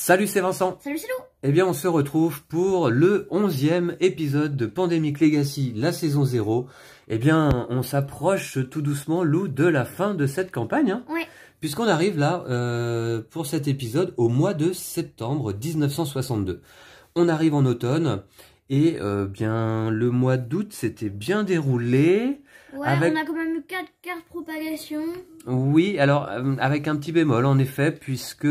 Salut, c'est Vincent. Salut, c'est Lou. Eh bien, on se retrouve pour le 11e épisode de Pandemic Legacy, la saison 0. Eh bien, on s'approche tout doucement, Lou, de la fin de cette campagne. Hein, ouais. Puisqu'on arrive là, pour cet épisode, au mois de septembre 1962. On arrive en automne et bien le mois d'août s'était bien déroulé. Ouais, on a quand même eu 4 cartes propagation. Oui, alors avec un petit bémol en effet, puisque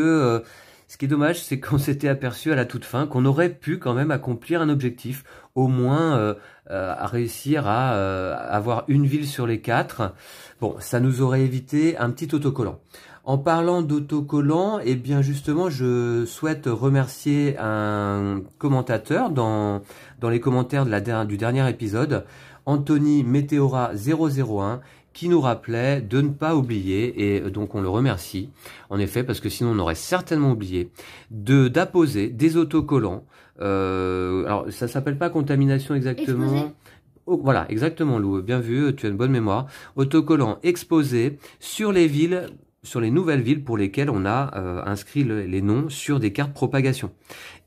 ce qui est dommage, c'est qu'on s'était aperçu à la toute fin qu'on aurait pu quand même accomplir un objectif, au moins à réussir à avoir une ville sur les 4. Bon, ça nous aurait évité un petit autocollant. En parlant d'autocollant, eh bien justement, je souhaite remercier un commentateur dans les commentaires du dernier épisode, Anthony Meteora 001, qui nous rappelait de ne pas oublier, et donc on le remercie, en effet, parce que sinon on aurait certainement oublié, d'apposer des autocollants. Alors ça s'appelle pas contamination exactement. Oh, voilà, exactement Lou, bien vu, tu as une bonne mémoire. Autocollants exposés sur les villes, sur les nouvelles villes pour lesquelles on a inscrit les noms sur des cartes propagation.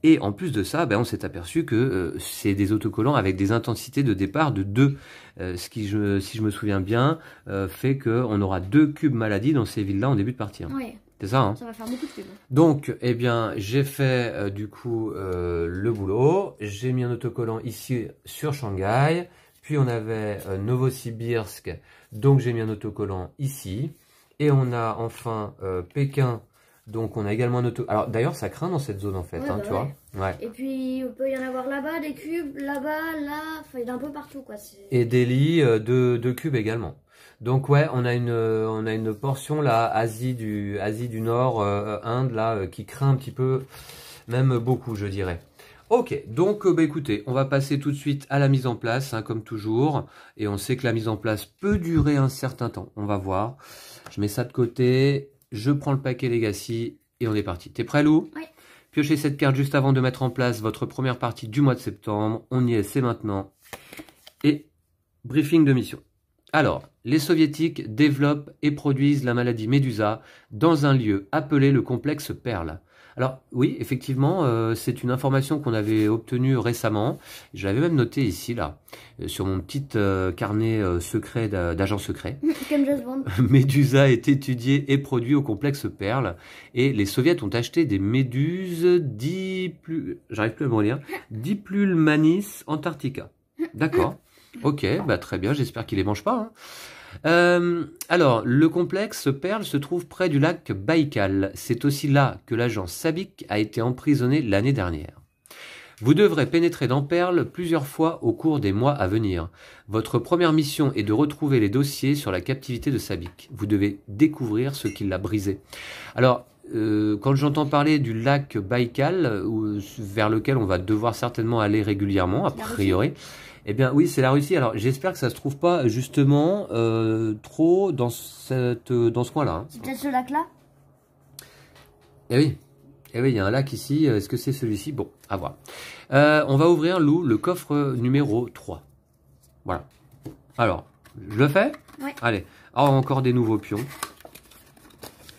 Et en plus de ça, ben, on s'est aperçu que c'est des autocollants avec des intensités de départ de 2. Ce qui, si je me souviens bien, fait qu'on aura 2 cubes maladie dans ces villes-là en début de partie. Hein. Ouais. C'est ça, hein. Ça va faire beaucoup de cubes. Donc, eh bien, j'ai fait du coup le boulot. J'ai mis un autocollant ici sur Shanghai. Puis on avait Novosibirsk, donc j'ai mis un autocollant ici. Et on a enfin Pékin, donc on a également un auto... Alors d'ailleurs ça craint dans cette zone en fait, ouais, hein, tu vois. Ouais. Et puis il peut y en avoir là-bas, des cubes, là-bas, là, enfin il y en a un peu partout quoi. Et des lits de cubes également. Donc ouais, on a une portion là, Asie du Nord, Inde là, qui craint un petit peu, même beaucoup je dirais. Ok, donc bah, écoutez, on va passer tout de suite à la mise en place, hein, comme toujours. Et on sait que la mise en place peut durer un certain temps, on va voir. Je mets ça de côté, je prends le paquet Legacy et on est parti. T'es prêt Lou? Oui. Piochez cette carte juste avant de mettre en place votre première partie du mois de septembre. On y est, c'est maintenant. Et briefing de mission. Alors, les soviétiques développent et produisent la maladie Médusa dans un lieu appelé le complexe Perle. Alors oui, effectivement, c'est une information qu'on avait obtenue récemment. Je l'avais même noté ici, là, sur mon petit carnet secret d'agent secret. Comme James Bond. Médusa est étudié et produit au complexe Perle. Et les soviets ont acheté des méduses j'arrive plus à me relire, Diplulmanis antarctica. D'accord. Ok, bah très bien, j'espère qu'il les mange pas. Hein. Alors, le complexe Perle se trouve près du lac Baïkal. C'est aussi là que l'agent Sabik a été emprisonné l'année dernière. Vous devrez pénétrer dans Perle plusieurs fois au cours des mois à venir. Votre première mission est de retrouver les dossiers sur la captivité de Sabik. Vous devez découvrir ce qui l'a brisé. Alors, quand j'entends parler du lac Baïkal, vers lequel on va devoir certainement aller régulièrement, a priori... Eh bien oui, c'est la Russie. Alors j'espère que ça se trouve pas justement trop dans ce coin-là. Hein. C'est peut-être ce lac-là. Eh oui, il y a un lac ici. Est-ce que c'est celui-ci? Bon, à voir. On va ouvrir, Lou, le coffre numéro 3. Voilà. Alors, je le fais? Oui. Allez, encore des nouveaux pions.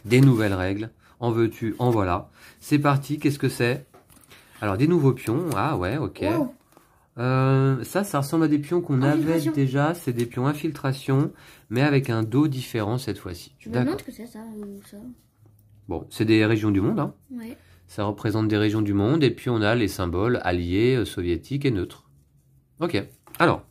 Des nouvelles règles. En veux-tu, en voilà. C'est parti, qu'est-ce que c'est? Alors, des nouveaux pions. Ah ouais, ok. Oh. Ça ressemble à des pions qu'on avait déjà. C'est des pions infiltration, mais avec un dos différent cette fois-ci. Je me demande ce que c'est ça ou ça. Bon, c'est des régions du monde. Hein. Ouais. Ça représente des régions du monde. Et puis on a les symboles alliés, soviétiques et neutres. Ok. Alors,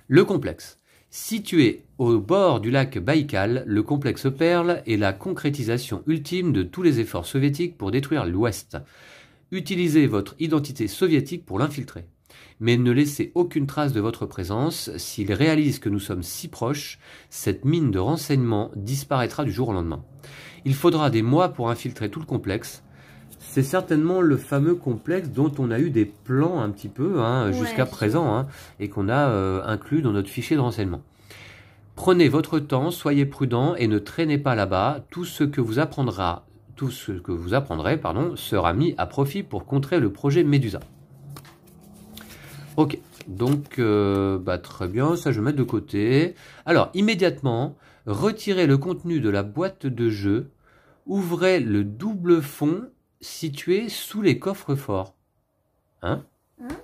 le complexe. Situé au bord du lac Baïkal, le complexe Perle est la concrétisation ultime de tous les efforts soviétiques pour détruire l'Ouest. Utilisez votre identité soviétique pour l'infiltrer. Mais ne laissez aucune trace de votre présence. S'ils réalisent que nous sommes si proches, cette mine de renseignements disparaîtra du jour au lendemain. Il faudra des mois pour infiltrer tout le complexe. C'est certainement le fameux complexe dont on a eu des plans un petit peu hein, jusqu'à présent hein, et qu'on a inclus dans notre fichier de renseignement. Prenez votre temps, soyez prudent et ne traînez pas là-bas. Tout ce que vous apprendrez sera mis à profit pour contrer le projet Médusa. Ok, donc très bien, ça je vais mettre de côté. Alors, immédiatement, retirez le contenu de la boîte de jeu, ouvrez le double fond situés sous les coffres forts. Hein? Hein?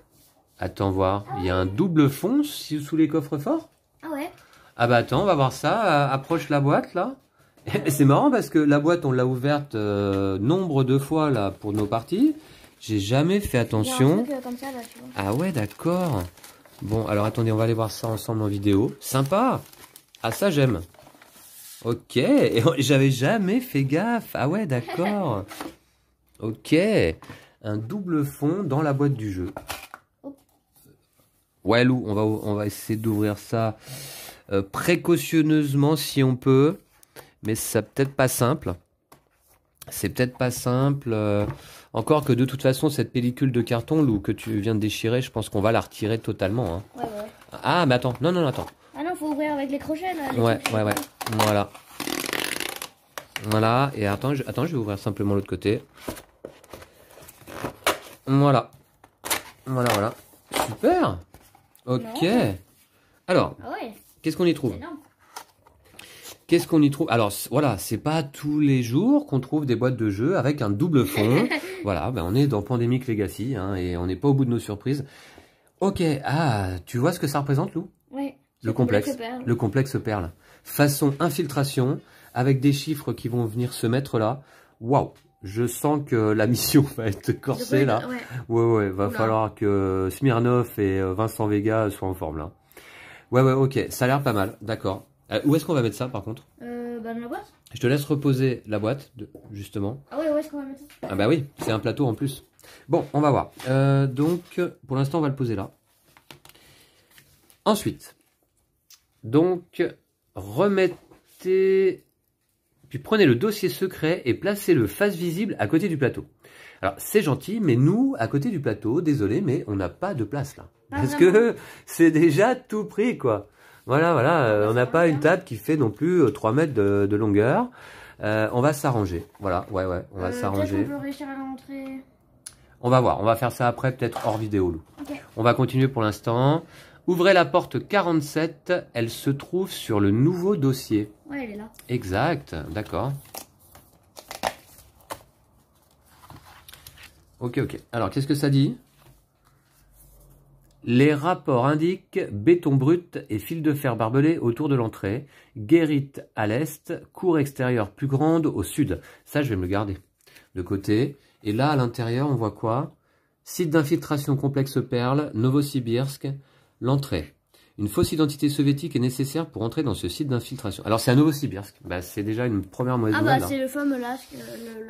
Attends voir, il y a un double fond sous les coffres forts? Ah ouais? Ah bah attends, on va voir ça. Approche la boîte là. C'est marrant parce que la boîte, on l'a ouverte nombre de fois là pour nos parties. J'ai jamais fait attention. Il y a un truc, comme ça, là, tu vois. Ah ouais, d'accord. Bon, alors attendez, on va aller voir ça ensemble en vidéo. Sympa. Ah ça j'aime. Ok, et j'avais jamais fait gaffe. Ah ouais, d'accord. Ok, un double fond dans la boîte du jeu. Ouais Lou, on va essayer d'ouvrir ça précautionneusement si on peut. Mais c'est peut-être pas simple. C'est peut-être pas simple. Encore que de toute façon, cette pellicule de carton, Lou, que tu viens de déchirer, je pense qu'on va la retirer totalement. Hein. Ouais, ouais. Ah, mais attends. Non, attends. Ah non, faut ouvrir avec les crochets, là. Ouais. Voilà. Voilà. Et attends, je vais ouvrir simplement l'autre côté. Voilà. Voilà. Super. Ok. Non. Alors, ah ouais. Qu'est-ce qu'on y trouve? Qu'est-ce qu'on y trouve? Alors voilà, c'est pas tous les jours qu'on trouve des boîtes de jeux avec un double fond. Voilà, ben on est dans Pandemic Legacy hein, et on n'est pas au bout de nos surprises. Ok, tu vois ce que ça représente, Lou? Oui. Le complexe perle. Façon infiltration avec des chiffres qui vont venir se mettre là. Waouh! Je sens que la mission va être corsée là. Ouais, va falloir que Smirnov et Vincent Vega soient en forme là. Ouais, ok, ça a l'air pas mal, d'accord. Où est-ce qu'on va mettre ça par contre? Dans la boîte. Je te laisse reposer la boîte, justement. Ah ouais, où est-ce qu'on va mettre ça? Ah bah oui, c'est un plateau en plus. Bon, on va voir. Donc, pour l'instant, on va le poser là. Ensuite, donc, remettez... Puis prenez le dossier secret et placez-le face visible à côté du plateau. Alors, c'est gentil, mais nous, à côté du plateau, désolé, mais on n'a pas de place là. Parce que c'est déjà tout pris, quoi. Voilà, on n'a pas une table qui fait non plus 3 mètres de longueur. On va s'arranger. Voilà, ouais, on va s'arranger. On peut réussir à l'entrée. On va voir, on va faire ça après, peut-être hors vidéo, Lou. Okay. On va continuer pour l'instant. Ouvrez la porte 47, elle se trouve sur le nouveau dossier. Ouais, elle est là. Exact, d'accord. Ok. Alors, qu'est-ce que ça dit? Les rapports indiquent béton brut et fil de fer barbelé autour de l'entrée, guérite à l'est, cour extérieure plus grande au sud. Ça, je vais me le garder de côté. Et là, à l'intérieur, on voit quoi? Site d'infiltration complexe Perle, Novosibirsk, l'entrée. Une fausse identité soviétique est nécessaire pour entrer dans ce site d'infiltration. Alors, c'est à Novosibirsk. Bah, c'est déjà une première mauvaise nouvelle. Ah bah, c'est le fameux lac.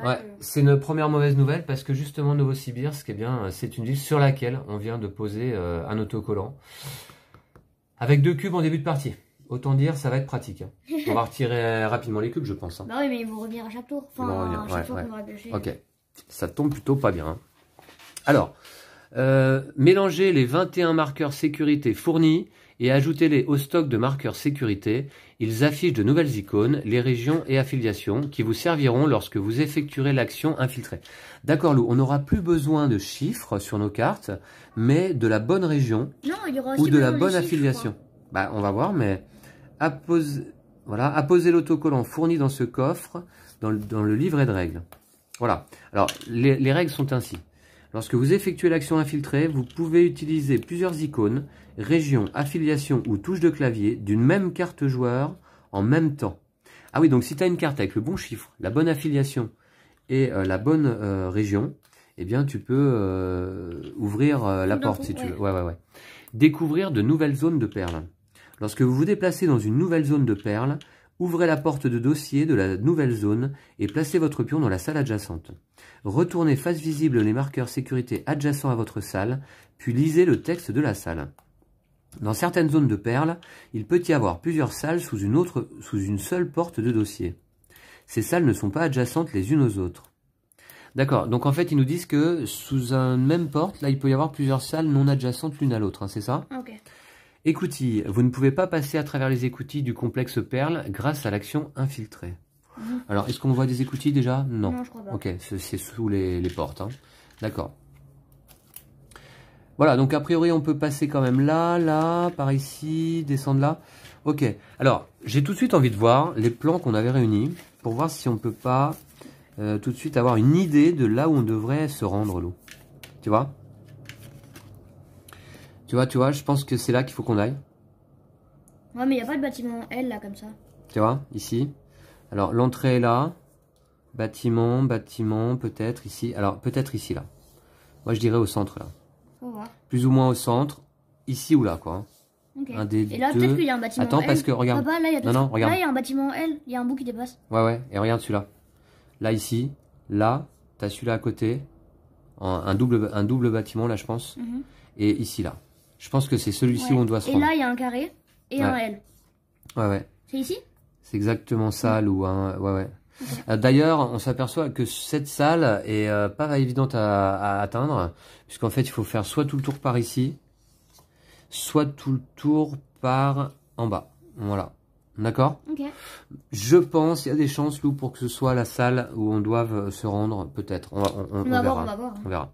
Ouais, c'est une première mauvaise nouvelle parce que justement, Novosibirsk, eh bien, c'est une ville sur laquelle on vient de poser un autocollant. Avec 2 cubes en début de partie. Autant dire, ça va être pratique. Hein. On va retirer rapidement les cubes, je pense. Hein. Bah oui, mais ils vont revenir à chaque tour. Enfin, à chaque fois qu'on va piocher. Ok, ça tombe plutôt pas bien. Hein. Alors, mélangez les 21 marqueurs sécurité fournis et ajoutez-les au stock de marqueurs sécurité. Ils affichent de nouvelles icônes, les régions et affiliations qui vous serviront lorsque vous effectuerez l'action infiltrée. D'accord Lou, on n'aura plus besoin de chiffres sur nos cartes, mais de la bonne région ou de la bonne affiliation. Bah, on va voir, mais apposez l'autocollant fourni dans ce coffre dans le livret de règles. Voilà. Alors, les règles sont ainsi. Lorsque vous effectuez l'action infiltrée, vous pouvez utiliser plusieurs icônes, régions, affiliations ou touches de clavier d'une même carte joueur en même temps. Ah oui, donc si tu as une carte avec le bon chiffre, la bonne affiliation et la bonne région, eh bien tu peux ouvrir la porte si tu veux. Ouais. Découvrir de nouvelles zones de perles. Lorsque vous vous déplacez dans une nouvelle zone de perles, ouvrez la porte de dossier de la nouvelle zone et placez votre pion dans la salle adjacente. Retournez face visible les marqueurs sécurité adjacents à votre salle, puis lisez le texte de la salle. Dans certaines zones de perles, il peut y avoir plusieurs salles sous une seule porte de dossier. Ces salles ne sont pas adjacentes les unes aux autres. D'accord, donc en fait ils nous disent que sous une même porte, là il peut y avoir plusieurs salles non adjacentes l'une à l'autre, hein, c'est ça? Ok. Écoutille, vous ne pouvez pas passer à travers les écoutilles du complexe Perle grâce à l'action infiltrée. Alors, est-ce qu'on voit des écoutilles déjà? Non, je crois pas. Ok, c'est sous les portes. Hein. D'accord. Voilà, donc a priori, on peut passer quand même là, par ici, descendre là. Ok, alors, j'ai tout de suite envie de voir les plans qu'on avait réunis pour voir si on peut pas tout de suite avoir une idée de là où on devrait se rendre, Lou. Tu vois? Tu vois, je pense que c'est là qu'il faut qu'on aille. Ouais, mais il n'y a pas de bâtiment L là comme ça. Tu vois, ici. Alors, l'entrée est là. Bâtiment, peut-être ici. Alors, peut-être ici, là. Moi, je dirais au centre, là. Faut voir. Plus ou moins au centre. Ici ou là, quoi. Hein. Okay. Un des et là, deux. peut-être qu'il y a un bâtiment Attends, L. parce que, regarde. Papa, là, il y a non, regarde. Là, il y a un bâtiment L. Il y a un bout qui dépasse. Ouais. Et regarde celui-là. Là, ici. Là, t'as celui-là à côté. Un double bâtiment, là, je pense. Et ici, là. Je pense que c'est celui-ci où on doit se rendre. Et là, il y a un carré et un L. Ouais. C'est ici? C'est exactement ça, Lou. Hein. Ouais. Okay. D'ailleurs, on s'aperçoit que cette salle est pas évidente à atteindre, puisqu'en fait, il faut faire soit tout le tour par ici, soit tout le tour par en bas. Voilà. D'accord? Okay. Je pense, il y a des chances, Lou, pour que ce soit la salle où on doive se rendre, peut-être. On verra. On verra.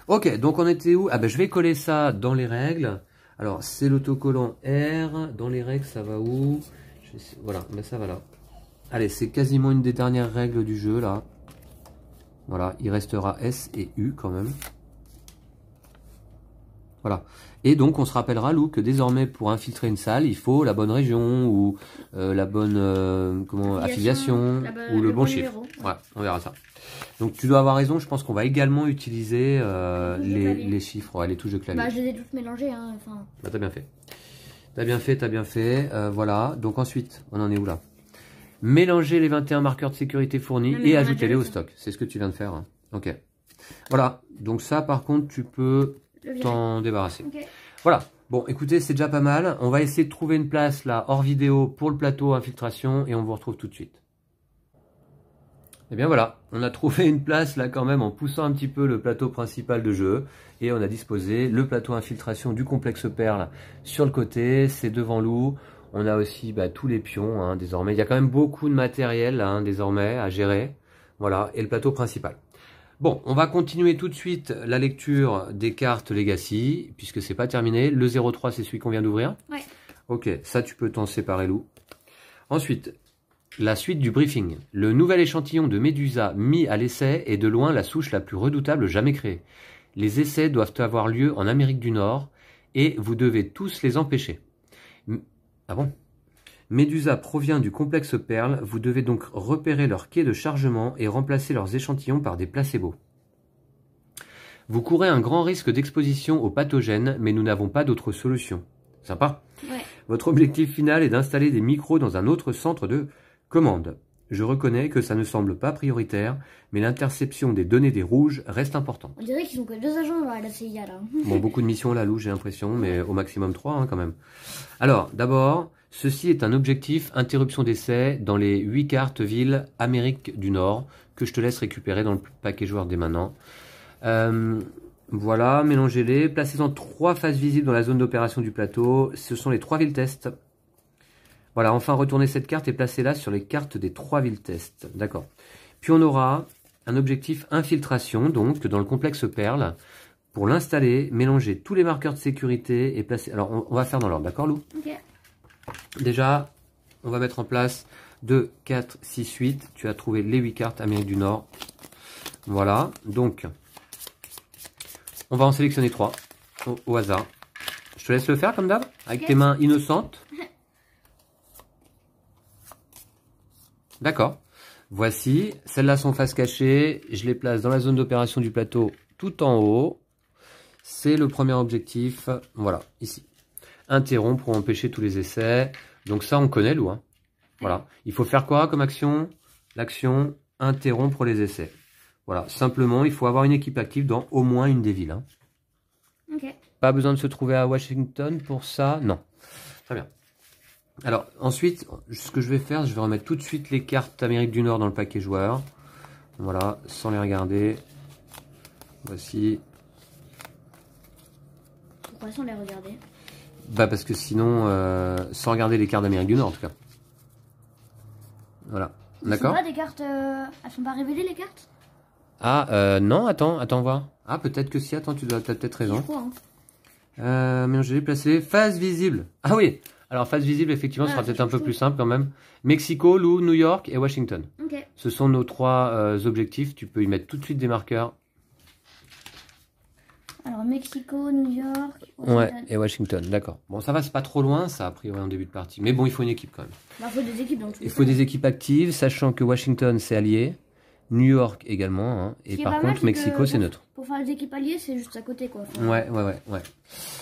Ok, donc on était où? Ah ben, je vais coller ça dans les règles. Alors, c'est l'autocollant R. Dans les règles, ça va où? Voilà, ben ça va là. Allez, c'est quasiment une des dernières règles du jeu, là. Voilà, il restera S et U quand même. Voilà. Et donc, on se rappellera, Lou, que désormais, pour infiltrer une salle, il faut la bonne région ou la bonne affiliation ou le bon chiffre. Voilà, on verra ça. Donc, tu dois avoir raison. Je pense qu'on va également utiliser les chiffres, les touches de clavier. Bah, je les ai toutes mélangées. Hein, enfin... Bah, t'as bien fait. T'as bien fait. Voilà. Donc, ensuite, on en est où, là? Mélanger les 21 marqueurs de sécurité fournis et ajouter-les au stock. C'est ce que tu viens de faire. Hein. Ok. Voilà. Donc, ça, par contre, tu peux t'en débarrasser. Okay. Voilà. Bon, écoutez, c'est déjà pas mal. On va essayer de trouver une place là hors vidéo pour le plateau infiltration et on vous retrouve tout de suite. Et bien voilà, on a trouvé une place là quand même en poussant un petit peu le plateau principal de jeu et on a disposé le plateau infiltration du complexe Perle sur le côté, c'est devant Lou. On a aussi tous les pions hein, désormais. Il y a quand même beaucoup de matériel hein, désormais à gérer. Voilà, et le plateau principal. Bon, on va continuer tout de suite la lecture des cartes Legacy, puisque c'est pas terminé. Le 03, c'est celui qu'on vient d'ouvrir. Ouais. Ok, ça tu peux t'en séparer, Lou. Ensuite, la suite du briefing. Le nouvel échantillon de Médusa mis à l'essai est de loin la souche la plus redoutable jamais créée. Les essais doivent avoir lieu en Amérique du Nord, et vous devez tous les empêcher. Ah bon ? Médusa provient du complexe Perle, vous devez donc repérer leur quai de chargement et remplacer leurs échantillons par des placebos. Vous courez un grand risque d'exposition aux pathogènes, mais nous n'avons pas d'autre solution. Sympa. Ouais. Votre objectif final est d'installer des micros dans un autre centre de commande. Je reconnais que ça ne semble pas prioritaire, mais l'interception des données des rouges reste importante. On dirait qu'ils ont que 2 agents à la CIA là. Bon, beaucoup de missions là, Lou, j'ai l'impression, mais au maximum 3 hein, quand même. Alors, d'abord... Ceci est un objectif interruption d'essai dans les 8 cartes villes Amérique du Nord que je te laisse récupérer dans le paquet joueur dès maintenant. Voilà, mélangez-les, placez-en 3 phases visibles dans la zone d'opération du plateau. Ce sont les 3 villes test. Voilà, enfin retournez cette carte et placez-la sur les cartes des 3 villes test. D'accord. Puis on aura un objectif infiltration, donc dans le complexe Perle. Pour l'installer, mélangez tous les marqueurs de sécurité et placer... Alors on va faire dans l'ordre, d'accord Lou? Ok. Déjà, on va mettre en place 2, 4, 6, 8. Tu as trouvé les 8 cartes Amérique du Nord. Voilà. Donc, on va en sélectionner 3 au hasard. Je te laisse le faire comme d'hab, avec tes mains innocentes. D'accord. Voici. Celles-là sont face cachée. Je les place dans la zone d'opération du plateau tout en haut. C'est le premier objectif. Voilà, ici. Interrompre pour empêcher tous les essais. Donc ça, on connaît, Lou. Hein. Voilà. Il faut faire quoi comme action? L'action interrompre les essais. Voilà. Simplement, il faut avoir une équipe active dans au moins une des villes. Hein. Okay. Pas besoin de se trouver à Washington pour ça. Non. Très bien. Alors, ensuite, ce que je vais faire, je vais remettre tout de suite les cartes Amérique du Nord dans le paquet joueur. Voilà. Sans les regarder. Voici. Pourquoi sans les regarder? Bah parce que sinon, sans regarder les cartes d'Amérique du Nord en tout cas. Voilà. D'accord. Pas des cartes, elles sont pas révélées les cartes? Ah, non, attends voir. Ah, peut-être que si, attends, tu as peut-être raison. Je crois, hein. Mélanger, placer, phase visible. Ah oui. Alors, face visible, effectivement, ce Ah, sera ça peut-être un change peu tout. plus simple quand même. Mexico, Lou, New York et Washington. Ok. Ce sont nos 3 objectifs. Tu peux y mettre tout de suite des marqueurs. Alors, Mexico, New York, Ouais, Washington. et Washington, d'accord. Bon, ça va, c'est pas trop loin, ça, a priori, en début de partie. Mais bon, il faut une équipe quand même. Bah, faut des équipes dans tous les Il faut cas. des équipes actives, sachant que Washington, c'est allié. New York également. Hein, Ce et qui est par pas mal, contre, c'est Mexico, que c'est neutre. Pour faire les équipes alliées, c'est juste à côté, quoi. Faut- Ouais.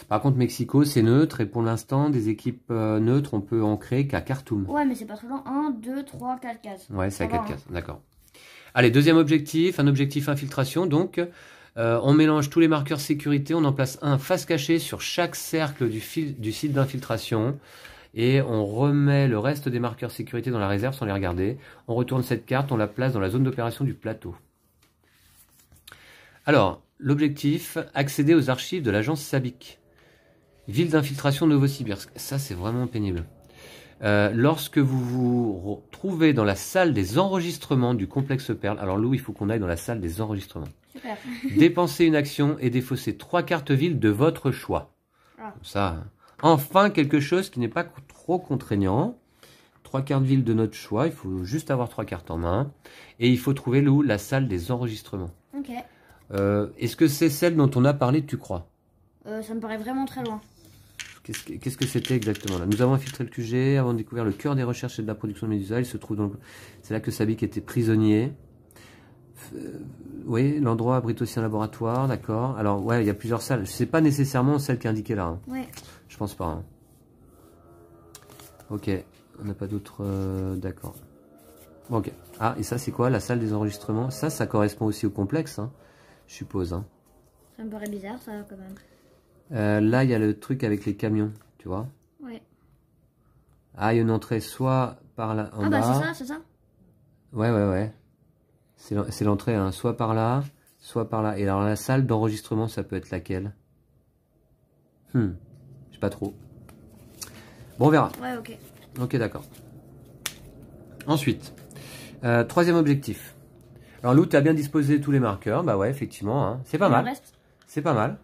Par contre, Mexico, c'est neutre. Et pour l'instant, des équipes neutres, on peut en créer qu'à Khartoum. Ouais, mais c'est pas trop long. 1, 2, 3, 4 cases. Ouais, c'est à Ça va, 4 hein. cases, d'accord. Allez, deuxième objectif, un objectif infiltration. Donc, on mélange tous les marqueurs sécurité, on en place un face cachée sur chaque cercle du site d'infiltration. Et on remet le reste des marqueurs sécurité dans la réserve sans les regarder. On retourne cette carte, on la place dans la zone d'opération du plateau. Alors, l'objectif, accéder aux archives de l'agence SABIC. Ville d'infiltration Novosibirsk. Ça, c'est vraiment pénible. Lorsque vous vous trouvez dans la salle des enregistrements du complexe Perle, alors Lou, il faut qu'on aille dans la salle des enregistrements. Super. Dépensez une action et défaussez 3 cartes villes de votre choix. Ah. Comme ça, hein. Enfin, quelque chose qui n'est pas trop contraignant. 3 cartes villes de notre choix, il faut juste avoir 3 cartes en main. Et il faut trouver, Lou, la salle des enregistrements. Ok. Est-ce que c'est celle dont on a parlé, tu crois? Ça me paraît vraiment très loin. Qu'est-ce que c'était exactement là? Nous avons infiltré le QG avant de découvrir le cœur des recherches et de la production de Médusa. Il se trouve donc. C'est là que Sabik était prisonnier. Oui, l'endroit abrite aussi un laboratoire, d'accord. Alors, ouais, il y a plusieurs salles. C'est pas nécessairement celle qui est indiquée là. Hein. Ouais. Je pense pas. Hein. Ok, on n'a pas d'autres. D'accord. Ok. Ah, et ça, c'est quoi? La salle des enregistrements? Ça correspond aussi au complexe, hein, je suppose. Hein. Ça me paraît bizarre, ça, quand même. Là, il y a le truc avec les camions, tu vois. Ouais. Ah, il y a une entrée soit par là en Ah, bas. bah, c'est ça. Ouais. C'est l'entrée, hein, soit par là, soit par là. Et alors, la salle d'enregistrement, ça peut être laquelle? Je sais pas trop. Bon, on verra. Ouais, ok. Ok, d'accord. Ensuite, troisième objectif. Alors, Lou, tu as bien disposé tous les marqueurs. Bah ouais, effectivement, hein. C'est pas Il en mal. reste. C'est pas mal.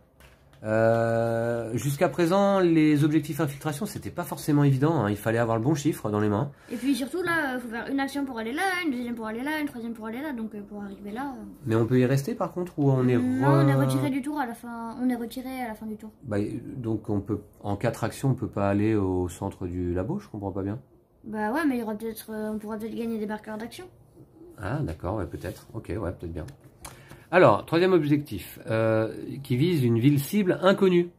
Jusqu'à présent, les objectifs infiltration, c'était pas forcément évident. Hein. Il fallait avoir le bon chiffre dans les mains. Et puis surtout, là, il faut faire une action pour aller là, une deuxième pour aller là, une troisième pour aller là. Donc, pour arriver là. Mais on peut y rester par contre, ou on est Non, on est retiré du tour à la fin. On est retiré à la fin du tour. Bah, donc on peut, en 4 actions, on peut pas aller au centre du labo, je comprends pas bien. Bah ouais, mais il y aura peut-être, on pourra peut-être gagner des marqueurs d'action. Ah d'accord, ouais, peut-être. Ok, ouais, peut-être bien. Alors, troisième objectif, qui vise une ville cible inconnue.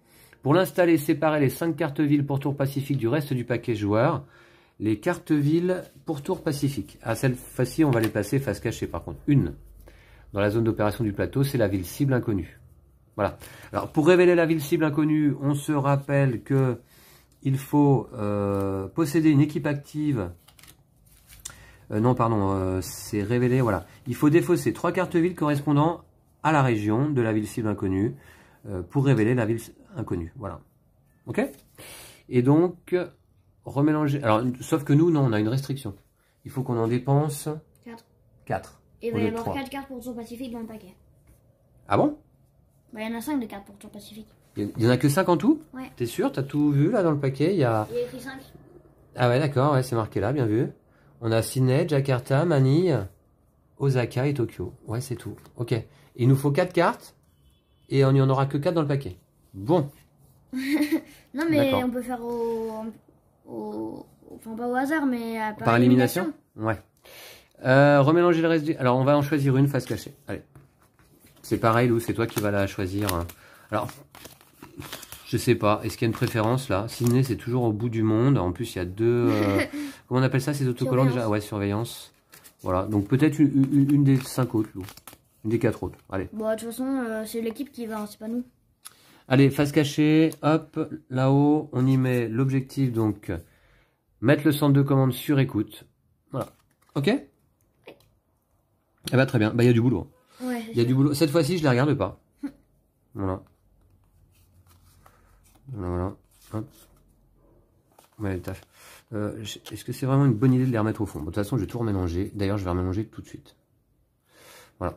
Pour l'installer, séparer les 5 cartes villes pour tour pacifique du reste du paquet joueur. Les cartes villes pour tour pacifique. À cette fois-ci, on va les placer face cachée par contre. Une. Dans la zone d'opération du plateau, c'est la ville cible inconnue. Voilà. Alors, pour révéler la ville cible inconnue, on se rappelle que il faut posséder une équipe active. Non, pardon, c'est révélé, voilà. Il faut défausser 3 cartes villes correspondant à la région de la ville cible inconnue pour révéler la ville inconnue. Voilà. Ok? Et donc, remélanger. Alors, sauf que nous, non, on a une restriction. Il faut qu'on en dépense 4. 4. Et il va y avoir 4 cartes pour tour pacifique dans le paquet. Ah bon? Bah, il y en a 5 de cartes pour tour pacifique. Il y en a que 5 en tout? Ouais. T'es sûr? T'as tout vu là dans le paquet? Il y a écrit 5. Ah ouais, d'accord, ouais, c'est marqué là, bien vu. On a Sydney, Jakarta, Manille, Osaka et Tokyo. Ouais, c'est tout. Ok. Il nous faut 4 cartes et on n'y en aura que 4 dans le paquet. Bon. Non, mais on peut faire enfin, pas au hasard, mais par élimination. Ouais. Remélanger le reste du... Alors, on va en choisir une face cachée. Allez. C'est pareil, Lou, c'est toi qui vas la choisir. Alors, je sais pas. Est-ce qu'il y a une préférence là? Sydney, c'est toujours au bout du monde. En plus, il y a 2... comment on appelle ça, ces autocollants déjà? Ouais, surveillance. Voilà. Donc, peut-être une des 5 autres, Lou. Une des 4 autres. Allez. Bon, de toute façon, c'est l'équipe qui va, c'est pas nous. Allez, face cachée. Hop, là-haut, on y met l'objectif. Donc, mettre le centre de commande sur écoute. Voilà. Ok? Eh bah, très bien. Bah, il y a du boulot. Ouais, il y a du boulot. Cette fois-ci, je les regarde pas. Voilà. Voilà. Hop. Ouais, taf. Est-ce que c'est vraiment une bonne idée de les remettre au fond? Bon, de toute façon, je vais tout remélanger. D'ailleurs, je vais remélanger tout de suite. Voilà.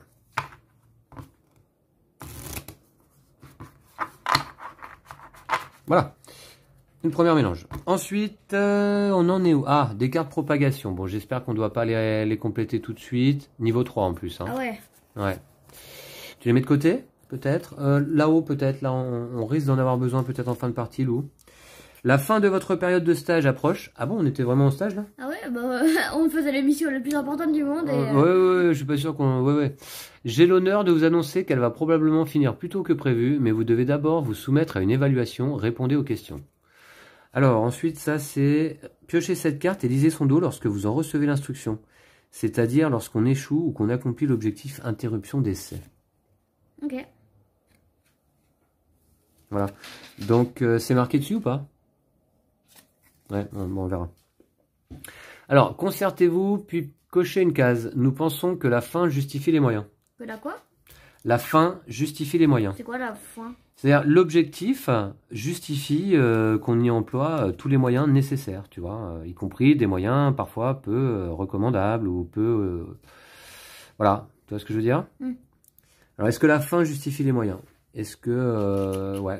Voilà. Une première mélange. Ensuite, on en est où? Ah, des cartes propagation. Bon, j'espère qu'on ne doit pas les compléter tout de suite. Niveau 3 en plus. Hein. Ah ouais. Ouais. Tu les mets de côté, peut-être. Là-haut, peut-être. Là, on risque d'en avoir besoin peut-être en fin de partie, Lou. La fin de votre période de stage approche. Ah bon, on était vraiment en stage là? Ah ouais, bah on faisait l'émission la plus importante du monde. Et, ouais, je suis pas sûr qu'on... Ouais. J'ai l'honneur de vous annoncer qu'elle va probablement finir plus tôt que prévu, mais vous devez d'abord vous soumettre à une évaluation. Répondez aux questions. Alors, ensuite, ça c'est... Piochez cette carte et lisez son dos lorsque vous en recevez l'instruction. C'est-à-dire lorsqu'on échoue ou qu'on accomplit l'objectif interruption d'essai. Ok. Voilà. Donc, c'est marqué dessus ou pas? Ouais, bon, on verra. Alors, concertez-vous, puis cochez une case. Nous pensons que la fin justifie les moyens. Que la quoi? La fin justifie les moyens. C'est quoi la fin? C'est-à-dire, l'objectif justifie qu'on y emploie tous les moyens nécessaires, tu vois, y compris des moyens parfois peu recommandables ou peu... Voilà, tu vois ce que je veux dire? Alors, est-ce que la fin justifie les moyens? Est-ce que... ouais.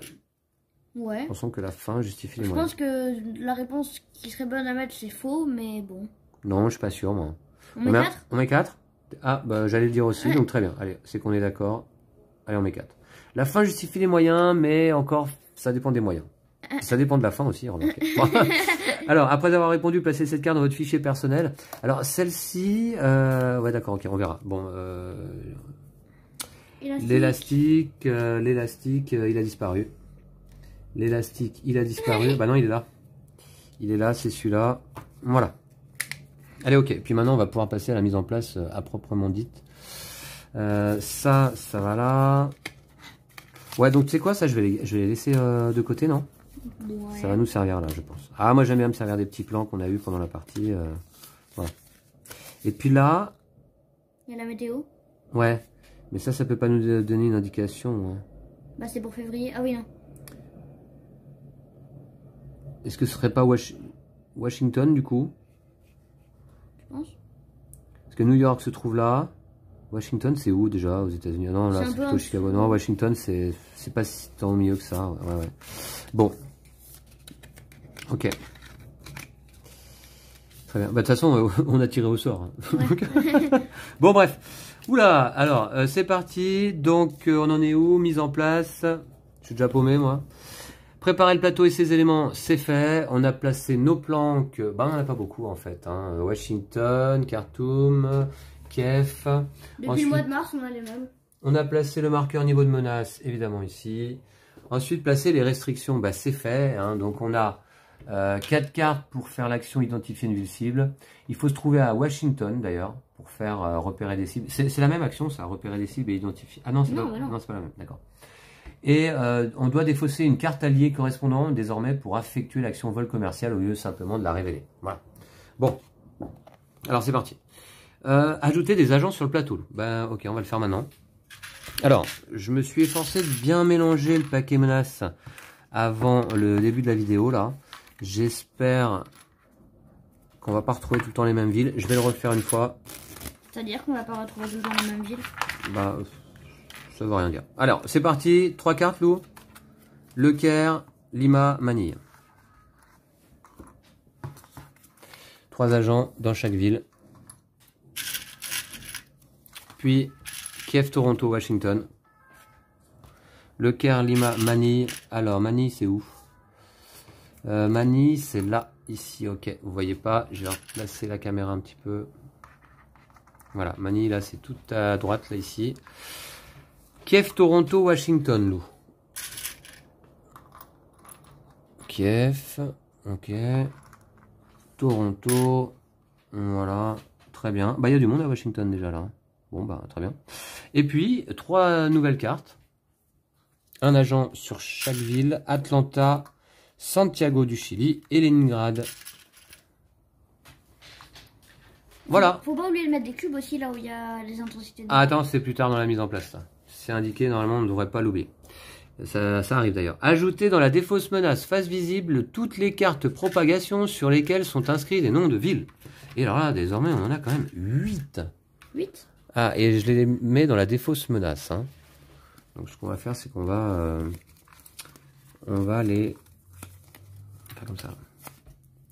Ouais. Pensons que la fin justifie les Je moyens. pense que la réponse qui serait bonne à mettre, c'est faux, mais bon. Non, je suis pas sûr, moi. On met 4? On met 4? Ah, bah j'allais le dire aussi, Ouais. donc très bien. Allez, c'est qu'on est d'accord. Allez, on met 4. La fin justifie les moyens, mais encore, ça dépend des moyens. Ça dépend de la fin aussi, remarquez. Bon. Alors, après avoir répondu, placez cette carte dans votre fichier personnel. Alors, celle-ci... ouais, d'accord, ok, on verra. Bon, l'élastique, il a disparu. L'élastique, il a disparu. Bah non, il est là. Il est là, c'est celui-là. Voilà. Allez, ok. Puis maintenant, on va pouvoir passer à la mise en place à proprement dite. Ça va là. Ouais, donc tu sais quoi, ça, je vais les laisser de côté, non? Ouais. Ça va nous servir là, je pense. Ah, moi, j'aime bien me servir des petits plans qu'on a eu pendant la partie. Voilà. Et puis là... Il y a la météo. Ouais. Mais ça peut pas nous donner une indication. Hein. Bah, c'est pour février. Ah oui, non. Est-ce que ce serait pas Washington, du coup? Tu penses? Parce que New York se trouve là. Washington, c'est où déjà aux États-Unis? Non, là, c'est plutôt Chicago. Non, Washington, c'est pas si tant au milieu que ça. Ouais. Bon. Ok. Très bien. Bah, de toute façon, on a tiré au sort. Hein. Ouais. Bon, bref. Oula, alors, c'est parti. Donc, on en est où? Mise en place. Je suis déjà paumé, moi. Préparer le plateau et ses éléments, c'est fait. On a placé nos planques. Bah, on n'en a pas beaucoup, en fait. Hein. Washington, Khartoum, Kiev. Depuis Ensuite, le mois de mars, on a les mêmes. On a placé le marqueur niveau de menace, évidemment, ici. Ensuite, placer les restrictions, bah, c'est fait. Hein. Donc, on a 4 cartes pour faire l'action identifier une ville cible. Il faut se trouver à Washington, d'ailleurs, pour faire repérer des cibles. C'est la même action, ça, repérer des cibles et identifier. Ah non, c'est pas la même, d'accord. Et on doit défausser une carte alliée correspondante, désormais, pour effectuer l'action vol commercial au lieu simplement de la révéler. Voilà. Bon. Alors, c'est parti. Ajouter des agents sur le plateau. Ben, ok, on va le faire maintenant. Alors, je me suis efforcé de bien mélanger le paquet menace avant le début de la vidéo, là. J'espère qu'on va pas retrouver tout le temps les mêmes villes. Je vais le refaire une fois. C'est-à-dire qu'on va pas retrouver tout le temps les mêmes villes? Bah, ça veut rien dire. Alors, c'est parti. 3 cartes, Lou. Le Caire, Lima, Manille. 3 agents dans chaque ville. Puis Kiev, Toronto, Washington. Le Caire, Lima, Manille. Alors, Manille, c'est où? Manille, c'est là, ici. Ok, vous voyez pas. Je vais replacer la caméra un petit peu. Voilà, Manille, là, c'est tout à droite, là, ici. Kiev, Toronto, Washington, Lou. Kiev. Ok. Toronto. Voilà. Très bien. Bah, il y a du monde à Washington déjà, là. Bon, bah, très bien. Et puis, 3 nouvelles cartes. Un agent sur chaque ville. Atlanta, Santiago du Chili et Leningrad. Voilà. Faut pas oublier de mettre des cubes aussi, là où il y a les intensités. Ah, attends, c'est plus tard dans la mise en place, ça. C'est indiqué, normalement, on ne devrait pas l'oublier. Ça arrive d'ailleurs. Ajouter dans la défausse menace face visible toutes les cartes propagation sur lesquelles sont inscrits des noms de villes. Et alors là, désormais, on en a quand même 8. 8? Ah, et je les mets dans la défausse menace. Hein. Donc, ce qu'on va faire, c'est qu'on va, les faire comme ça.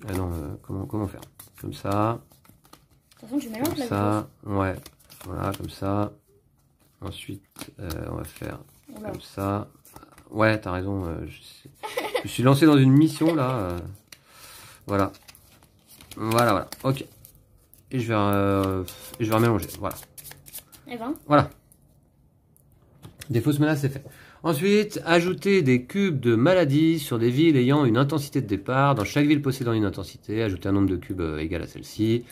Ah non, comment faire? Comme ça. De toute façon, tu mélanges Comme la ça. Ouais. Voilà, comme ça. Ensuite, on va faire comme ça. Ouais, t'as raison. Je me suis lancé dans une mission là. Voilà. Voilà. Ok. Et je vais remélanger. Voilà. Et ben. Voilà. Des fausses menaces, c'est fait. Ensuite, ajouter des cubes de maladie sur des villes ayant une intensité de départ. Dans chaque ville possédant une intensité, ajouter un nombre de cubes égal à celle-ci.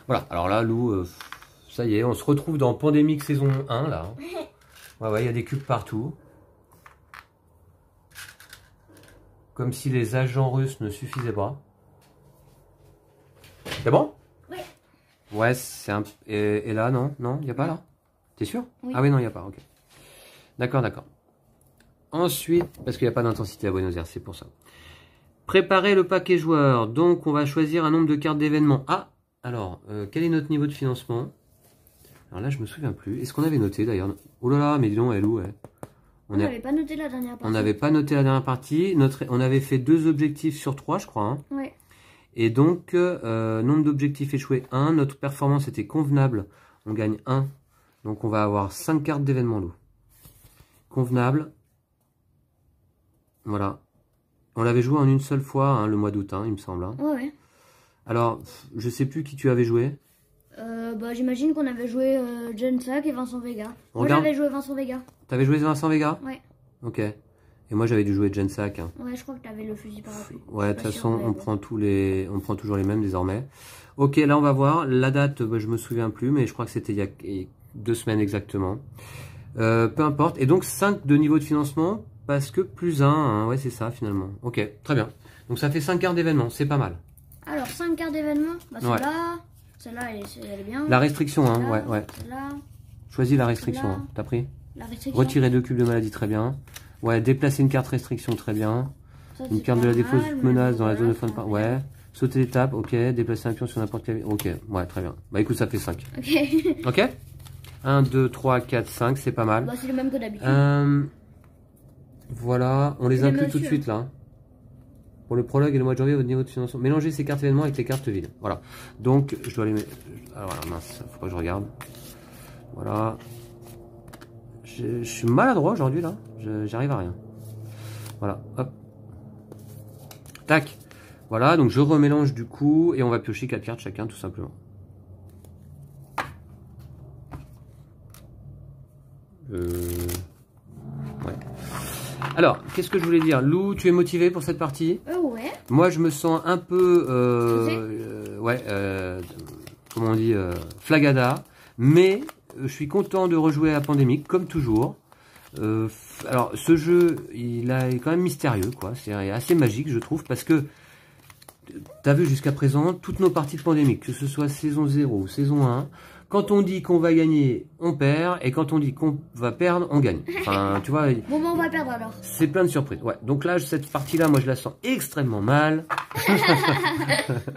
Voilà. Alors là, Lou, ça y est, on se retrouve dans Pandémique saison 1, là. Ouais, il y a des cubes partout. Comme si les agents russes ne suffisaient pas. C'est bon? Oui. Ouais, c'est un... Et là, non? Non, il n'y a pas là? T'es sûr? Oui. Ah oui, non, il n'y a pas, ok. D'accord. Ensuite, parce qu'il n'y a pas d'intensité à Buenos Aires, c'est pour ça. Préparer le paquet joueur. Donc, on va choisir un nombre de cartes d'événements. Ah, alors, quel est notre niveau de financement? Alors là, je me souviens plus. Est-ce qu'on avait noté d'ailleurs? Oh là là, mais dis donc, elle est où, elle? On n'avait pas noté la dernière partie. On n'avait pas noté la dernière partie. On avait fait 2 objectifs sur 3, je crois. Hein. Ouais. Et donc, nombre d'objectifs échoués 1. Notre performance était convenable. On gagne 1. Donc, on va avoir 5 cartes d'événements loup. Convenable. Voilà. On l'avait joué en une seule fois, hein, le mois d'août, hein, il me semble. Hein. Ouais. Alors, je sais plus qui tu avais joué. Bah, j'imagine qu'on avait joué Jensack et Vincent Vega. Moi, Regarde. j'avais joué Vincent Vega. T'avais joué Vincent Vega? Ouais. Ok. Et moi, j'avais dû jouer Jensack. Hein. Ouais, je crois que t'avais le fusil parapluie. Ouais, de toute façon, sûr, on prend toujours les mêmes désormais. Ok, là, on va voir. La date, bah, je me souviens plus, mais je crois que c'était il y a 2 semaines exactement. Peu importe. Et donc, 5 de niveau de financement, parce que plus 1, hein. Ouais, c'est ça, finalement. Ok, très bien. Donc, ça fait 5 cartes d'événements, c'est pas mal. Alors, 5 cartes d'événements. Bah, celle-là, Ouais. celle-là, elle est bien. La restriction, hein, Celle-là, ouais. Celle-là, Choisis la restriction, Là. hein. T'as pris? la restriction. Retirer 2 cubes de maladie, très bien. Ouais, déplacer une carte restriction, très bien. Ça, Une c'est carte pas de la défausse mal, mais menace bon, dans la zone de voilà, fin de ça part. fait Ouais. Sauter l'étape, ok. Déplacer un pion sur n'importe quel. Ok, ouais, très bien. Bah écoute, ça fait 5. Ok. Ok? 1, 2, 3, 4, 5, c'est pas mal. Bah, c'est le même que d'habitude. Voilà, on les C'est inclut tout de monsieur. suite là. Hein. Pour le prologue et le mois de janvier, votre niveau de financement. Mélangez ces cartes événements avec les cartes vides. Voilà. Donc, je dois les mettre. Alors voilà, mince, faut pas que je regarde. Voilà. Je suis maladroit aujourd'hui là. J'arrive à rien. Voilà, hop. Tac. Voilà, donc je remélange du coup et on va piocher 4 cartes chacun tout simplement. Ouais. Alors, qu'est-ce que je voulais dire? Lou, tu es motivé pour cette partie? Ouais. Moi, je me sens un peu, comment on dit, flagada, mais je suis content de rejouer à Pandémique, comme toujours. Alors, ce jeu, il est quand même mystérieux, quoi. C'est assez magique, je trouve, parce que t'as vu jusqu'à présent toutes nos parties de Pandémique, que ce soit saison 0 ou saison 1. Quand on dit qu'on va gagner, on perd. Et quand on dit qu'on va perdre, on gagne. Enfin, tu vois. Bon, bah, on va perdre alors. C'est plein de surprises. Ouais. Donc là, cette partie-là, moi, je la sens extrêmement mal.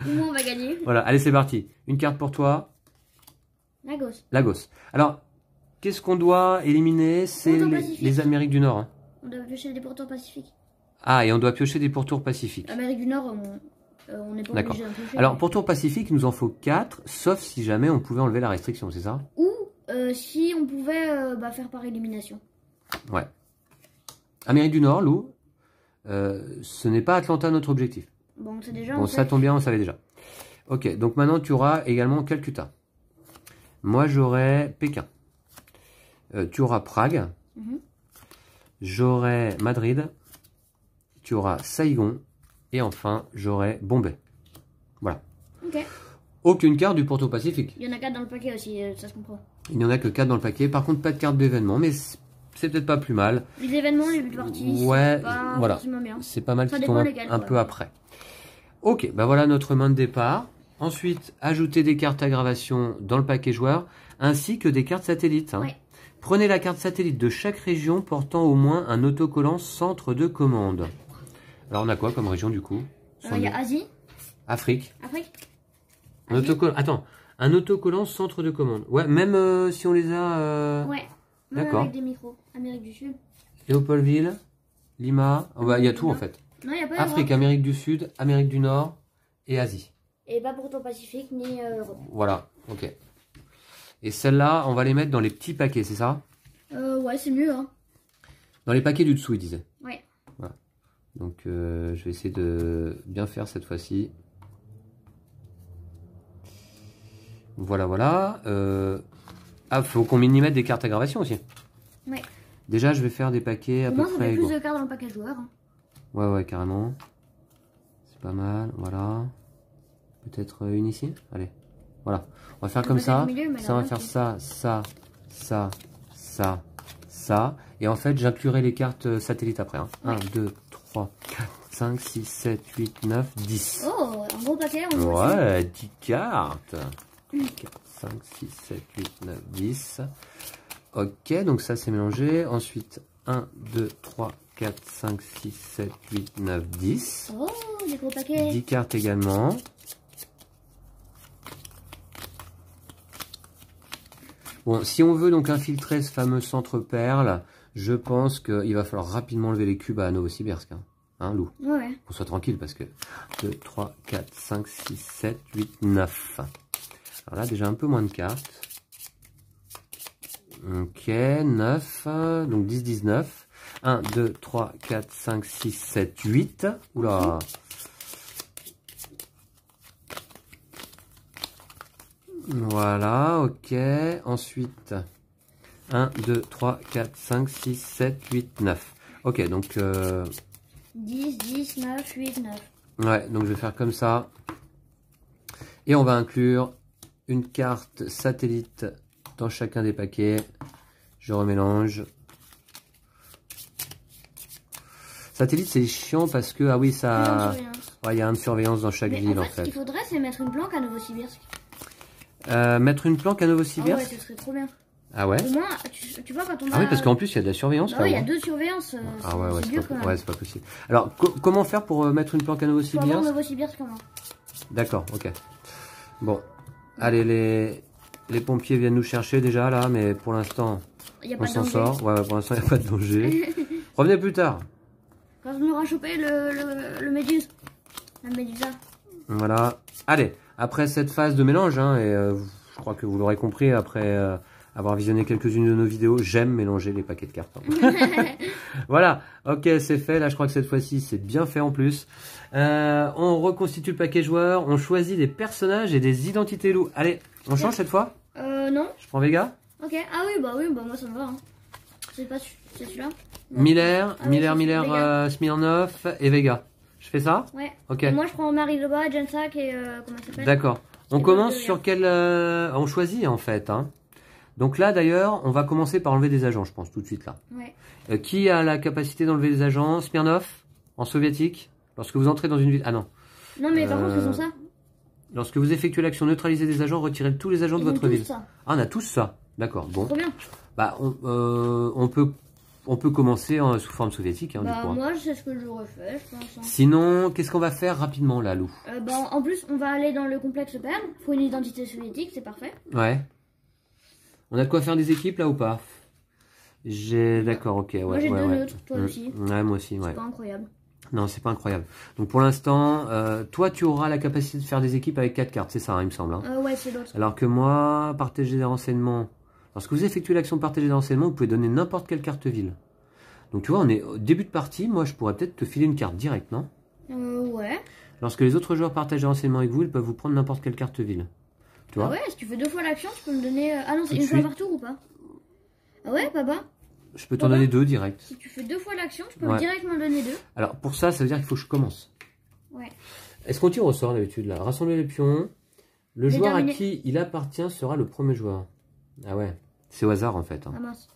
Nous, on va gagner. Voilà. Allez, c'est parti. Une carte pour toi. Lagos. Lagos. Alors, qu'est-ce qu'on doit éliminer? C'est Pourtour Pacifique. les Amériques du Nord. Hein. On doit piocher des pourtours pacifiques. Ah, et on doit piocher des pourtours pacifiques. Amérique du Nord, on n'est pas D'accord. obligé d'en piocher. Alors, pourtour pacifique, il nous en faut 4, sauf si jamais on pouvait enlever la restriction, c'est ça? Ou si on pouvait faire par élimination. Ouais. Amérique du Nord, Lou, ce n'est pas Atlanta notre objectif. Bon, c'est déjà. Bon, ça tombe bien, on savait déjà. Ok, donc maintenant tu auras également Calcutta. Moi j'aurai Pékin. Tu auras Prague. J'aurai Madrid. Tu auras Saigon. Et enfin, j'aurai Bombay. Voilà. Ok. Aucune carte du Porto Pacifique. Il y en a 4 dans le paquet aussi, ça se comprend. Il n'y en a que 4 dans le paquet. Par contre, pas de carte d'événement, mais c'est peut-être pas plus mal. Les événements, les buts de partie, Ouais, c'est pas voilà. forcément bien. C'est pas mal Ça qui dépend tombe lesquels, un quoi. peu après. Ok, bah voilà notre main de départ. Ensuite, ajouter des cartes aggravation dans le paquet joueur, ainsi que des cartes satellites. Hein. Ouais. Prenez la carte satellite de chaque région portant au moins un autocollant centre de commande. Alors on a quoi comme région du coup? Il y a Asie, Afrique. Afrique. Un autocollant. Attends, un autocollant centre de commande. Ouais, même si on les a. Ouais. Même D'accord. avec des micros. Amérique du Sud. Léopoldville, Lima. Oh, bah, il y a tout en fait. Non, il n'y a pas Afrique, Europe. Amérique du Sud, Amérique du Nord et Asie. Et pas pourtant Pacifique ni Europe. Voilà, ok. Et celles-là, on va les mettre dans les petits paquets, c'est ça? Ouais, c'est mieux, hein. Dans les paquets du dessous, il disait. Ouais. Voilà. Donc, je vais essayer de bien faire cette fois-ci. Voilà, voilà. Ah, faut qu'on y mette des cartes à gravation aussi. Ouais. Déjà, je vais faire des paquets à peu Moi, ça près fait égaux. plus de cartes dans le paquet joueur. Hein. Ouais, ouais, carrément. C'est pas mal, voilà. Peut-être une ici? Allez, voilà. On va faire comme ça. Ça, on va faire ça, ça, ça, ça, ça. Et en fait, j'inclurai les cartes satellites après. Hein. Ouais. 1, 2, 3, 4, 5, 6, 7, 8, 9, 10. Oh, un gros paquet. On Ouais, 10 cartes. 4, 5, 6, 7, 8, 9, 10. Ok, donc ça c'est mélangé. Ensuite, 1, 2, 3, 4, 5, 6, 7, 8, 9, 10. Oh, des gros paquets. 10 cartes également. Bon, si on veut donc infiltrer ce fameux centre perle, je pense qu'il va falloir rapidement lever les cubes à Novosibirsk. Hein, Lou? Ouais. Qu'on soit tranquille parce que 2, 3, 4, 5, 6, 7, 8, 9. Alors là, déjà un peu moins de cartes. Ok, 9, donc 10, 19. 1, 2, 3, 4, 5, 6, 7, 8. Oula. Voilà, ok. Ensuite, 1, 2, 3, 4, 5, 6, 7, 8, 9. Ok, donc... 10, 10, 9, 8, 9. Ouais, donc je vais faire comme ça. Et on va inclure une carte satellite dans chacun des paquets. Je remélange. Satellite, c'est chiant parce que, ah oui, ça... Ouais, il y a une surveillance dans chaque ville, en fait. Ce qu'il faudrait, c'est mettre une planque à Novosibirsk. Mettre une planque à Novosibirsk? Ah ouais, ce serait trop bien. Ah ouais? Au moins, tu vois, quand on va... Ah oui, parce qu'en plus, il y a de la surveillance, bah là. Oui, il y a 2 surveillances. Ah ouais, c'est c'est pas possible. Alors, comment faire pour mettre une planque à Novosibirsk? Novosibirsk, comment? D'accord, ok. Bon, allez, les pompiers viennent nous chercher déjà, là, mais pour l'instant, on s'en sort. Ouais, pour l'instant, il n'y a pas de danger. Revenez plus tard. Quand on aura chopé le méduse. La médusa. Voilà. Allez, après cette phase de mélange, hein, et je crois que vous l'aurez compris après avoir visionné quelques-unes de nos vidéos, j'aime mélanger les paquets de cartes. Voilà, ok, c'est fait. Là, je crois que cette fois-ci, c'est bien fait en plus. On reconstitue le paquet joueur, on choisit des personnages et des identités loups. Allez, on change cette fois? Non. Je prends Vega? Ok, ah oui, bah moi ça me va. Hein. C'est pas celui-là? Miller, ah, Miller, Smirnov et Vega. Je fais ça? Ouais. Ok. Et moi je prends Mariloba, Jensak et comment ça s'appelle? D'accord. On commence sur quel... on choisit en fait. Hein. Donc là d'ailleurs, on va commencer par enlever des agents, je pense, tout de suite là. Ouais. Qui a la capacité d'enlever des agents? Smirnov, en soviétique. Lorsque vous entrez dans une ville... Ah non. Non mais par contre ils ont ça. Lorsque vous effectuez l'action neutraliser des agents, retirez tous les agents de votre ville. Ça. Ah, on a tous ça. D'accord, bon. Trop bien. Bah, on peut commencer sous forme soviétique. Hein, bah, du coup, moi, je sais ce que j'aurais fait, je pense. Hein. Sinon, qu'est-ce qu'on va faire rapidement, là, Lou? Bah, en plus, on va aller dans le complexe Perle. Faut une identité soviétique, c'est parfait. Ouais. On a de quoi faire des équipes, là, ou pas? D'accord, ok. Ouais, moi, j'ai deux neutres, toi aussi. Ouais, moi aussi, ouais. C'est pas incroyable. Non, c'est pas incroyable. Donc, pour l'instant, toi, tu auras la capacité de faire des équipes avec 4 cartes, c'est ça, hein, il me semble. Hein. Ouais, c'est l'autre. Alors que moi, partager des renseignements... Lorsque vous effectuez l'action de partager des renseignements, vous pouvez donner n'importe quelle carte ville. Donc tu vois, on est au début de partie, moi je pourrais peut-être te filer une carte directe, non? Ouais. Lorsque les autres joueurs partagent des renseignements avec vous, ils peuvent vous prendre n'importe quelle carte ville. Tu vois? Ah ouais, si tu fais 2 fois l'action, tu peux me donner... Ah non, c'est une fois par tour ou pas? Ah ouais, papa? Je peux t'en donner 2 directs. Si tu fais 2 fois l'action, tu peux directement me donner 2. Alors pour ça, ça veut dire qu'il faut que je commence. Ouais. Est-ce qu'on tire au sort d'habitude là? Rassembler les pions. Le joueur à qui il appartient sera le premier joueur. Ah ouais. C'est au hasard en fait. Hein. Ah mince.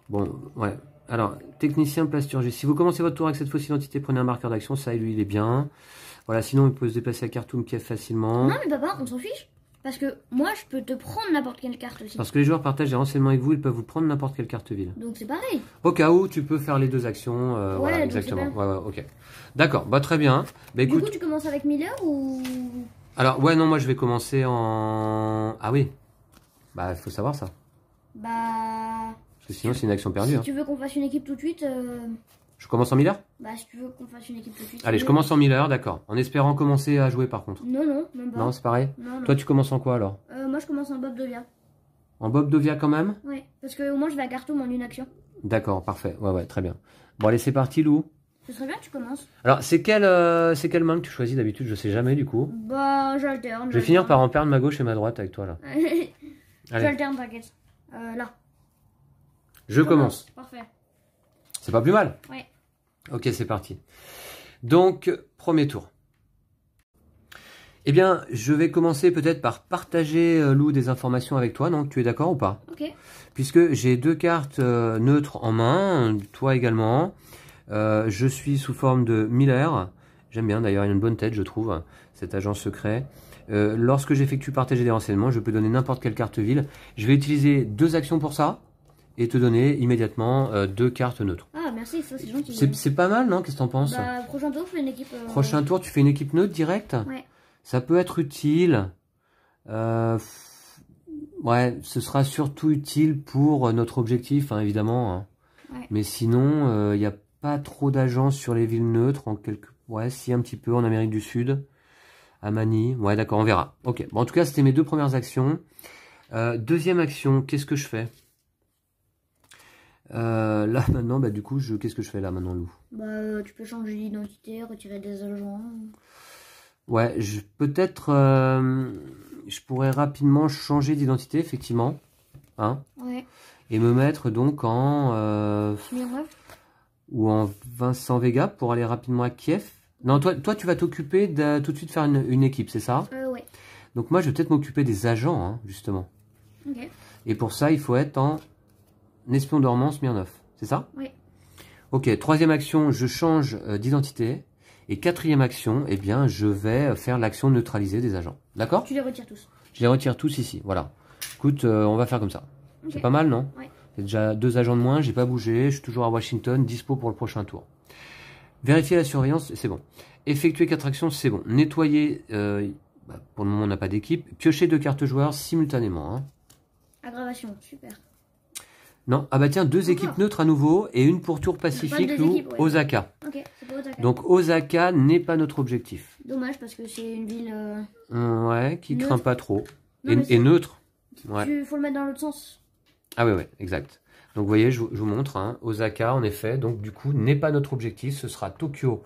Bon, ouais. Alors, technicien plasturgie. Si vous commencez votre tour avec cette fausse identité, prenez un marqueur d'action. Ça, lui, il est bien. Voilà, sinon, il peut se déplacer à Khartoum, Kiev facilement. Non, mais papa, on s'en fiche. Parce que moi, je peux te prendre n'importe quelle carte aussi. Parce que les joueurs partagent des renseignements avec vous, ils peuvent vous prendre n'importe quelle carte ville. Donc c'est pareil. Au cas où, tu peux faire les 2 actions. Ouais, voilà, exactement. Ouais, ok. D'accord, bah très bien. Bah, écoute... Du coup, tu commences avec Miller ou... Alors, ouais, non, moi, je vais commencer en... Ah oui. Bah, il faut savoir ça. Bah... Parce que sinon, c'est une action perdue. Si tu veux qu'on fasse une équipe tout de suite... Je commence en Miller? Bah, si tu veux qu'on fasse une équipe tout de suite. Allez, je commence en Miller, d'accord. En espérant commencer à jouer par contre. Non, non, même pas. Non, c'est pareil? Non, non. Toi, tu commences en quoi alors? Moi, je commence en Bob Dovia. En Bob Dovia quand même? Ouais, parce que au moins, je vais à Khartoum en une action. D'accord, parfait. Ouais, ouais, très bien. Bon, allez, c'est parti, Lou. Ce serait bien que tu commences. Alors, c'est quelle main que tu choisis d'habitude? Je sais jamais du coup. Bah, j'alterne. Je vais finir par en perdre ma gauche et ma droite avec toi là. Allez, J'alterne, t'inquiète. Là. je commence. Parfait. C'est pas plus mal. Ouais. Ok, c'est parti. Donc, premier tour. Eh bien, je vais commencer peut-être par partager, Lou, des informations avec toi. Donc, tu es d'accord ou pas? Ok. Puisque j'ai deux cartes neutres en main, toi également. Je suis sous forme de Miller. J'aime bien d'ailleurs, il a une bonne tête, je trouve, cet agent secret. Lorsque j'effectue partager des renseignements, je peux donner n'importe quelle carte ville. Je vais utiliser 2 actions pour ça et te donner immédiatement 2 cartes neutres. Ah, merci, ça c'est gentil. C'est pas mal, non? Qu'est-ce que t'en penses? Bah, prochain tour, je fais une équipe. Prochain tour, tu fais une équipe neutre directe? Ouais. Ça peut être utile. Ouais, ce sera surtout utile pour notre objectif, hein, évidemment. Hein. Ouais. Mais sinon, il n'y a pas trop d'agences sur les villes neutres. Ouais, si, un petit peu en Amérique du Sud. À Manille. Ouais, d'accord, on verra. Ok. Bon, en tout cas, c'était mes 2 premières actions. Deuxième action, qu'est-ce que je fais? Là, maintenant, bah, du coup, qu'est-ce que je fais là, maintenant, Lou? Bah, tu peux changer d'identité, retirer des agents. Ouais, peut-être, je pourrais rapidement changer d'identité, effectivement. Hein? Ouais. Et me mettre donc en... Smirnov. ou en Vincent Vega pour aller rapidement à Kiev. Non, toi tu vas t'occuper de tout de suite faire une équipe, c'est ça? Ouais. Donc moi, je vais peut-être m'occuper des agents, hein, justement. Ok. Et pour ça, il faut être en espion dormant Smirnov, c'est ça? Oui. Ok, troisième action, je change d'identité. Et quatrième action, eh bien, je vais faire l'action neutraliser des agents. D'accord? Tu les retires tous. Je les retire tous ici, voilà. Écoute, on va faire comme ça. Okay. C'est pas mal, non? Ouais. C'est déjà 2 agents de moins, j'ai pas bougé, je suis toujours à Washington, dispo pour le prochain tour. Vérifier la surveillance, c'est bon. Effectuer 4 actions, c'est bon. Nettoyer, pour le moment on n'a pas d'équipe. Piocher 2 cartes joueurs simultanément. Hein. Aggravation, super. Non, ah bah tiens, 2 Encore. équipes neutres à nouveau et une pour tour pacifique ou ouais. Osaka. Ok, c'est pas Osaka. Donc Osaka n'est pas notre objectif. Dommage parce que c'est une ville... Ouais, qui neutre. craint pas trop. Non, Et neutre. Ouais. Il faut le mettre dans l'autre sens. Ah ouais, exact. Donc vous voyez, je vous montre, hein, Osaka en effet, donc du coup n'est pas notre objectif, ce sera Tokyo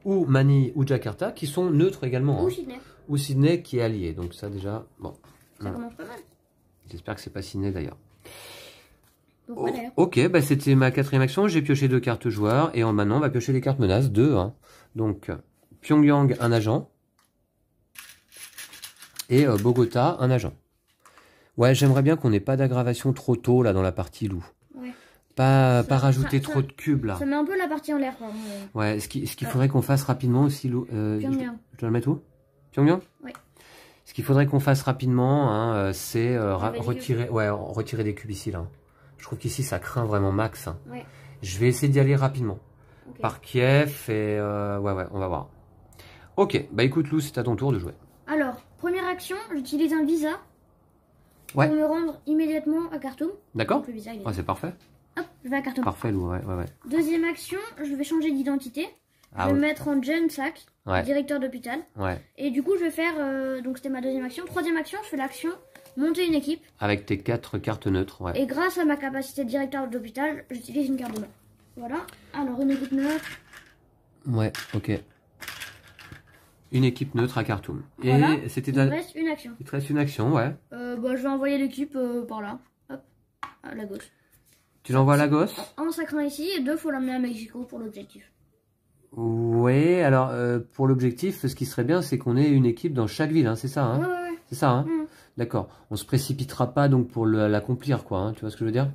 ou Manille ou Jakarta qui sont neutres également. Ou hein. Sydney. Ou Sydney qui est allié, donc ça déjà, bon. Ça commence pas mal. J'espère que c'est pas Sydney d'ailleurs. Donc, voilà. Ok, bah c'était ma quatrième action, j'ai pioché 2 cartes joueurs et maintenant on va piocher les cartes menaces, 2. Hein. Donc Pyongyang, un agent et Bogota, un agent. Ouais, j'aimerais bien qu'on n'ait pas d'aggravation trop tôt là dans la partie Lou. Ouais. Pas rajouter trop de cubes là. Ça met un peu la partie en l'air. Ouais, ce qu'il faudrait qu'on fasse rapidement aussi, Lou. Pyongyang. Je dois le mettre où? Pyongyang? Oui. Ce qu'il faudrait qu'on fasse rapidement, hein, c'est retirer des cubes ici là. Je trouve qu'ici ça craint vraiment max. Hein. Ouais. Je vais essayer d'y aller rapidement. Okay. Par Kiev et ouais, on va voir. Ok, bah écoute Lou, c'est à ton tour de jouer. Alors, première action, j'utilise un visa. Ouais. Pour me rendre immédiatement à Khartoum. D'accord. Ouais, c'est parfait. Hop, je vais à Khartoum. Parfait Lou, ouais. Deuxième action, je vais changer d'identité. Ah, je vais me mettre en Jen Sack, ouais. directeur d'hôpital. Ouais. Et du coup, je vais faire, donc c'était ma deuxième action. Troisième action, je fais l'action monter une équipe. Avec tes 4 cartes neutres, ouais. Et grâce à ma capacité de directeur d'hôpital, j'utilise une carte de main. Voilà. Alors, une équipe neutre. Ouais, ok. Une équipe neutre à Khartoum. Voilà. Et c'était Il me reste une action. Il te reste une action, ouais. Bah, je vais envoyer l'équipe par là. Hop, à la gauche. Tu l'envoies à la gauche? Un sacrin ici et 2, faut l'amener à Mexico pour l'objectif. Ouais, alors pour l'objectif, ce qui serait bien, c'est qu'on ait une équipe dans chaque ville, hein, c'est ça, hein? Ouais. C'est ça, hein? Mmh. D'accord. On se précipitera pas donc pour l'accomplir, quoi, hein, tu vois ce que je veux dire?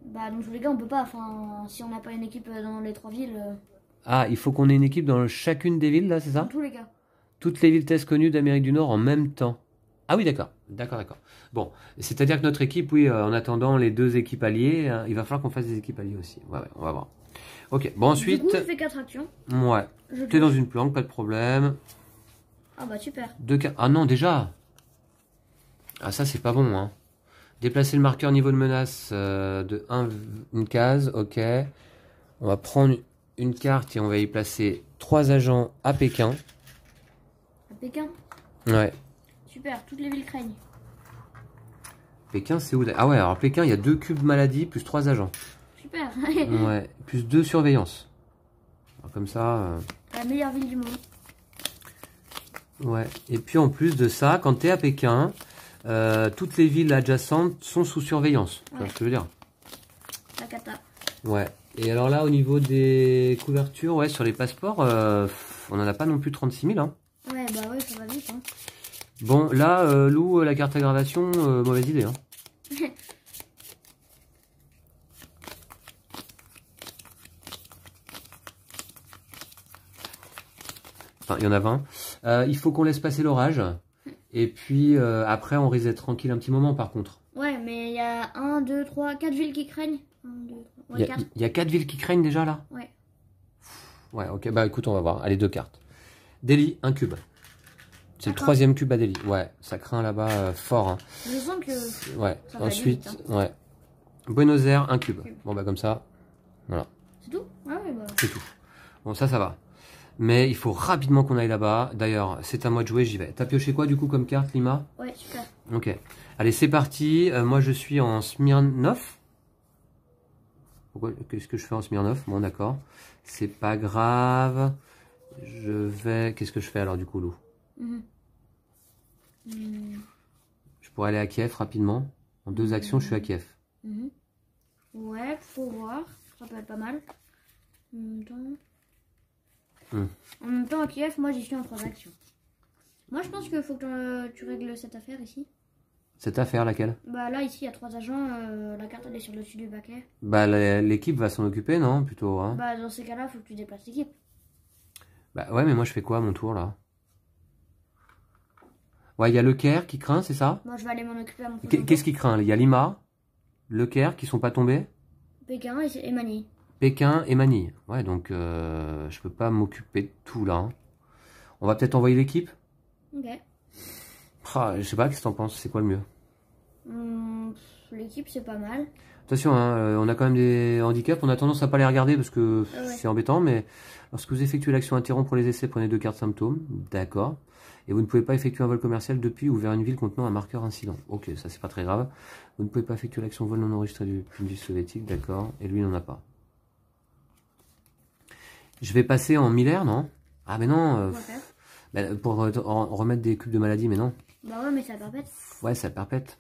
Bah, dans tous les cas, on peut pas. Enfin, si on n'a pas une équipe dans les 3 villes. Ah, il faut qu'on ait une équipe dans chacune des villes, là, c'est ça? Dans tous les cas. Toutes les villes test connues d'Amérique du Nord en même temps. Ah oui, d'accord. Bon, c'est-à-dire que notre équipe, oui, en attendant les 2 équipes alliées, il va falloir qu'on fasse des équipes alliées aussi. Ouais, on va voir. Ok, bon, ensuite... Du coup, je fais 4 actions. Ouais. T'es dans une planque, pas de problème. Ah bah, super. Ah non, déjà. Ah, ça, c'est pas bon, hein. Déplacer le marqueur niveau de menace de une case, ok. On va prendre une carte et on va y placer 3 agents à Pékin. À Pékin. Ouais. Super, toutes les villes craignent. Pékin, c'est où? Ah ouais, alors Pékin, il y a 2 cubes maladie plus 3 agents. Super. Ouais, plus 2 surveillance. Alors, comme ça... La meilleure ville du monde. Ouais, et puis en plus de ça, quand tu es à Pékin, toutes les villes adjacentes sont sous surveillance. Tu vois ce que je veux dire? La cata. Ouais, et alors là, au niveau des couvertures, ouais, sur les passeports, on n'en a pas non plus 36 000. Hein. Ouais, bah ouais, ça va vite. Hein. Bon, là, Lou, la carte aggravation, mauvaise idée. Hein. Enfin, il y en a 20. Il faut qu'on laisse passer l'orage. Et puis, après, on risque d'être tranquille un petit moment, par contre. Ouais, mais il y a 1, 2, 3, 4 villes qui craignent. 1, 2, 3, ouais, 4. Il y a 4 villes qui craignent déjà, là? Ouais. Ouais, ok, bah écoute, on va voir. Allez, 2 cartes. Delhi, un cube. C'est le D'accord. 3e cube à Delhi. Ouais, ça craint là-bas fort. Hein. Je sens que... Ouais, ça va ensuite, aller vite, hein. ouais. Buenos Aires, un cube. Bon, bah comme ça, voilà. C'est tout? Ah ouais, bah... C'est tout. Bon, ça va. Mais il faut rapidement qu'on aille là-bas. D'ailleurs, c'est à moi de jouer, j'y vais. T'as pioché quoi, du coup, comme carte, Lima? Ouais, super. Ok. Allez, c'est parti. Moi, je suis en Smirnov. Pourquoi? Qu'est-ce que je fais en Smirnov? Bon, d'accord. C'est pas grave. Je vais... Qu'est-ce que je fais, alors, du coup, Lou? Je pourrais aller à Kiev rapidement. En 2 actions, je suis à Kiev. Ouais, faut voir. Ça peut être pas mal. En même temps... En même temps, à Kiev, moi, j'y suis en 3 actions. Moi, je pense qu'il faut que tu règles cette affaire ici. Cette affaire, laquelle? Bah là, ici, il y a 3 agents. La carte, elle est sur le dessus du baquet. Bah, l'équipe va s'en occuper, non? Plutôt, hein? Bah, dans ces cas-là, il faut que tu déplaces l'équipe. Bah, ouais, mais moi, je fais quoi à mon tour, là? Ouais, il y a Le Caire qui craint, c'est ça? Moi, je vais aller m'en occuper à mon prochain Qu'est-ce tour. qui craint? Il y a Lima, Le Caire qui sont pas tombés, Pékin et Manille. Pékin et Manille. Ouais, donc je peux pas m'occuper de tout là. Hein. On va peut-être envoyer l'équipe. Ok. Ah, je sais pas, qu'est-ce que t'en penses? C'est quoi le mieux? L'équipe, c'est pas mal. Attention, hein, on a quand même des handicaps. On a tendance à pas les regarder parce que Ouais. c'est embêtant. Mais lorsque vous effectuez l'action interrompre pour les essais, prenez 2 cartes symptômes. D'accord. Et vous ne pouvez pas effectuer un vol commercial depuis ou vers une ville contenant un marqueur incident. Ok, ça c'est pas très grave. Vous ne pouvez pas effectuer l'action vol non enregistré d'une ville soviétique. D'accord. Et lui, il n'en a pas. Je vais passer en Miller, non? Ah, mais non. Bah, pour remettre des cubes de maladie, mais non. Bah ouais, mais ça perpète. Ouais, ça perpète.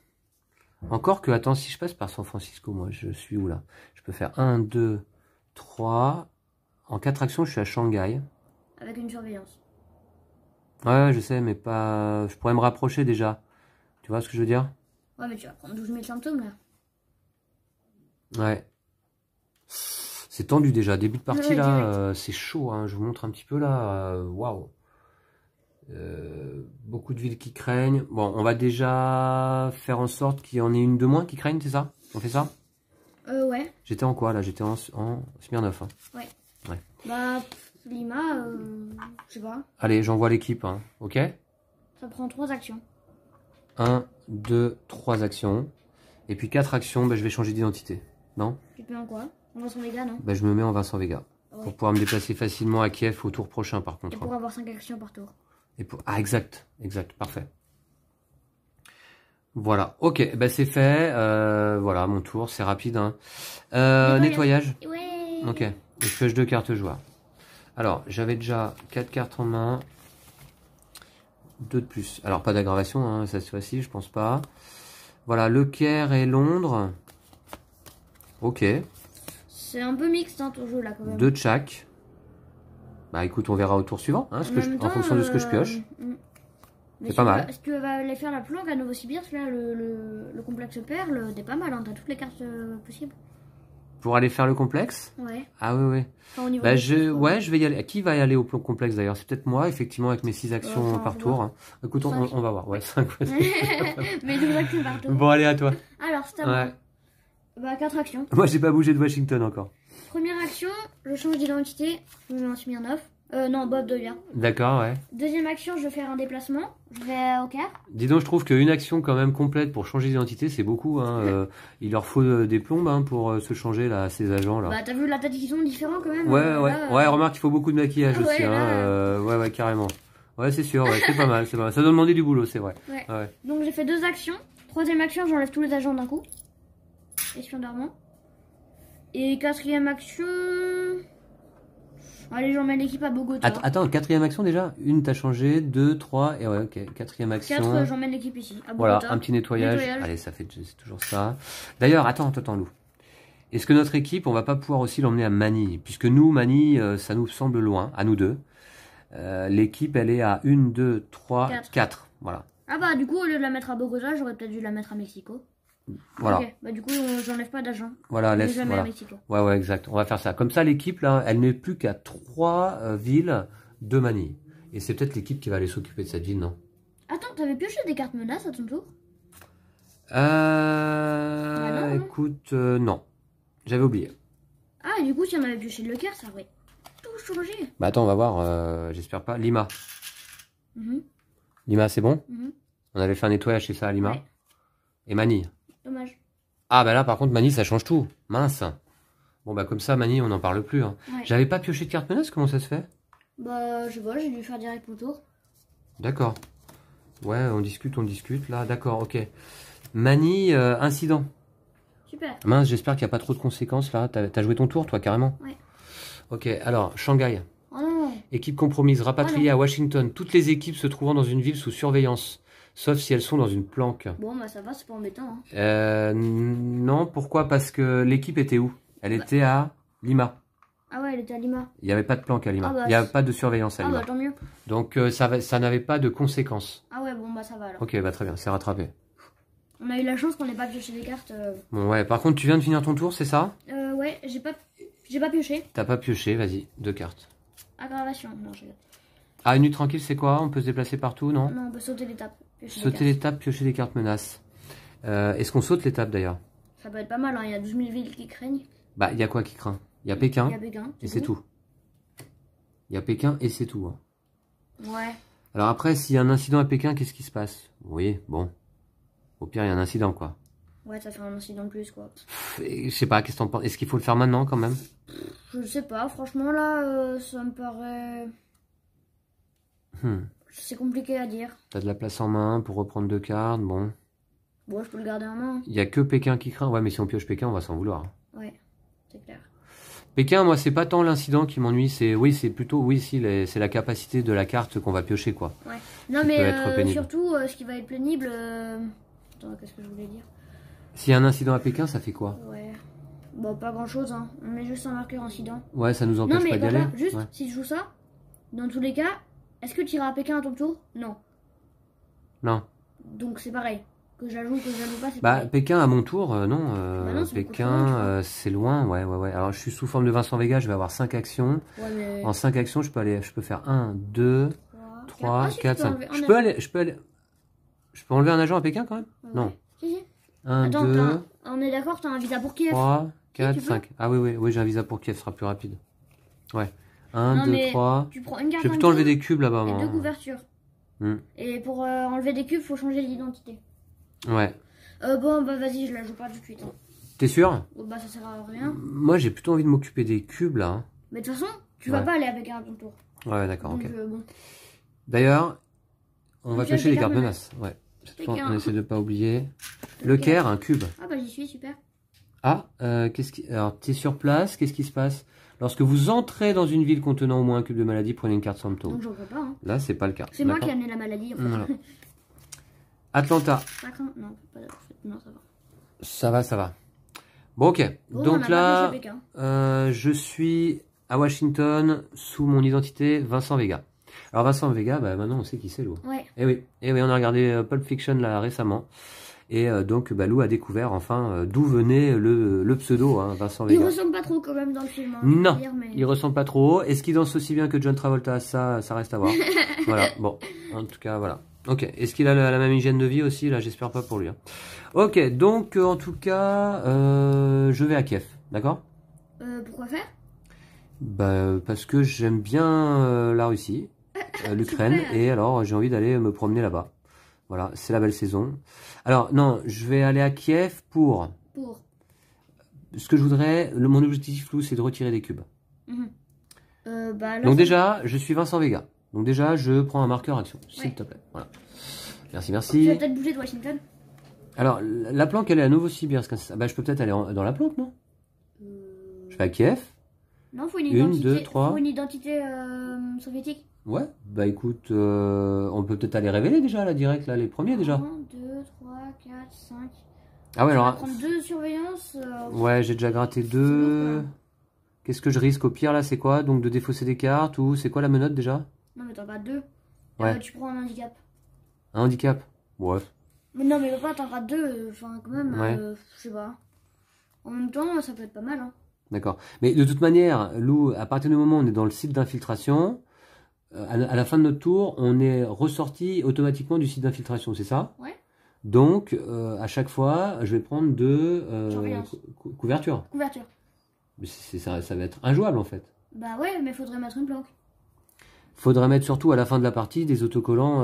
Encore que, attends, si je passe par San Francisco, moi, je suis où là? Je peux faire 1, 2, 3. En 4 actions, je suis à Shanghai. Avec une surveillance. Ouais, je sais, mais pas... Je pourrais me rapprocher déjà. Tu vois ce que je veux dire? Ouais, mais tu vas prendre 12 000 symptômes là. Ouais. C'est tendu déjà. Début de partie Ouais, là, c'est chaud. Hein. Je vous montre un petit peu là. Waouh. Beaucoup de villes qui craignent. Bon, on va déjà faire en sorte qu'il y en ait une de moins qui craignent, c'est ça? On fait ça? Ouais. J'étais en quoi là? J'étais en Smirnov. Hein. Ouais. Ouais. Bah, Lima, je sais pas. Allez, j'envoie l'équipe. Hein. Ok? Ça prend 3 actions. 1, 2, 3 actions. Et puis 4 actions, bah, je vais changer d'identité. Non? Tu te mets en quoi? En Vincent Vega, non? Bah, je me mets en Vincent Vega. Ouais. Pour pouvoir me déplacer facilement à Kiev au tour prochain par contre. Et pour avoir 5 actions par tour. Et pour... Ah, exact, parfait. Voilà, ok, bah c'est fait. Voilà, mon tour, c'est rapide. Hein. Nettoyage. Ouais. Ok, et je pioche 2 cartes joueurs. Alors, j'avais déjà 4 cartes en main. 2 de plus. Alors, pas d'aggravation, hein, cette fois-ci, je pense pas. Voilà, Le Caire et Londres. Ok. C'est un peu mixte hein, ton jeu là quand même. 2 de chaque. Bah écoute, on verra au tour suivant, hein, en fonction de ce que je pioche. C'est pas mal. Si tu vas aller faire la planque à Novosibirsk, là, le complexe Perle, t'es pas mal, hein, t'as toutes les cartes possibles. Pour aller faire le complexe? Ouais. Ah oui. Enfin, au niveau Bah, des chiffres, ouais, je vais y aller. Qui va y aller au plan complexe d'ailleurs? C'est peut-être moi, effectivement, avec mes 6 actions enfin, par je tour. vois. Hein. Écoute, on va voir. Ouais, 5. Mais 2 actions par tour. Bon, allez, à toi. Alors, c'est à Ouais. moi. Bah, 4 actions. Moi, j'ai pas bougé de Washington encore. Première action, je change d'identité, je me mets en Smirnov. Non, Bob devient. D'accord, ouais. Deuxième action, je vais faire un déplacement. Je vais au Caire. Dis donc, je trouve qu'une action quand même complète pour changer d'identité, c'est beaucoup. Hein. Il leur faut des plombes hein, pour se changer, là, ces agents. Là. Bah, t'as vu la tête qu'ils sont différents quand même. Ouais, ouais. Ouais, remarque, il faut beaucoup de maquillage Ouais, aussi. là, Ouais, carrément. Ouais, c'est sûr, ouais, c'est pas mal, c'est pas mal. Ça doit demander du boulot, c'est vrai. Ouais. Donc, j'ai fait 2 actions. Troisième action, j'enlève tous les agents d'un coup. Espion d'Armand. Et quatrième action... Allez, j'emmène l'équipe à Bogota. Attends, quatrième action déjà. Une, t'as changé. 2, 3, et ouais, ok. Quatrième action. 4, j'emmène l'équipe ici, à Bogota. Voilà, un petit nettoyage. Allez, c'est toujours ça. D'ailleurs, attends, Lou. Est-ce que notre équipe, on va pas pouvoir aussi l'emmener à Manille? Puisque nous, Manille, ça nous semble loin, à nous deux. L'équipe, elle est à 1, 2, 3, 4. Voilà. Ah bah, du coup, au lieu de la mettre à Bogota, j'aurais peut-être dû la mettre à Mexico. Voilà. Ok, bah du coup, j'enlève pas d'agent. Voilà, laisse. Voilà. Ouais, exact. On va faire ça. Comme ça, l'équipe, là, elle n'est plus qu'à 3 villes de Manille. Et c'est peut-être l'équipe qui va aller s'occuper de cette ville, non? Attends, t'avais pioché des cartes menaces à ton tour? Non. Écoute, non. J'avais oublié. Ah, et du coup, si on avait pioché le Caire, ça aurait tout changé. Bah attends, on va voir. J'espère pas. Lima. Lima, c'est bon? On avait fait un nettoyage chez ça à Lima. Et Manille. Dommage. Ah bah là par contre Manille ça change tout. Mince. Bon bah comme ça Manille on n'en parle plus. Hein. J'avais pas pioché de carte menace, comment ça se fait? Bah je vois, j'ai dû faire direct mon tour. D'accord. Ouais on discute là. D'accord, ok. Manille, incident. Super. Mince, j'espère qu'il n'y a pas trop de conséquences là. T'as joué ton tour toi carrément? Ouais. Ok, alors Shanghai. Oh non. Équipe compromise, rapatriée à Washington. Toutes les équipes se trouvant dans une ville sous surveillance. Sauf si elles sont dans une planque. Bon, bah ça va, c'est pas embêtant. Hein. Non, pourquoi? Parce que l'équipe était où? Elle était à Lima. Ah ouais, elle était à Lima. Il n'y avait pas de planque à Lima. Ah bah, il n'y avait pas de surveillance à Lima. Ah bah tant mieux. Donc ça n'avait pas de conséquences. Ah ouais, bon bah ça va alors. Ok, bah très bien, c'est rattrapé. On a eu la chance qu'on n'ait pas pioché des cartes. Bon ouais, par contre tu viens de finir ton tour, c'est ça? Ouais, j'ai pas pioché. T'as pas pioché, vas-y, 2 cartes. Aggravation, non je... Ah, une nuit tranquille, c'est quoi? On peut se déplacer partout, non? Non, on peut sauter l'étape. Sauter l'étape, piocher des cartes menaces. Est-ce qu'on saute l'étape d'ailleurs? Ça peut être pas mal, hein. Il y a 12 000 villes qui craignent. Bah, il y a quoi qui craint? Il y a Pékin. Il y a Pékin. Et c'est tout. Il y a Pékin et c'est tout. Hein. Ouais. Alors après, s'il y a un incident à Pékin, qu'est-ce qui se passe? Oui, bon. Au pire, il y a un incident, quoi. Ouais, ça fait un incident de plus, quoi. Je sais pas, qu'est-ce que t'en penses? Est-ce qu'il faut le faire maintenant, quand même? Je sais pas, franchement, là, ça me paraît... C'est compliqué à dire. T'as de la place en main pour reprendre 2 cartes, bon. Bon, je peux le garder en main. Il y a que Pékin qui craint. Ouais, mais si on pioche Pékin, on va s'en vouloir. Ouais, c'est clair. Pékin, moi, c'est pas tant l'incident qui m'ennuie, c'est plutôt, c'est la capacité de la carte qu'on va piocher, quoi. Ouais. Non, mais surtout, ce qui va être pénible... Attends, qu'est-ce que je voulais dire? S'il y a un incident à Pékin, ça fait quoi? Ouais. Bon, pas grand-chose, hein. On met juste un marqueur incident. Ouais, ça nous empêche pas d'y aller. Juste, si je joue ça, dans tous les cas, est-ce que tu iras à Pékin à ton tour? Non. Non. Donc c'est pareil. Que j'alloue pas, c'est pareil. Pékin à mon tour, non. Non, Pékin, c'est loin, ouais. Alors je suis sous forme de Vincent Vega, je vais avoir 5 actions. Ouais, mais... En 5 actions, je peux faire 1, 2, 3, 4, 5. Je peux enlever un agent à Pékin quand même? Non. Si. 1, Attends, 2... on est d'accord, t'as un visa pour Kiev? 3, 4, 5. Ah oui, j'ai un visa pour Kiev, ce sera plus rapide. Ouais. 1, 2, 3. Tu prends une carte. Je vais plutôt enlever des cubes là-bas. Et 2 couvertures. Et pour enlever des cubes, faut changer l'identité. Ouais. Bon, bah vas-y, je la joue pas tout de suite. Hein. T'es sûr? Bah ça sert à rien. Moi, j'ai plutôt envie de m'occuper des cubes là. Hein. Mais de toute façon, tu vas pas aller avec un à ton tour. Ouais, d'accord, ok. Bon. D'ailleurs, on va piocher des cartes menaces. Ouais. On essaie de pas oublier. Le Caire, un cube. Ah bah j'y suis, super. Ah, alors t'es sur place, qu'est-ce qui se passe? Lorsque vous entrez dans une ville contenant au moins un cube de maladie, prenez une carte symptôme. Donc j'en veux pas. Hein. Là, c'est pas le cas. C'est moi qui ai amené la maladie en fait. Voilà. Atlanta. Non, pas non, ça va. Ça va. Bon, ok. Bon, donc là, je suis à Washington sous mon identité Vincent Vega. Alors Vincent Vega, bah, maintenant on sait qui c'est Lou. Ouais. Et oui, on a regardé Pulp Fiction là récemment. Et donc bah, Lou a découvert enfin d'où venait le pseudo, hein, Vincent Vega. Il ressemble pas trop quand même dans le film. Hein, non, dire, mais... il ressemble pas trop. Est-ce qu'il danse aussi bien que John Travolta? Ça reste à voir. Voilà, bon, en tout cas, voilà. Ok, est-ce qu'il a la même hygiène de vie aussi? Là, j'espère pas pour lui. Hein. Ok, donc en tout cas, je vais à Kiev, d'accord? Pourquoi faire? Bah, parce que j'aime bien la Russie, l'Ukraine, Super. et alors j'ai envie d'aller me promener là-bas. Voilà, c'est la belle saison. Alors, non, je vais aller à Kiev pour... Pour. Ce que je voudrais, mon objectif flou, c'est de retirer des cubes. Mhm. Bah, là, Donc déjà, je suis Vincent Vega. Donc déjà, je prends un marqueur action, s'il Ouais. te plaît. Voilà. Merci, Tu vas merci. peut-être bouger de Washington. Alors, la planque, elle est à Novosibirsk. Bah, je peux peut-être aller dans la planque, non? Je vais à Kiev. Non, faut une Une, identité. deux, trois. Faut une identité soviétique. Ouais, bah écoute, on peut peut-être aller révéler déjà, là, direct, là, les premiers déjà. 1, 2, 3, 4, 5. Ah ouais, Tu vas alors, prendre 2 surveillances. ouais, j'ai déjà gratté C'est 2. bon, quoi. Qu'est-ce que je risque au pire, là, c'est quoi? Donc de défausser des cartes, ou c'est quoi la menotte déjà? Non, mais t'en as 2. Ouais. Tu prends un handicap. Un handicap? Ouais. Mais non, mais pas, t'en as 2. Enfin, quand même, Ouais. je sais pas. En même temps, ça peut être pas mal. Hein. D'accord. Mais de toute manière, Lou, à partir du moment où on est dans le site d'infiltration, à la fin de notre tour, on est ressorti automatiquement du site d'infiltration, c'est ça? Ouais. Donc, à chaque fois, je vais prendre deux Surveillance. couvertures. Couverture. Mais ça va être injouable en fait. Bah ouais, mais faudrait mettre une planque. Faudrait mettre surtout à la fin de la partie des autocollants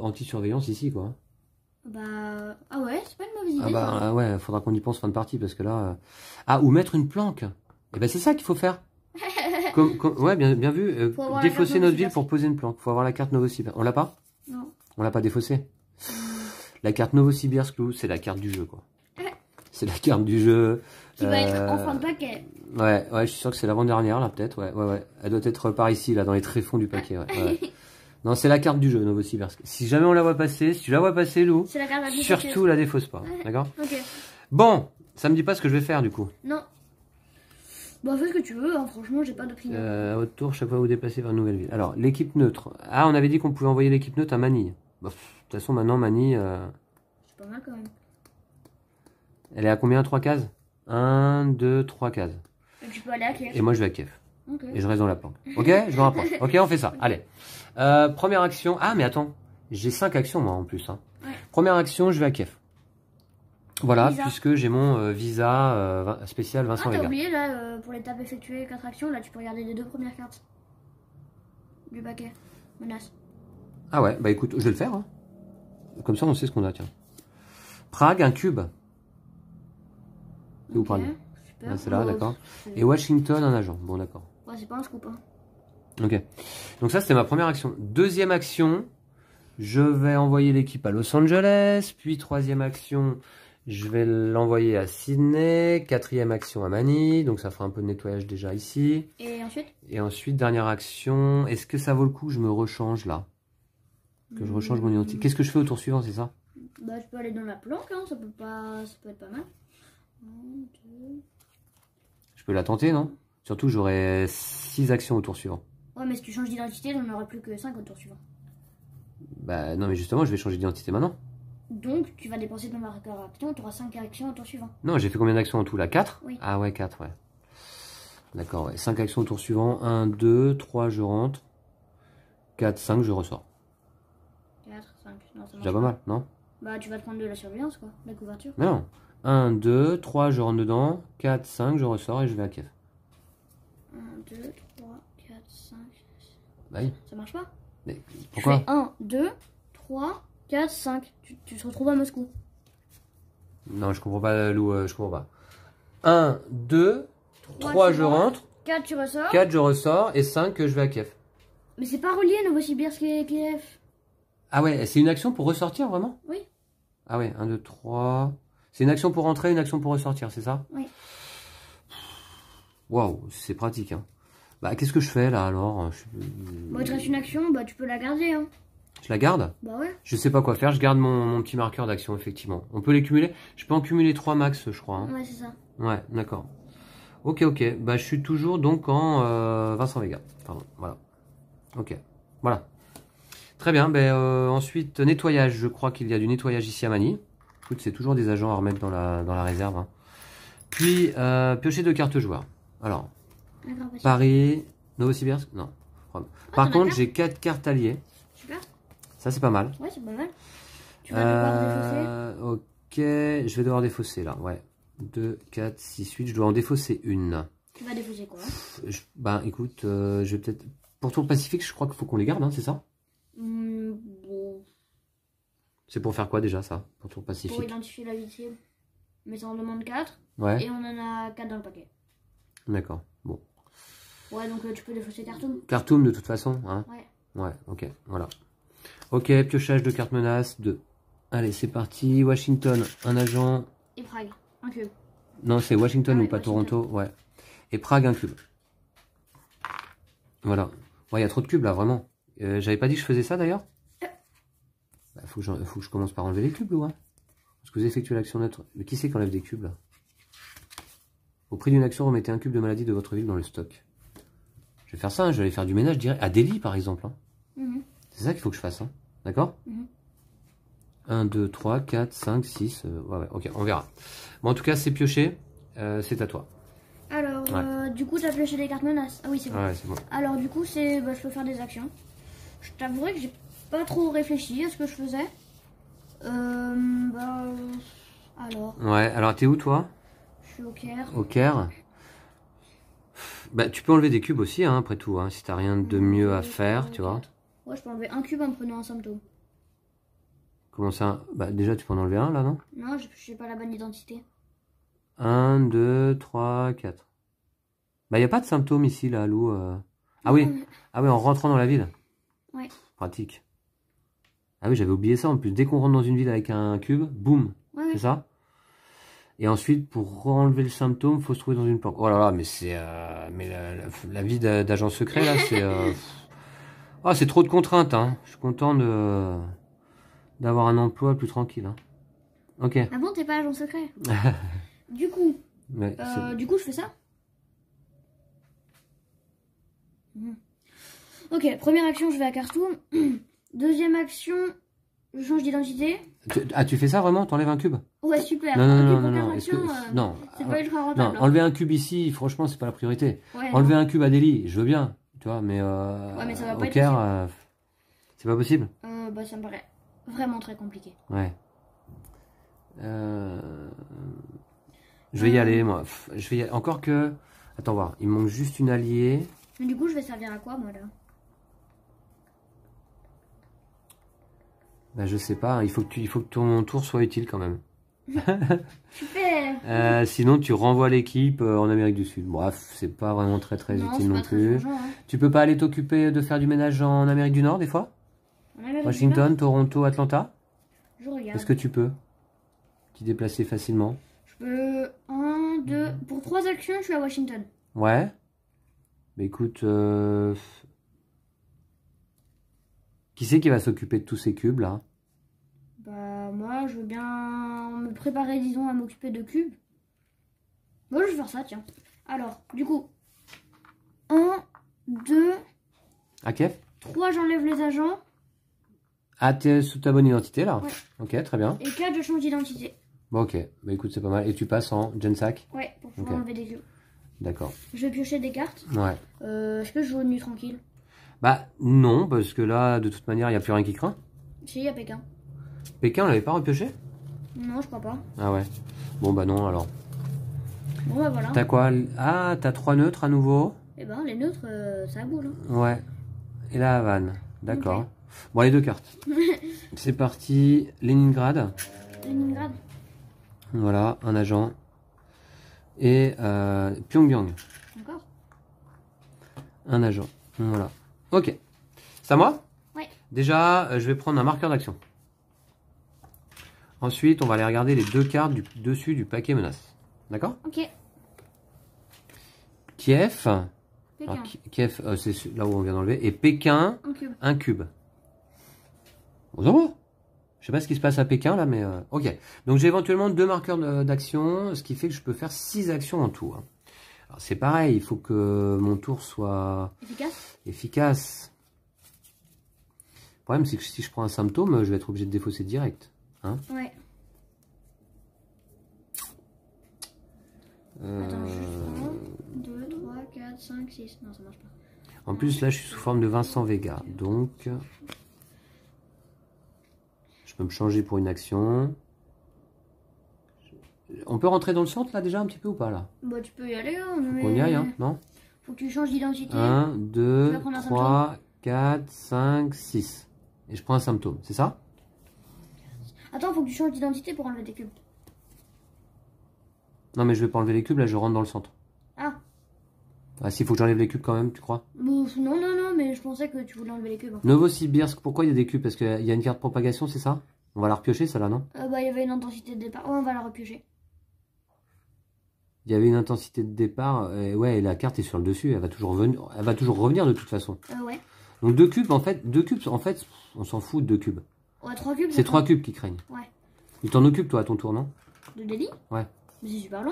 anti-surveillance ici, quoi. Bah. Ah ouais, c'est pas une mauvaise idée. Ah bah ça. ouais, faudra qu'on y pense fin de partie parce que là. Ah, ou mettre une planque. Et ben c'est ça qu'il faut faire. Ouais, bien vu. Faut avoir la Défausser carte notre ville Novosibirsk. pour poser une planque. Faut avoir la carte Novosibirsk. On l'a pas? Non. On l'a pas défaussée. La carte Novosibirsk, Lou, c'est la carte du jeu, quoi. C'est la carte du jeu. Qui va être en fin de paquet. Ouais, je suis sûr que c'est l'avant-dernière, là, peut-être. Ouais. Elle doit être par ici, là, dans les tréfonds du paquet. Ouais. Non, c'est la carte du jeu, Novosibirsk. Si jamais on la voit passer, si tu la vois passer, Lou, C'est la carte la plus surtout la défausse pas. D'accord? Ok. Bon, ça me dit pas ce que je vais faire, du coup. Non. Bah fais ce que tu veux, hein. Franchement, j'ai pas d'opinion. À votre tour, chaque fois que vous déplacez vers une nouvelle ville. Alors, l'équipe neutre. Ah, on avait dit qu'on pouvait envoyer l'équipe neutre à Manille. Bah, de toute façon, maintenant, Manille, C'est pas mal quand même. elle est à combien? 3 cases? 1, 2, 3 cases. Et tu peux aller à Kiev. Et moi, je vais à Kiev. Ok. Et je reste dans la planque. Ok? Je me rapproche. Ok, on fait ça. Allez. Première action. Ah, mais attends. J'ai 5 actions, moi, en plus. Hein. Ouais. Première action, je vais à Kiev. Voilà, Visa. puisque j'ai mon visa spécial Vincent Ah, t'as Vega. oublié là, pour l'étape effectuée 4 actions, là tu peux regarder les 2 premières cartes du paquet. Menace. Ah ouais, bah écoute, je vais le faire. Hein. Comme ça, on sait ce qu'on a, tiens. Prague, un cube. C'est où Ok, Prague? super. Ah, c'est là, Oh, d'accord. c'est- Et Washington, un agent. Bon, d'accord. Ouais, c'est pas un scoop. Hein. Ok. Donc ça, c'était ma première action. Deuxième action, je vais envoyer l'équipe à Los Angeles. Puis troisième action, je vais l'envoyer à Sydney. Quatrième action à Manille. Donc ça fera un peu de nettoyage déjà ici. Et ensuite Et ensuite, dernière action. Est-ce que ça vaut le coup que je me rechange là? Que je rechange mon identité. Qu'est-ce que je fais au tour suivant, c'est ça? Bah, je peux aller dans la planque, hein, ça peut être pas mal. 1, 2. Je peux la tenter, non? Surtout, j'aurai 6 actions au tour suivant. Ouais, mais si tu changes d'identité, j'en aurai plus que 5 au tour suivant. Bah non, mais justement, je vais changer d'identité maintenant. Donc, tu vas dépenser ton marqueur action, tu auras 5 actions au tour suivant. Non, j'ai fait combien d'actions en tout là? 4? Oui. Ah ouais, 4, ouais. D'accord, ouais. 5 actions au tour suivant. 1, 2, 3, je rentre. 4, 5, je ressors. 4, 5. Non, ça C'est marche déjà pas mal, non? Bah, tu vas te prendre de la surveillance, quoi. De la couverture. Mais non. 1, 2, 3, je rentre dedans. 4, 5, je ressors et je vais à Kiev. 1, 2, 3, 4, 5. Bah oui. Ça marche pas? Mais Tu pourquoi? fais 1, 2, 3, 4, 5. Tu te retrouves à Moscou. Non, je comprends pas, Lou, je comprends pas. 1, 2, 3, Trois, je tu rentres. rentre. 4, tu ressors. 4, je ressors. Et 5, je vais à Kiev. Mais c'est pas relié, Novosibirsk et Kiev. Ah ouais, c'est une action pour ressortir, vraiment? Oui. Ah ouais, 1, 2, 3. C'est une action pour rentrer, une action pour ressortir, c'est ça? Oui. Waouh, c'est pratique, hein. Bah, qu'est-ce que je fais, là, alors? Bon, il te reste une action, bah tu peux la garder, hein. Je la garde? Bah ouais. Je sais pas quoi faire, je garde mon petit marqueur d'action, effectivement. On peut les cumuler? Je peux en cumuler 3 max, je crois. Hein. Ouais, c'est ça. Ouais, d'accord. Ok. Bah, je suis toujours donc en Vincent Vega. Pardon, voilà. Ok, voilà. Très bien, ensuite, nettoyage. Je crois qu'il y a du nettoyage ici à Manille. Écoute, c'est toujours des agents à remettre dans la réserve. Hein. Puis, piocher 2 cartes joueurs. Alors, D'accord, vas-y. Paris, Novosibirsk? Non. Par t'en as contre, 4? j'ai 4 cartes alliées. Super. Ça, c'est pas mal. Ouais, c'est pas mal. Tu vas devoir défausser. Ok, je vais devoir défausser là, ouais. 2, 4, 6, 8, je dois en défausser une. Tu vas défausser quoi? Ben écoute, je vais peut-être... Pour tour pacifique, je crois qu'il faut qu'on les garde, hein, c'est ça? Bon. C'est pour faire quoi déjà ça? Pour tour Pour pacifique? identifier la cible. Mais ça en demande 4. Ouais. Et on en a 4 dans le paquet. D'accord, bon. Ouais, donc tu peux défausser Khartoum. Khartoum de toute façon, hein? Ouais. Ouais, ok, voilà. Ok, piochage de carte menace, 2. Allez, c'est parti. Washington, un agent. Et Prague, un cube. Non, c'est Washington Ah ouais, ou pas Washington. Toronto, ouais. Et Prague, un cube. Voilà. Ouais, il y a trop de cubes là, vraiment. J'avais pas dit que je faisais ça d'ailleurs? Bah, faut que je commence par enlever les cubes, ouais. Parce que vous effectuez l'action neutre. Mais qui c'est qui enlève des cubes là? Au prix d'une action, remettez un cube de maladie de votre ville dans le stock. Je vais faire ça, hein, je vais aller faire du ménage direct. À Delhi par exemple. Hein. C'est ça qu'il faut que je fasse, hein. D'accord? 1, 2, 3, 4, 5, 6. Ouais, ok, on verra. Bon, en tout cas, c'est pioché. C'est à toi. Alors, du coup, tu as pioché des cartes menaces. Ah oui, c'est bon. Ouais, c'est bon. Alors, du coup, je peux faire des actions. Je t'avouerai que j'ai pas trop réfléchi à ce que je faisais. Alors. Ouais, alors t'es où toi? Je suis au Caire. Au Caire. Bah, tu peux enlever des cubes aussi, hein, après tout, hein, si t'as rien de mieux à faire, tu vois. Ouais, je peux enlever un cube en prenant un symptôme. Comment ça? Bah, déjà, tu peux en enlever un là, non? Non, j'ai pas la bonne identité. 1, 2, 3, 4. Bah, il n'y a pas de symptômes ici, là, Lou. Ah oui, mais... ah oui, en rentrant dans la ville. Ouais. Pratique. Ah oui, j'avais oublié ça. En plus, dès qu'on rentre dans une ville avec un cube, boum, Ouais. C'est ça? Et ensuite, pour enlever le symptôme, faut se trouver dans une planque. Oh là là, mais c'est... mais la vie d'agent secret, là, c'est... Ah, c'est trop de contraintes, hein. Je suis content d'avoir un emploi plus tranquille, hein. Ok. Ah bon, t'es pas agent secret? Du coup, Ouais, je fais ça. Ok, première action, je vais à Khartoum. Deuxième action, je change d'identité. tu fais ça vraiment? T'enlèves un cube? Ouais, super. Non. Non. C'est pas ultra rentable. Non, enlever un cube ici, franchement, c'est pas la priorité. Ouais, enlever un cube à Delhi, je veux bien, tu vois, mais, ouais, mais ça va pas au être Caire, c'est pas possible. Ça me paraît vraiment très compliqué. Ouais. Je vais y aller, moi. Je vais y aller. Encore que... Attends, voir. Il me manque juste une alliée. Mais du coup, je vais servir à quoi, moi, là? Bah, je sais pas. Il faut que ton tour soit utile, quand même. Super. Sinon, tu renvoies l'équipe en Amérique du Sud. Bref, c'est pas vraiment très utile non plus. Changeant, hein. Tu peux pas aller t'occuper de faire du ménage en Amérique du Nord, des fois? Washington, Toronto, Atlanta? Je regarde. Est-ce que tu peux t'y déplacer facilement? Je peux... 1, 2... Pour 3 actions, je suis à Washington. Ouais. Mais écoute... Qui c'est qui va s'occuper de tous ces cubes, là? Bah, moi, je veux bien me préparer, disons, à m'occuper de cubes. Bon, je vais faire ça, tiens. Alors, du coup... 1, 2... Ok. 3, j'enlève les agents. Ah, t'es sous ta bonne identité, là? Ouais. Ok, très bien. Et 4, je change d'identité. Bon, ok. Bah écoute, c'est pas mal. Et tu passes en Gensac? Ouais, pour pouvoir enlever des cubes. D'accord. Je vais piocher des cartes. Ouais. Est-ce que je joue au nu tranquille? Bah, non, parce que là, de toute manière, il n'y a plus rien qui craint. Si, il y a Pékin. Pékin, on l'avait pas repioché? Non, je crois pas. Ah ouais. Bon, bah non, alors. Bon, bah voilà. T'as quoi? Ah, t'as 3 neutres à nouveau? Eh ben, les neutres, ça boule. Hein. Ouais. Et la Havane. D'accord. Ok. Bon, les 2 cartes. C'est parti. Leningrad. Leningrad. Voilà, un agent. Et Pyongyang. Encore? Un agent. Voilà. Ok. C'est à moi? Ouais. Déjà, je vais prendre un marqueur d'action. Ensuite, on va aller regarder les 2 cartes du dessus du paquet menace. D'accord? Ok. Kiev. Pékin. Alors, Kiev, c'est là où on vient d'enlever. Et Pékin, Un cube. un cube. Bon, ça va. Je sais pas ce qui se passe à Pékin là, mais ok. Donc j'ai éventuellement 2 marqueurs d'action, ce qui fait que je peux faire 6 actions en tout. Hein. Alors c'est pareil, il faut que mon tour soit efficace. Le problème c'est que si je prends un symptôme, je vais être obligé de défausser direct. Hein. Ouais. Attends, juste 1, 2, 3, 4, 5, 6. Non, ça marche pas. En plus là je suis sous forme de Vincent Vega, donc... Je peux me changer pour une action. On peut rentrer dans le centre là déjà un petit peu ou pas là? Bah tu peux y aller, hein, mais... On y aille, hein, non? Faut que tu changes d'identité. 1, 2, vas prendre un 3, 4, 5, 6. Et je prends un symptôme, c'est ça? Attends, faut que tu changes d'identité pour enlever des cubes. Non mais je vais pas enlever les cubes, là je rentre dans le centre. Ah. Ah si, faut que j'enlève les cubes quand même, tu crois? Bon, non, mais je pensais que tu voulais enlever les cubes. Novosibirsk, pourquoi il y a des cubes? Parce qu'il y a une carte propagation, c'est ça? On va la repiocher, celle-là, non? Bah, il y avait une intensité de départ. Ouais, on va la repiocher. Il y avait une intensité de départ, et ouais, et la carte est sur le dessus, elle va toujours revenir de toute façon. Ouais. Donc en fait, on s'en fout de 2 cubes. Ouais, 3 cubes. C'est 3 cubes qui craignent. Ouais. Tu t'en occupes toi à ton tour, non? De délit? Ouais. Mais c'est super long.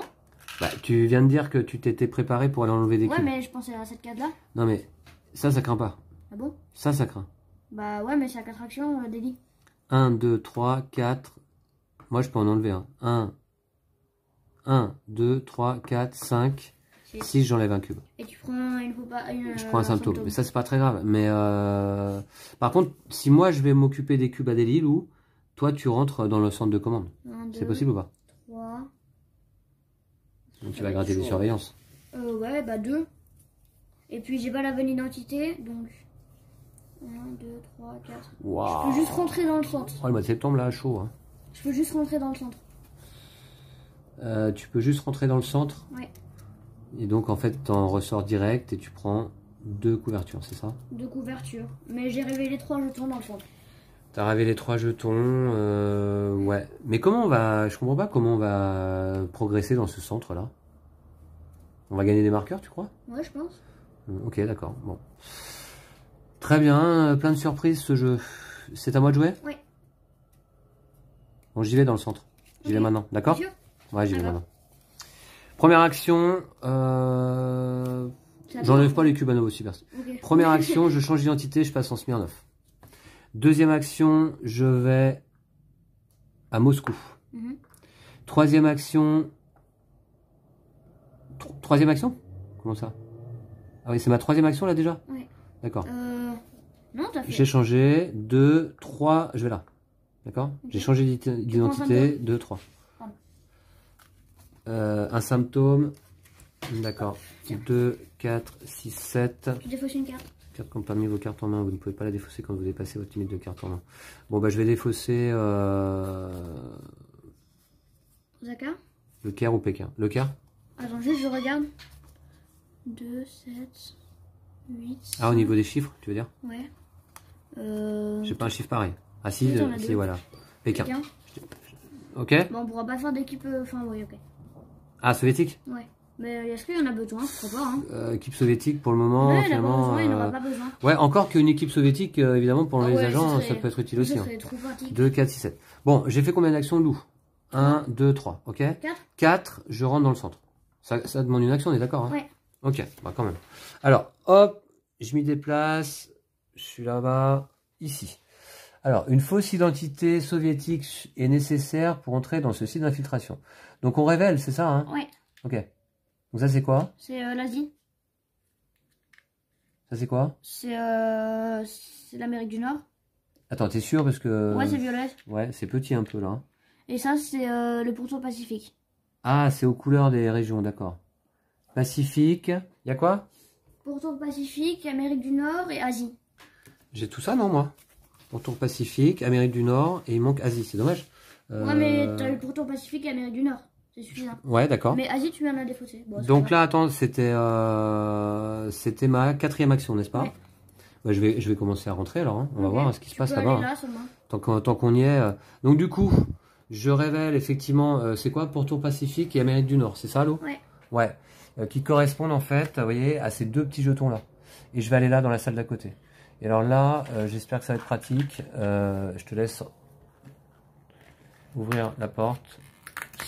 Bah, tu viens de dire que tu t'étais préparé pour aller enlever des cubes. Ouais, mais je pensais à cette case-là. Non mais, ça craint pas. Ah bon? Ça craint. Bah ouais, mais c'est à 4 actions, le délit. 1, 2, 3, 4. Moi, je peux en enlever un. 1, 2, 3, 4, 5, 6, j'enlève un cube. Et tu prends je prends un symptôme. Mais ça, c'est pas très grave. Mais par contre, si moi, je vais m'occuper des cubes à Delil, ou toi, tu rentres dans le centre de commande. C'est possible ou pas? 3. Donc, tu vas gratter des surveillances. Ouais, bah 2. Et puis, j'ai pas la bonne identité, donc... 1, 2, 3, 4. Wow. Je peux juste rentrer dans le centre. Oh, le mois de septembre, là, chaud. Hein. Je peux juste rentrer dans le centre. Tu peux juste rentrer dans le centre. Ouais. Et donc, en fait, t'en ressors direct et tu prends 2 couvertures, c'est ça? 2 couvertures. Mais j'ai révélé 3 jetons dans le centre. T'as révélé 3 jetons, ouais. Mais comment on va... Je comprends pas comment on va progresser dans ce centre-là. On va gagner des marqueurs, tu crois? Ouais, je pense. Ok, d'accord. Bon. Très bien, plein de surprises ce jeu. C'est à moi de jouer? Oui. Bon, j'y vais dans le centre. J'y vais maintenant, d'accord? Ouais, j'y vais maintenant. Première action, j'enlève pas les cubes à Novosibirsk. Okay. Première action, je change d'identité, je passe en Smirnov. Deuxième action, je vais à Moscou. Troisième action... Troisième action? Comment ça? Ah oui, c'est ma troisième action là déjà? Oui. D'accord. Non, t'as fait. J'ai changé, 2, 3, je vais là. D'accord? Okay. J'ai changé d'identité, 2, 3. Un symptôme. D'accord. 2, 4, 6, 7. Tu défausses une carte. Carte comme parmi vos cartes en main. Vous ne pouvez pas la défausser quand vous dépassez votre limite de cartes en main. Bon, bah, je vais défausser. Zaka? Le Caire ou Pékin? Le Caire? Attends, juste je regarde. 2, 7, 8. Ah, au niveau des chiffres, tu veux dire? Ouais. J'ai pas un chiffre pareil. Ah, si, si voilà. Pékin. Ok. Bon, on pourra pas faire d'équipe. Enfin, oui, ok. Ah, soviétique? Ouais. Mais est-ce qu'il y en a besoin? Je crois pas. Hein. Équipe soviétique pour le moment. Ouais, finalement, il n'aura pas besoin. Ouais, encore qu'une équipe soviétique, évidemment, pour les agents, ça peut être utile aussi. Ça serait trop pratique. 2, 4, 6, 7. Bon, j'ai fait combien d'actions, Lou? 1, 2, 3. Ok? 4. 4, je rentre dans le centre. Ça demande une action, on est d'accord? Hein? Ouais. Ok, bah quand même. Alors, hop, je m'y déplace. Je suis là-bas, ici. Alors, une fausse identité soviétique est nécessaire pour entrer dans ce site d'infiltration. Donc, on révèle, c'est ça, hein? Ouais. Ok. Donc, ça, c'est quoi? C'est l'Asie. Ça, c'est quoi? C'est l'Amérique du Nord. Attends, t'es sûr? Parce que... Ouais, c'est violet. Ouais, c'est petit un peu, là. Et ça, c'est le pourtour Pacifique. Ah, c'est aux couleurs des régions, d'accord. Pacifique. Il y a quoi? Pourtour Pacifique, Amérique du Nord et Asie. J'ai tout ça, non, moi? Pourtour Pacifique, Amérique du Nord, et il manque Asie, c'est dommage. Ouais, mais t'as le pourtour Pacifique et Amérique du Nord. C'est suffisant. Ouais, d'accord. Mais Asie, tu viens de la défausser. Bon, donc là, attends, c'était ma 4e action, n'est-ce pas? Ouais. Bah, je vais commencer à rentrer alors. Hein. On va voir ce qui se passe là-bas. Là, tant qu'on y est. Donc du coup, je révèle effectivement, c'est quoi Pourtour Pacifique et Amérique du Nord, c'est ça, l'eau? Ouais. Ouais. Qui correspondent en fait, vous voyez, à ces 2 petits jetons là. Et je vais aller là dans la salle d'à côté. Et alors là, j'espère que ça va être pratique. Je te laisse ouvrir la porte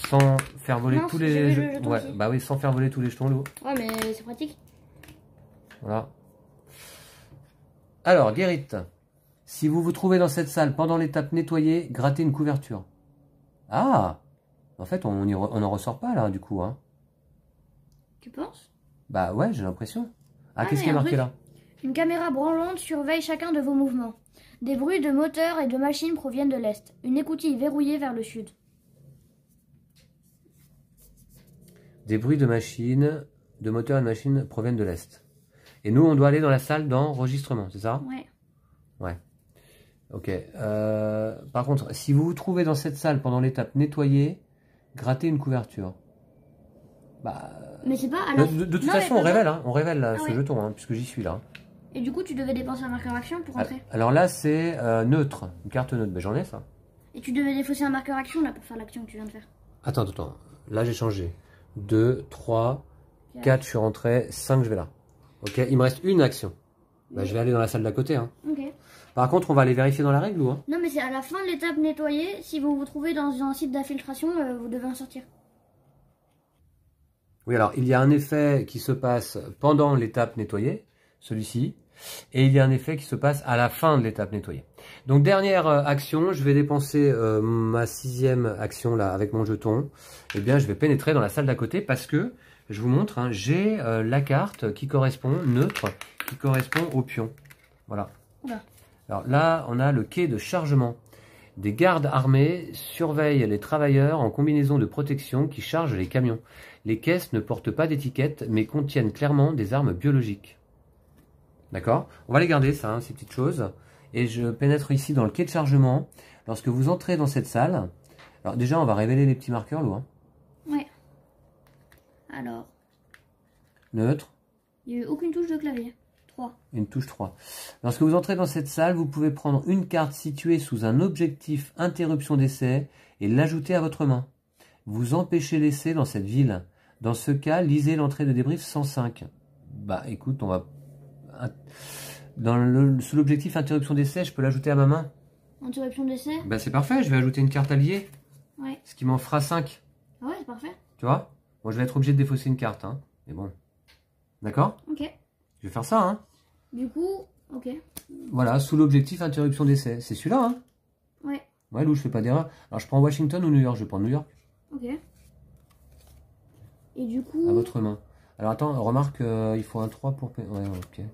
sans faire voler tous les jetons. Ouais, bah oui, sans faire voler tous les jetons, l'eau. Ouais, mais c'est pratique. Voilà. Alors, Guérit, si vous vous trouvez dans cette salle pendant l'étape nettoyer, grattez une couverture. Ah, en fait, on n'en ressort pas là, du coup. Hein. Tu penses? Bah ouais, j'ai l'impression. Ah, qu'est-ce qui est marqué là? Une caméra branlante surveille chacun de vos mouvements. Des bruits de moteurs et de machines proviennent de l'est. Une écoutille verrouillée vers le sud. Des bruits de machines, de moteurs et de machines proviennent de l'Est. Et nous, on doit aller dans la salle d'enregistrement, c'est ça? Ouais. Ouais. Ok. Par contre, si vous vous trouvez dans cette salle pendant l'étape nettoyer, grattez une couverture. Bah, mais c'est pas à la... de toute façon, on révèle là, ce jeton, hein, puisque j'y suis là. Et du coup, tu devais dépenser un marqueur action pour rentrer. Alors là, c'est neutre, une carte neutre. Ben, j'en ai ça. Et tu devais défausser un marqueur action là pour faire l'action que tu viens de faire. Attends. Là, j'ai changé. 2, 3, 4, je suis rentré. 5, je vais là. Ok, il me reste une action. Bah, je vais aller dans la salle d'à côté. Hein. Ok. Par contre, on va aller vérifier dans la règle ou hein? Non, mais c'est à la fin de l'étape nettoyer. Si vous vous trouvez dans un site d'infiltration, vous devez en sortir. Oui, alors, il y a un effet qui se passe pendant l'étape nettoyer, celui-ci. Et il y a un effet qui se passe à la fin de l'étape nettoyer. Donc, dernière action, je vais dépenser ma 6e action là avec mon jeton. Eh bien, je vais pénétrer dans la salle d'à côté parce que, je vous montre, hein, j'ai la carte qui correspond, neutre, qui correspond au pion. Voilà. Oula. Alors là, on a le quai de chargement. Des gardes armés surveillent les travailleurs en combinaison de protection qui chargent les camions. Les caisses ne portent pas d'étiquette, mais contiennent clairement des armes biologiques. D'accord? On va les garder, ça, hein, ces petites choses. Et je pénètre ici dans le quai de chargement. Lorsque vous entrez dans cette salle, alors déjà, on va révéler les petits marqueurs, Lou. Hein. Ouais. Alors. Neutre. Il n'y a eu aucune touche de clavier. 3. Une touche 3. Lorsque vous entrez dans cette salle, vous pouvez prendre une carte située sous un objectif interruption d'essai et l'ajouter à votre main. Vous empêchez l'essai dans cette ville. Dans ce cas, lisez l'entrée de débrief 105. Bah écoute, on va... Sous l'objectif interruption d'essai, je peux l'ajouter à ma main. Interruption d'essai? Bah c'est parfait, je vais ajouter une carte alliée. Ouais. Ce qui m'en fera 5. Ah ouais, c'est parfait. Tu vois? Moi je vais être obligé de défausser une carte, hein. Mais bon. D'accord? Ok. Je vais faire ça, hein. Du coup, ok. Voilà, sous l'objectif interruption d'essai. C'est celui-là, hein. Ouais. Ouais, Lou, je fais pas d'erreur. Alors je prends Washington ou New York? Je vais prendre New York. Ok. Et du coup... À votre main. Alors attends, remarque, il faut un 3 pour... Ouais, ok.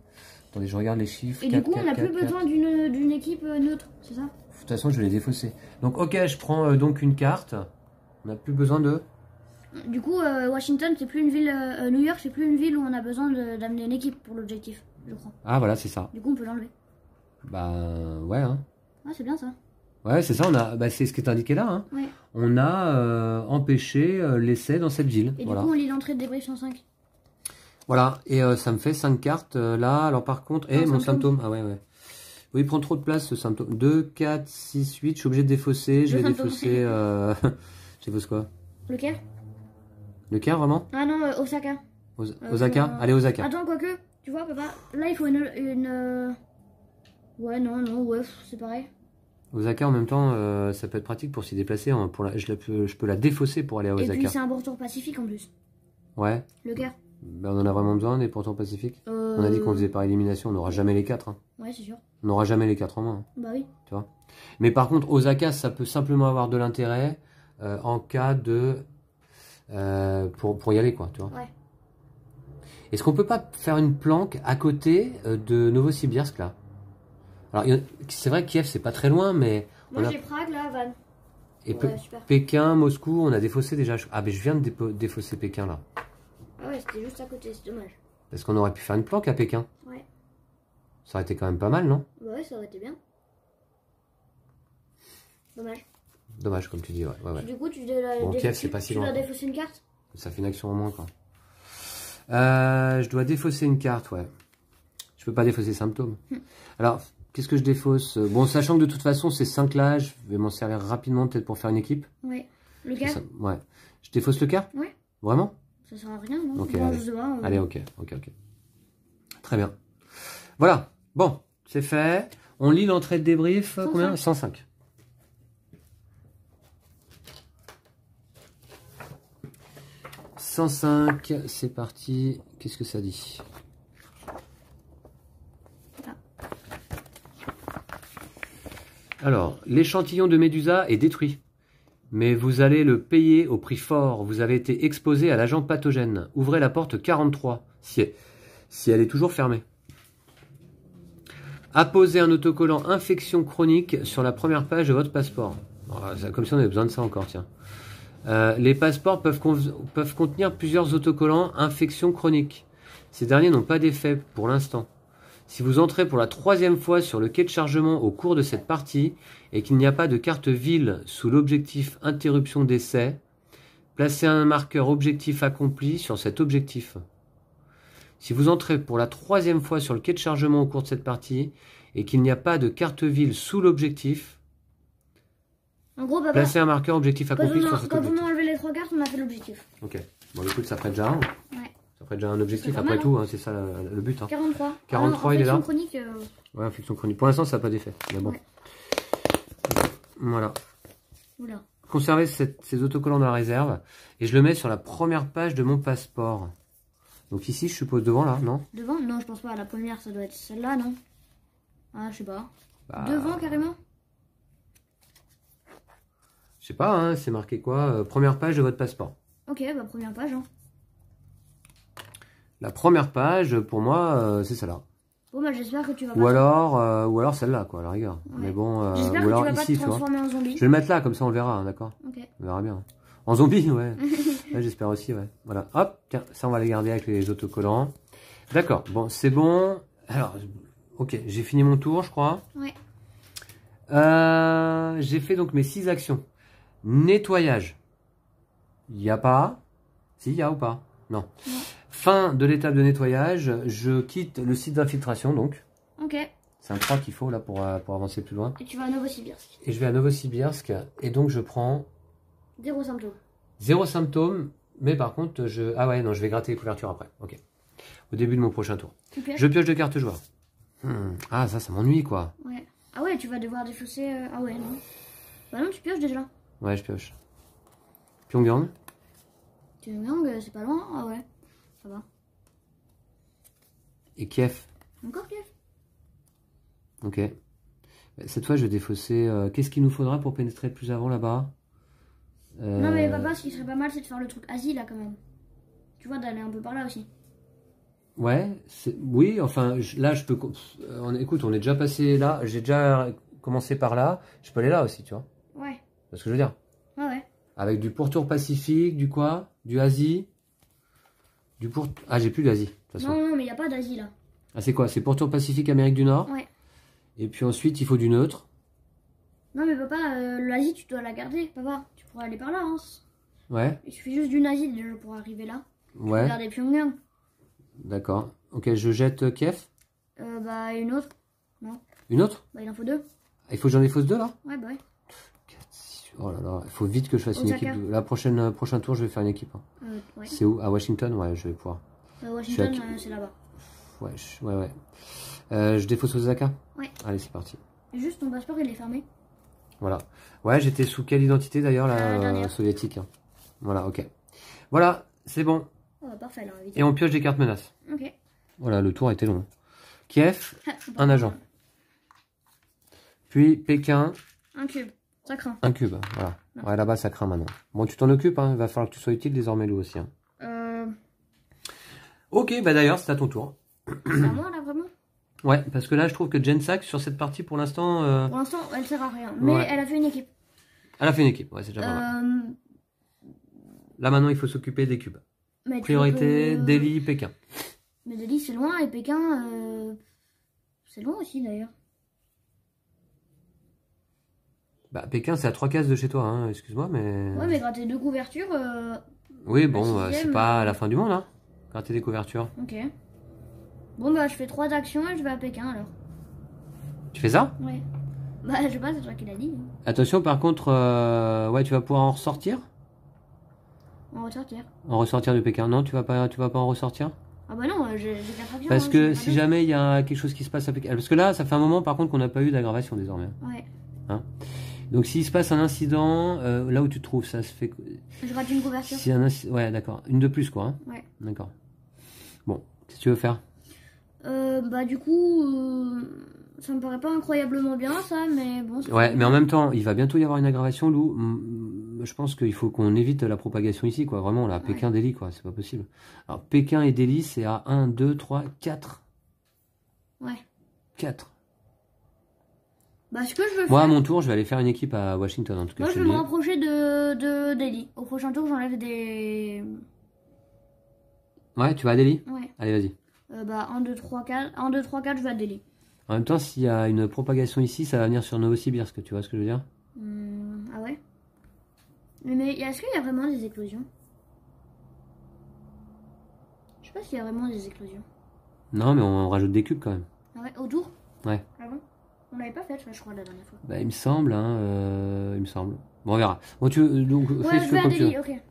Attendez, je regarde les chiffres. Et 4, du coup, 4, on n'a 4, plus 4. besoin d'une équipe neutre, c'est ça? De toute façon, je vais les défausser. Donc ok, je prends donc une carte. On n'a plus besoin de... Du coup, Washington, c'est plus une ville... New York, c'est plus une ville où on a besoin d'amener une équipe pour l'objectif, je crois. Ah voilà, c'est ça. Du coup, on peut l'enlever. Bah ouais, hein. Ah, c'est bien ça. Ouais, c'est ça, on a, bah, c'est ce qui est indiqué là. Hein. Ouais. On a empêché l'essai dans cette ville. Et voilà. du coup, on lit l'entrée de débrief 105. Voilà, et ça me fait 5 cartes là. Alors par contre, et mon symptôme. Ah ouais. Oui, il prend trop de place ce symptôme. 2, 4, 6, 8. Je suis obligé de défausser. Je vais défausser. Je défausse quoi? Le Caire? Le Caire, vraiment? Ah non, Osaka. Osaka? Allez, Osaka. Attends, quoique, tu vois, papa, là il faut une... Ouais, non, ouais, c'est pareil. Osaka, en même temps, ça peut être pratique pour s'y déplacer. Hein, je peux la défausser pour aller à Osaka. Et puis c'est un pourtour pacifique en plus. Ouais. Le Caire. Ben, on en a vraiment besoin des pourtours pacifiques. On a dit qu'on faisait par élimination, on n'aura jamais les 4. Hein. Ouais, c'est sûr. On n'aura jamais les 4 en main. Hein. Bah oui. Tu vois. Mais par contre, Osaka, ça peut simplement avoir de l'intérêt en cas de... pour y aller, quoi, tu vois. Ouais. Est-ce qu'on peut pas faire une planque à côté de Novosibirsk, là? Alors, c'est vrai que Kiev, c'est pas très loin, mais... Moi, j'ai Prague, là, Van. Et ouais, super. Pékin, Moscou, on a défaussé déjà. Ah, mais je viens de défausser Pékin, là. Ah ouais, c'était juste à côté, c'est dommage. Est-ce qu'on aurait pu faire une planque à Pékin? Ouais. Ça aurait été quand même pas mal, non? Bah ouais, ça aurait été bien. Dommage. Dommage, comme tu dis, ouais. Du coup, tu dois Kiev, c'est pas si loin. Tu dois défausser une carte? Ça fait une action en moins, quoi. Je dois défausser une carte, ouais. Je peux pas défausser symptômes. Alors, qu'est-ce que je défausse? Bon, sachant que de toute façon, ces 5 là, je vais m'en servir rapidement, peut-être pour faire une équipe. Ouais. Le cas? Ouais. Je défausse le cas? Ouais. Vraiment? Ça sert à rien, non? Ok, bon, allez. Allez, ok. Très bien. Voilà. Bon, c'est fait. On lit l'entrée de débrief. 105. Combien? 105. « 105, c'est parti. Qu'est-ce que ça dit? Alors, l'échantillon de Médusa est détruit. Mais vous allez le payer au prix fort. Vous avez été exposé à l'agent pathogène. Ouvrez la porte 43, si elle est toujours fermée. Apposez un autocollant infection chronique sur la première page de votre passeport. Alors, comme si on avait besoin de ça encore, tiens. Les passeports peuvent contenir plusieurs autocollants infection chronique. Ces derniers n'ont pas d'effet pour l'instant. Si vous entrez pour la 3e fois sur le quai de chargement au cours de cette partie et qu'il n'y a pas de carte ville sous l'objectif interruption d'essai, placez un marqueur objectif accompli sur cet objectif. Si vous entrez pour la 3e fois sur le quai de chargement au cours de cette partie et qu'il n'y a pas de carte ville sous l'objectif, en gros, papa, placez un marqueur objectif accompli sur cet objectif. Quand on a enlevé les 3 cartes, on a fait l'objectif. Ok. Bon, écoute, ça ferait déjà un. Ouais. Ça ferait déjà un objectif après tout, hein, c'est ça le but. Hein. 43. 43, il est là. Chronique, Ouais, infection chronique. Pour l'instant, ça n'a pas d'effet. Mais bon. Ouais. Voilà. Oula. Conservez ces autocollants dans la réserve. Et je le mets sur la première page de mon passeport. Donc ici, je suppose devant là, non? Devant? Non, je pense pas. La première, ça doit être celle-là, non? Ah, je sais pas. Bah, Devant, carrément? je sais pas, hein, c'est marqué quoi? Première page de votre passeport. Ok, bah première page. Hein. La première page, pour moi, c'est celle-là. Bon, bah j'espère que tu vas pas... Ou alors celle-là, quoi, à la rigueur. Ouais. Mais bon, j'espère ou que alors tu vas pas ici, te tu vois. transformer en zombie. Je vais le mettre là, comme ça on le verra, hein, d'accord? Ok. On verra bien. En zombie, ouais. Ouais, j'espère aussi, ouais. Voilà. Hop, tiens, ça on va les garder avec les autocollants. D'accord, bon, c'est bon. Alors, ok, j'ai fini mon tour, je crois. Ouais. J'ai fait donc mes 6 actions. Nettoyage. Il n'y a pas. Si, il y a ou pas? Non. Non. Fin de l'étape de nettoyage. Je quitte le site d'infiltration, donc. Ok. C'est un 3 qu'il faut là pour avancer plus loin. Et tu vas à Novosibirsk. Et je vais à Novosibirsk. Et donc je prends 0 symptômes. 0 symptômes. Mais par contre, ah ouais, non, je vais gratter les couvertures après. Ok. Au début de mon prochain tour. Okay. Je pioche de cartes joueur. Ah, ça m'ennuie quoi. Ouais. Ah ouais, tu vas devoir défausser... Ah ouais, non. Bah non, tu pioches déjà. Ouais, je pioche. Pyongyang. Pyongyang, c'est pas loin. Ah ouais, ça va. Et Kiev. Encore Kiev. Ok. Cette fois, je vais défausser... Qu'est-ce qu'il nous faudra pour pénétrer plus avant là-bas? Non mais papa, ce qui serait pas mal, c'est de faire le truc Asie là quand même. Tu vois, d'aller un peu par là aussi. Ouais, oui, enfin, là, je peux... écoute, on est déjà passé là, j'ai déjà commencé par là, je peux aller là aussi, tu vois. Ouais. C'est ce que je veux dire. Ah ouais. Avec du pourtour Pacifique, du quoi? Du Asie. Ah, j'ai plus d'Asie, de toute façon. Non, mais il n'y a pas d'Asie là. Ah, c'est quoi? C'est pourtour Pacifique, Amérique du Nord? Ouais. Et puis ensuite, il faut du neutre. Non mais papa, l'Asie, tu dois la garder, papa. Tu pourras aller par là, hein. Ouais. Il suffit juste d'une Asie déjà pour arriver là. Ouais. Garder Pyongyang. D'accord. Ok, je jette Kiev. Bah, une autre. Non. Une autre? Bah, il en faut 2. Il faut que j'en défausse 2 là? Ouais, bah ouais. Oh là là, il faut vite que je fasse Osaka. une équipe. La prochain tour, je vais faire une équipe. Hein. Ouais. C'est où? À Washington? Ouais, je vais pouvoir. Washington, c'est là-bas. Ouais, ouais. Je défausse Osaka? Ouais. Allez, c'est parti. Juste ton passeport, il est fermé. Voilà. Ouais, j'étais sous quelle identité d'ailleurs, la dernière. soviétique hein. Voilà, ok. Voilà, c'est bon. Oh, parfait, là. Et on pioche des cartes menaces. Ok. Voilà, le tour a été long. Kiev, un agent. Puis Pékin. Un cube. Ça craint. Un cube, voilà. Non. Ouais, là-bas, ça craint maintenant. Bon, tu t'en occupes, hein. Il va falloir que tu sois utile désormais, lui aussi. Hein. Ok, bah d'ailleurs, c'est à ton tour. C'est à moi, là, vraiment? Ouais, parce que là, je trouve que Gensak, sur cette partie, pour l'instant... Pour l'instant, elle sert à rien. Mais ouais. Elle a fait une équipe. Elle a fait une équipe, ouais, c'est déjà pas mal. Là, maintenant, il faut s'occuper des cubes. Mais priorité, Delhi, Pékin. Mais Delhi, c'est loin, et Pékin, c'est loin aussi, d'ailleurs. Bah, Pékin, c'est à 3 cases de chez toi, hein, excuse-moi, mais... Ouais, mais gratter 2 couvertures... Oui, bon, c'est pas la fin du monde, hein, gratter des couvertures. Ok. Bon, bah, je fais 3 actions et je vais à Pékin, alors. Tu fais ça? Ouais. Bah, je sais pas, c'est toi qui l'as dit. Hein. Attention, par contre, ouais, tu vas pouvoir en ressortir? En ressortir. En ressortir de Pékin? Non, tu vas pas en ressortir? Ah bah non, j'ai 4 actions. Parce que si jamais il y a quelque chose qui se passe à Pékin... Parce que là, ça fait un moment, par contre, qu'on n'a pas eu d'aggravation, désormais. Ouais. Hein? Donc s'il se passe un incident, là où tu te trouves, ça se fait... Je rate une couverture. Si ouais, d'accord. Une de plus, quoi. Hein? Ouais. D'accord. Bon, qu'est-ce que tu veux faire? Bah du coup, ça me paraît pas incroyablement bien, ça, mais bon... Ouais, mais en même temps, il va bientôt y avoir une aggravation, Lou. Je pense qu'il faut qu'on évite la propagation ici, quoi. Vraiment, là, Pékin, Delhi, quoi. C'est pas possible. Alors, Pékin et Delhi, c'est à 1, 2, 3, 4. Ouais. 4. Bah, ce que je veux Moi, à faire... mon tour, je vais aller faire une équipe à Washington, en tout cas. Moi, je vais me rapprocher de Delhi. Au prochain tour, j'enlève des... Ouais, tu vas à Delhi? Ouais. Allez, vas-y. Bah, 1, 2, 3, 4. 1, 2, 3, 4, je vais à Delhi. En même temps, s'il y a une propagation ici, ça va venir sur Novosibirsk, tu vois ce que je veux dire? Ah ouais? Mais est-ce qu'il y a vraiment des éclosions? Je sais pas s'il y a vraiment des éclosions. Non, mais on rajoute des cubes quand même. Ah ouais, autour? Ouais. Ah bon? On l'avait pas fait, je crois, la dernière fois. Bah, il me semble, hein, il me semble. Bon, on verra. Bon, donc, Ouais, je vais à comme tu Delhi, veux. ok.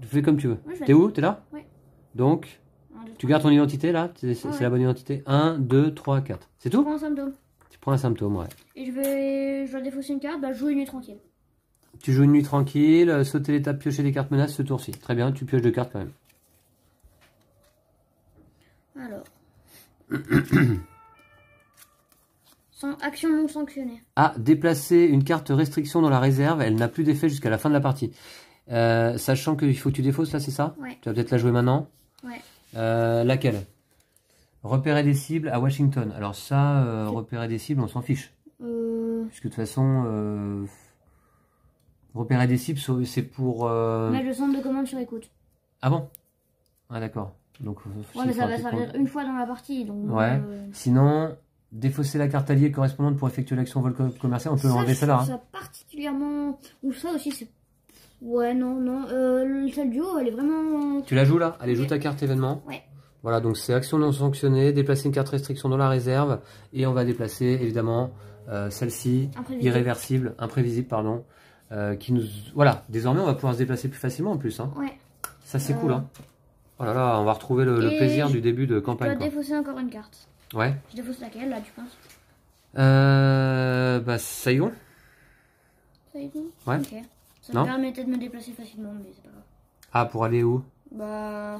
Fais comme tu veux. Ouais, T'es où? T'es là? Ouais. Donc, 1, 2, 3. tu gardes ton identité là? C'est Ouais. la bonne identité? 1, 2, 3, 4. C'est Je tout? prends un symptôme. Tu prends un symptôme, ouais. Et je dois défausser une carte, bah je joue une nuit tranquille. Tu joues une nuit tranquille, sauter l'étape, piocher des cartes menaces ce tour-ci. Très bien, tu pioches 2 cartes quand même. Alors. Action non sanctionnée. Ah, déplacer une carte restriction dans la réserve, elle n'a plus d'effet jusqu'à la fin de la partie. Sachant qu'il faut que tu défausses là, c'est ça? Ouais. Tu vas peut-être la jouer maintenant. Ouais. Laquelle? Repérer des cibles à Washington. Alors ça, repérer des cibles, on s'en fiche. Parce que de toute façon, repérer des cibles, c'est pour... Mettre le centre de commande sur écoute. Ah bon? Ah d'accord. Donc, Ouais, mais ça va servir une fois dans la partie. Donc, ouais. Sinon, défausser la carte alliée correspondante pour effectuer l'action vol commercial, on peut enlever celle-là. Ça particulièrement... Ou ça aussi, c'est... Ouais, non. Celle du haut, elle est vraiment... Tu la joues là? Allez, joue ta carte événement. Ouais. Voilà, donc c'est action non sanctionnée, déplacer une carte restriction dans la réserve, et on va déplacer évidemment celle-ci, irréversible, imprévisible, pardon, qui nous... Voilà, désormais on va pouvoir se déplacer plus facilement en plus. Hein. Ouais. Ça c'est cool, hein. Oh là là, on va retrouver le plaisir du début de campagne. Je dois défausser encore une carte. Ouais. Je défausse laquelle là, tu penses? Bah Saigon. Saigon? Ouais. Ok. Ça me permettait de me déplacer facilement, mais c'est pas grave. Ah, pour aller où? Bah...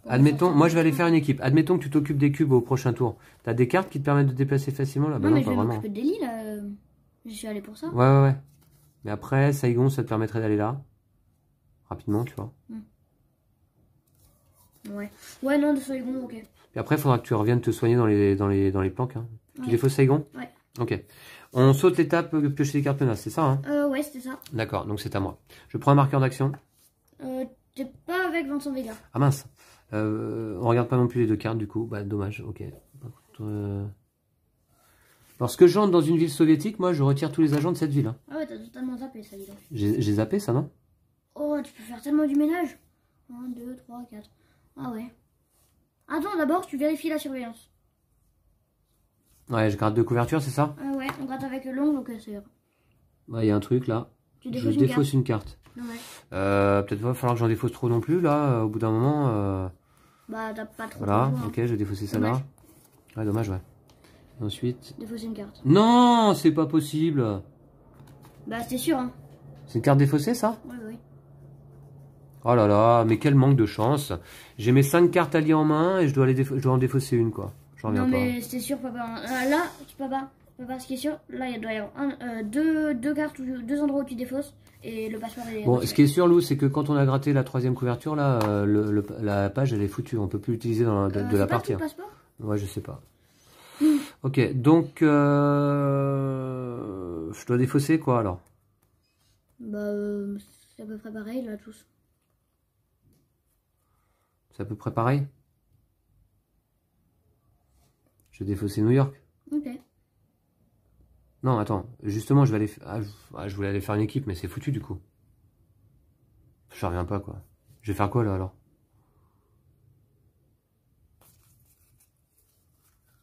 Admettons, moi je vais aller faire une équipe. Admettons que tu t'occupes des cubes au prochain tour. T'as des cartes qui te permettent de te déplacer facilement là? Bah non, mais pas je vais vraiment. m'occuper de Delhi là. Je suis allé pour ça. Ouais. Mais après, Saigon, ça te permettrait d'aller là. Rapidement, tu vois. Ouais, non, de Saigon, ok. Et après, il faudra que tu reviennes te soigner dans les planques. Hein. Ouais. Tu défausses Saigon? Ouais. Ok. On saute l'étape piocher des cartes menaces, c'est ça? Hein? Ouais, c'était ça. D'accord, donc c'est à moi. Je prends un marqueur d'action. T'es pas avec Vincent Vega. Ah mince. On regarde pas non plus les 2 cartes du coup. Bah dommage, ok. Lorsque j'entre dans une ville soviétique, moi je retire tous les agents de cette ville. Hein. Ah ouais, t'as totalement zappé ça, dis donc. J'ai zappé ça, non? Oh, tu peux faire tellement du ménage. 1, 2, 3, 4. Ah ouais. Attends, d'abord, tu vérifies la surveillance. Ouais, je gratte 2 couvertures, c'est ça? Ah ouais, on gratte avec l'ongle, donc c'est... Ouais, il y a un truc là. Je défausse une carte. Ouais. Peut-être va falloir que j'en défausse trop non plus là, au bout d'un moment. Bah t'as pas trop. Voilà, de choix, ok, je vais défausser celle-là. Ouais, dommage, ouais. Et ensuite... Défausser une carte. Non, c'est pas possible. Bah c'est sûr, hein. C'est une carte défaussée, ça? Oui. Oh là là, mais quel manque de chance. J'ai mes 5 cartes alliées en main et je dois en défausser une, quoi. J'en reviens pas. Non mais c'est sûr, papa. Là, papa, ce qui est sûr, là il doit y avoir deux cartes, 2 endroits où tu défausses et le passeport est... Bon, ce qui est sûr, Lou, c'est que quand on a gratté la 3e couverture, là, la page, elle est foutue. On peut plus l'utiliser dans de la partie. C'est pas tout le passeport? Ouais, je sais pas. Ok, donc... je dois défausser quoi, alors? Bah, c'est à peu près pareil, là, tous. C'est à peu près pareil? Je vais défausser New York. Ok. Non, attends. Justement, je vais aller... je voulais aller faire une équipe, mais c'est foutu, du coup. Je reviens pas, quoi. Je vais faire quoi, là, alors?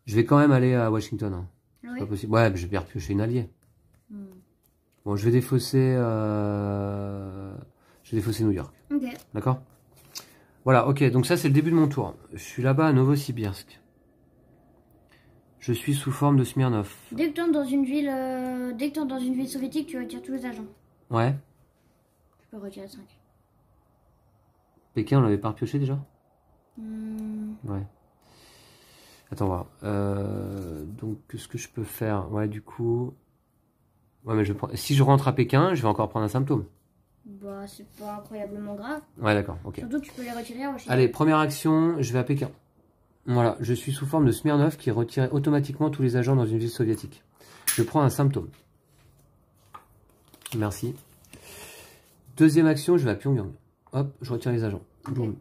Je vais quand même aller à Washington. Hein. Oui. C'est pas possible. Ouais, je vais bien piocher une alliée. Bon, je vais défausser... New York. Ok. D'accord? Voilà, ok. Donc ça, c'est le début de mon tour. Je suis là-bas à Novosibirsk. Je suis sous forme de Smirnov. Dès que tu entres dans une ville, soviétique, tu retires tous les agents. Ouais. Tu peux retirer 5. Pékin, on l'avait pas repioché déjà? Ouais. Attends, voir. Donc, ce que je peux faire? Ouais, du coup... Ouais, mais si je rentre à Pékin, je vais encore prendre un symptôme. Bah, c'est pas incroyablement grave. Ouais, d'accord, ok. Surtout que tu peux les retirer à Washington. Allez, première action, je vais à Pékin. Voilà, je suis sous forme de Smirnov qui retire automatiquement tous les agents dans une ville soviétique. Je prends un symptôme. Merci. Deuxième action, je vais à Pyongyang. Hop, je retire les agents. Boum.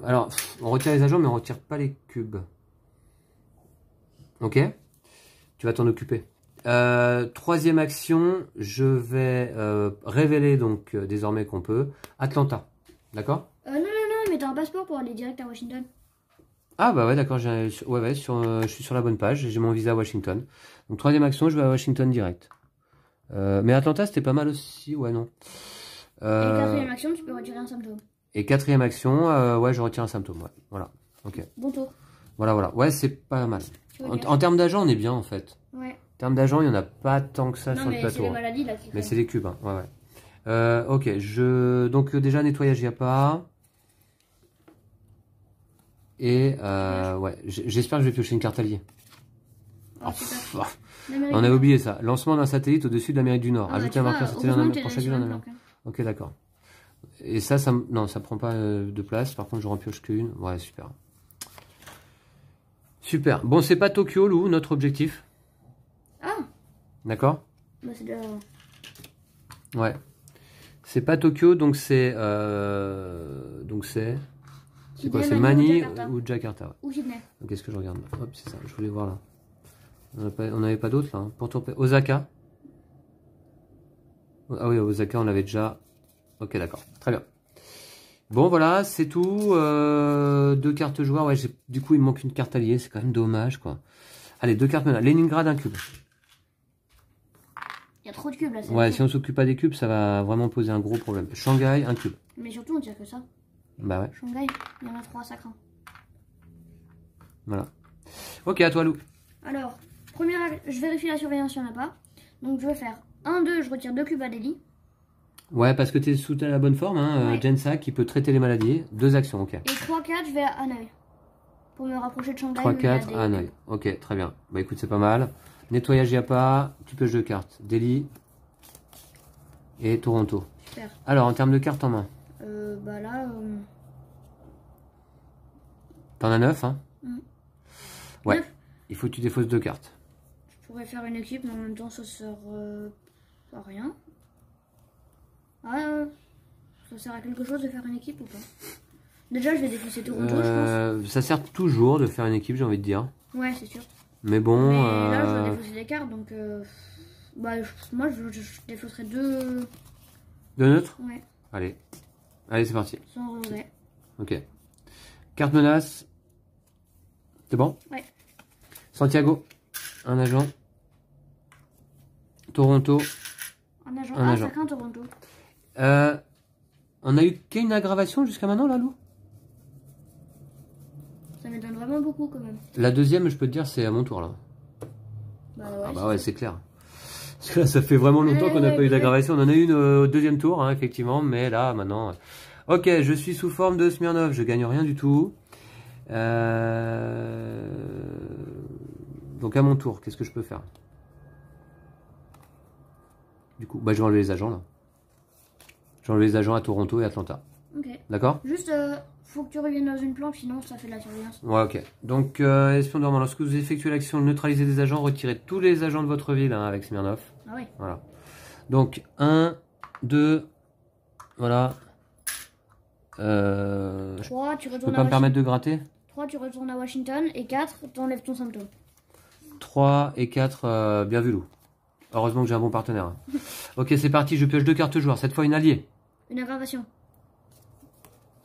Alors, on retire les agents, mais on retire pas les cubes. Ok? Tu vas t'en occuper. Troisième action, je vais révéler donc désormais qu'on peut Atlanta. D'accord? Non, mais t'as un passeport pour aller direct à Washington. Ah bah ouais, d'accord, je suis sur la bonne page, j'ai mon visa à Washington. Donc troisième action, je vais à Washington direct. Mais Atlanta, c'était pas mal aussi, ouais, non. Et quatrième action, tu peux retirer un symptôme. Et quatrième action, ouais, je retire un symptôme, ouais. Voilà, ok. Bon tour. Voilà. Ouais, c'est pas mal. En termes d'agents, on est bien, en fait. Ouais. En termes d'agents, il n'y en a pas tant que ça non, sur le plateau. C'est les maladies, là, mais c'est les cubes, hein. Ouais. Ok, donc déjà, nettoyage, il n'y a pas. Et, ouais, j'espère que je vais piocher une carte alliée. On a oublié ça. Lancement d'un satellite au-dessus de l'Amérique du Nord. Ajouter un marqueur satellite pour chaque ville en Amérique. Ok, d'accord. Et ça non, ça prend pas de place. Par contre, je repioche qu'une. Ouais, super. Super. Bon, c'est pas Tokyo, Lou, notre objectif. Ah. D'accord. Bah, c'est de... Ouais. C'est pas Tokyo, donc c'est c'est quoi? C'est Manille ou Jakarta. Ou Sydney. Qu'est-ce que je regarde? Hop, c'est ça. Je voulais voir là. On n'avait pas d'autres là. Hein. Pour Osaka. Ah oui, Osaka, on avait déjà. Ok, d'accord. Très bien. Bon, voilà, c'est tout. 2 cartes joueurs. Ouais, du coup, il me manque une carte alliée. C'est quand même dommage, quoi. Allez, 2 cartes maintenant. Leningrad, un cube. Il y a trop de cubes là. Ouais, si on s'occupe pas des cubes, ça va vraiment poser un gros problème. Shanghai, un cube. Mais surtout, on tire que ça. Bah ouais. Shanghai, il y en a 3, ça craint. Voilà. Ok, à toi, Lou. Alors, je vérifie la surveillance, il n'y en a pas. Donc, je vais faire 1, 2, je retire 2 cubes à Delhi. Ouais, parce que tu es sous la bonne forme, hein. Ouais. Jensa qui peut traiter les maladies. 2 actions, ok. Et 3, 4, je vais à Hanoï. Pour me rapprocher de Shanghai. 3, 4, à Hanoï. Ok, très bien. Bah écoute, c'est pas mal. Nettoyage, il n'y a pas. Tu pioches 2 cartes. Delhi et Toronto. Super. Alors, en termes de cartes en main. Bah là... T'en as 9, hein. Ouais. 9. Il faut que tu défausses 2 cartes. Je pourrais faire une équipe, mais en même temps, ça sert à rien. Ah, ça sert à quelque chose de faire une équipe ou pas? Déjà, je vais défausser Toronto, je pense. Ça sert toujours de faire une équipe, j'ai envie de dire. Ouais, c'est sûr. Mais bon... Mais là, je dois défausser des cartes, donc... Bah, moi, je défausserai 2... 2 neutres? Ouais. Allez. Allez, c'est parti. Sans regret. Ok. Carte menace. C'est bon? Ouais. Santiago. Un agent. Toronto. Un agent. Un agent. Ça craint Toronto. On a eu qu'une aggravation jusqu'à maintenant, là, Lou? Ça m'étonne vraiment beaucoup, quand même. La deuxième, je peux te dire, c'est à mon tour, là. Bah ouais. Ah bah ouais, c'est clair. Parce que là, ça fait vraiment longtemps qu'on n'a pas eu d'aggravation. On en a eu une au deuxième tour, hein, effectivement. Mais là, maintenant... Ok, je suis sous forme de Smirnov. Je gagne rien du tout. Donc à mon tour, qu'est-ce que je peux faire? Du coup, bah, je vais enlever les agents, là. Je vais enlever les agents à Toronto et Atlanta. Ok. D'accord? Juste, faut que tu reviennes dans une planche, sinon ça fait de la surveillance. Ouais, ok. Donc, espion dormant. Lorsque vous effectuez l'action de neutraliser des agents, retirez tous les agents de votre ville, hein, avec Smirnov. Ah oui. Voilà. Donc, 1, 2, voilà. 3, tu je retournes peux pas me permettre de gratter? 3, tu retournes à Washington. Et 4, t'enlèves ton symptôme. 3 et 4, bien vu, Lou. Heureusement que j'ai un bon partenaire. Hein. Ok, c'est parti, je pioche 2 cartes joueurs. Cette fois, une alliée. Une aggravation.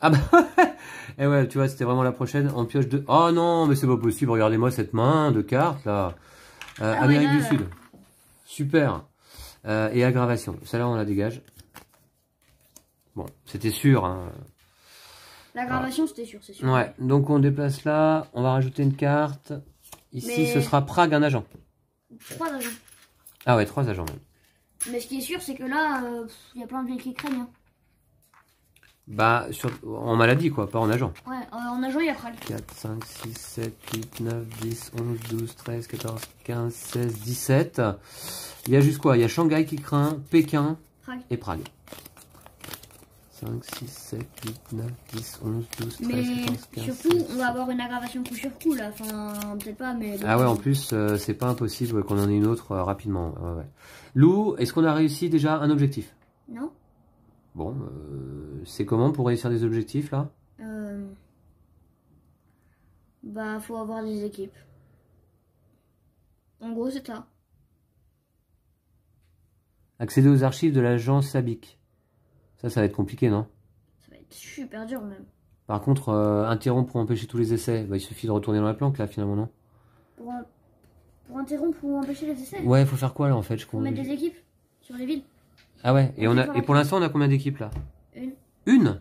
Ah bah, et ouais, tu vois, c'était vraiment la prochaine. On pioche 2. Oh non, mais c'est pas possible. Regardez-moi cette main de cartes, là. Amérique du Sud. Super. Et aggravation. Celle-là, on la dégage. Bon, c'était sûr. Hein. L'aggravation, c'était sûr, c'est sûr. Ouais, donc on déplace là. On va rajouter une carte. Ici, ce sera Prague, un agent. 3 agents. Ah ouais, 3 agents même. Mais ce qui est sûr, c'est que là, il y a plein de villes qui craignent. Hein. Bah, en maladie, quoi, pas en agent. Ouais, en agent, il y a Prague. 4, 5, 6, 7, 8, 9, 10, 11, 12, 13, 14, 15, 16, 17. Il y a juste quoi? Il y a Shanghai qui craint, Pékin Prague. et Prague. 5, 6, 7, 8, 9, 10, 11, 12, 13, Mais 14, 15, surtout, 16. on va avoir une aggravation coup sur coup là. Enfin, peut-être pas, mais. Ah ouais, en plus, c'est pas impossible qu'on en ait une autre rapidement. Ouais, ouais. Lou, est-ce qu'on a réussi déjà un objectif? Non. Bon, c'est comment pour réussir des objectifs là? Bah, faut avoir des équipes. En gros, c'est ça. Accéder aux archives de l'agence Sabic. Ça va être compliqué, non? Ça va être super dur même. Par contre, interrompre pour empêcher tous les essais, bah, il suffit de retourner dans la planque là finalement, non? Pour interrompre ou empêcher les essais? Ouais, faut faire quoi là en fait? Faut mettre des équipes sur les villes. Ah ouais, et pour l'instant on a combien d'équipes là? Une. Une?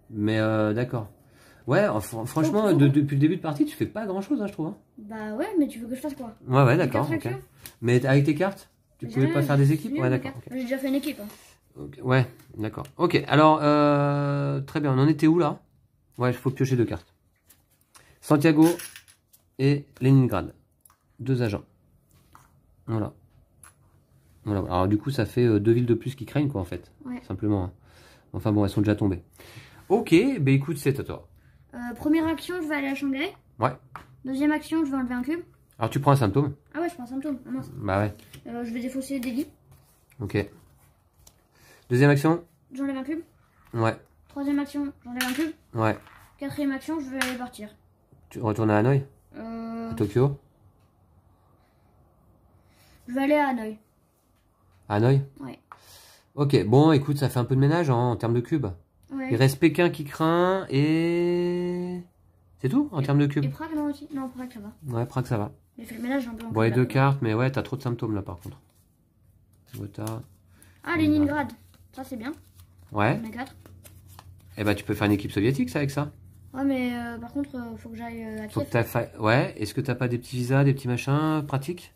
Mais d'accord. Ouais, franchement, depuis le début de partie, tu fais pas grand chose, hein, je trouve. Hein. Bah ouais, mais tu veux que je fasse quoi? Ouais, d'accord. Okay. Mais avec tes cartes, tu pouvais pas faire des équipes? Ouais, d'accord. Okay. J'ai déjà fait une équipe. Hein. Okay. Ouais, d'accord. Ok, alors, très bien, on en était où là? Ouais, il faut piocher 2 cartes. Santiago et Leningrad. 2 agents. Voilà. Voilà. Alors du coup, ça fait 2 villes de plus qui craignent, quoi, en fait. Ouais. Simplement. Hein. Enfin bon, elles sont déjà tombées. Ok, bah écoute, c'est à toi. Première action, je vais aller à Shanghai. Ouais. Deuxième action, je vais enlever un cube. Alors tu prends un symptôme? Ah ouais, je prends un symptôme. Ah mince. Bah ouais. Je vais défausser des lits. Ok. Deuxième action? J'enlève un cube. Ouais. Troisième action, j'enlève un cube. Ouais. Quatrième action, je vais aller partir. Tu retournes à Hanoï? À Tokyo? Je vais aller à Hanoï. À Hanoï? Ouais. Ok, bon, écoute, ça fait un peu de ménage hein, en termes de cubes. Ouais. Il reste Pékin qui craint et... C'est tout en termes de cubes? Et Prague, non aussi? Non, Prague, ça va. Ouais, Prague, ça va. J'ai fait le ménage un peu. Bon, les 2 cartes, mais ouais, t'as trop de symptômes là par contre. Gotha. Ah, Leningrad. Ça, c'est bien. Ouais. On a 4. Eh bah, tu peux faire une équipe soviétique, ça, avec ça. Ouais, mais par contre, faut que j'aille à Kiev. Faut que ouais, est-ce que t'as pas des petits visas, des petits machins pratiques?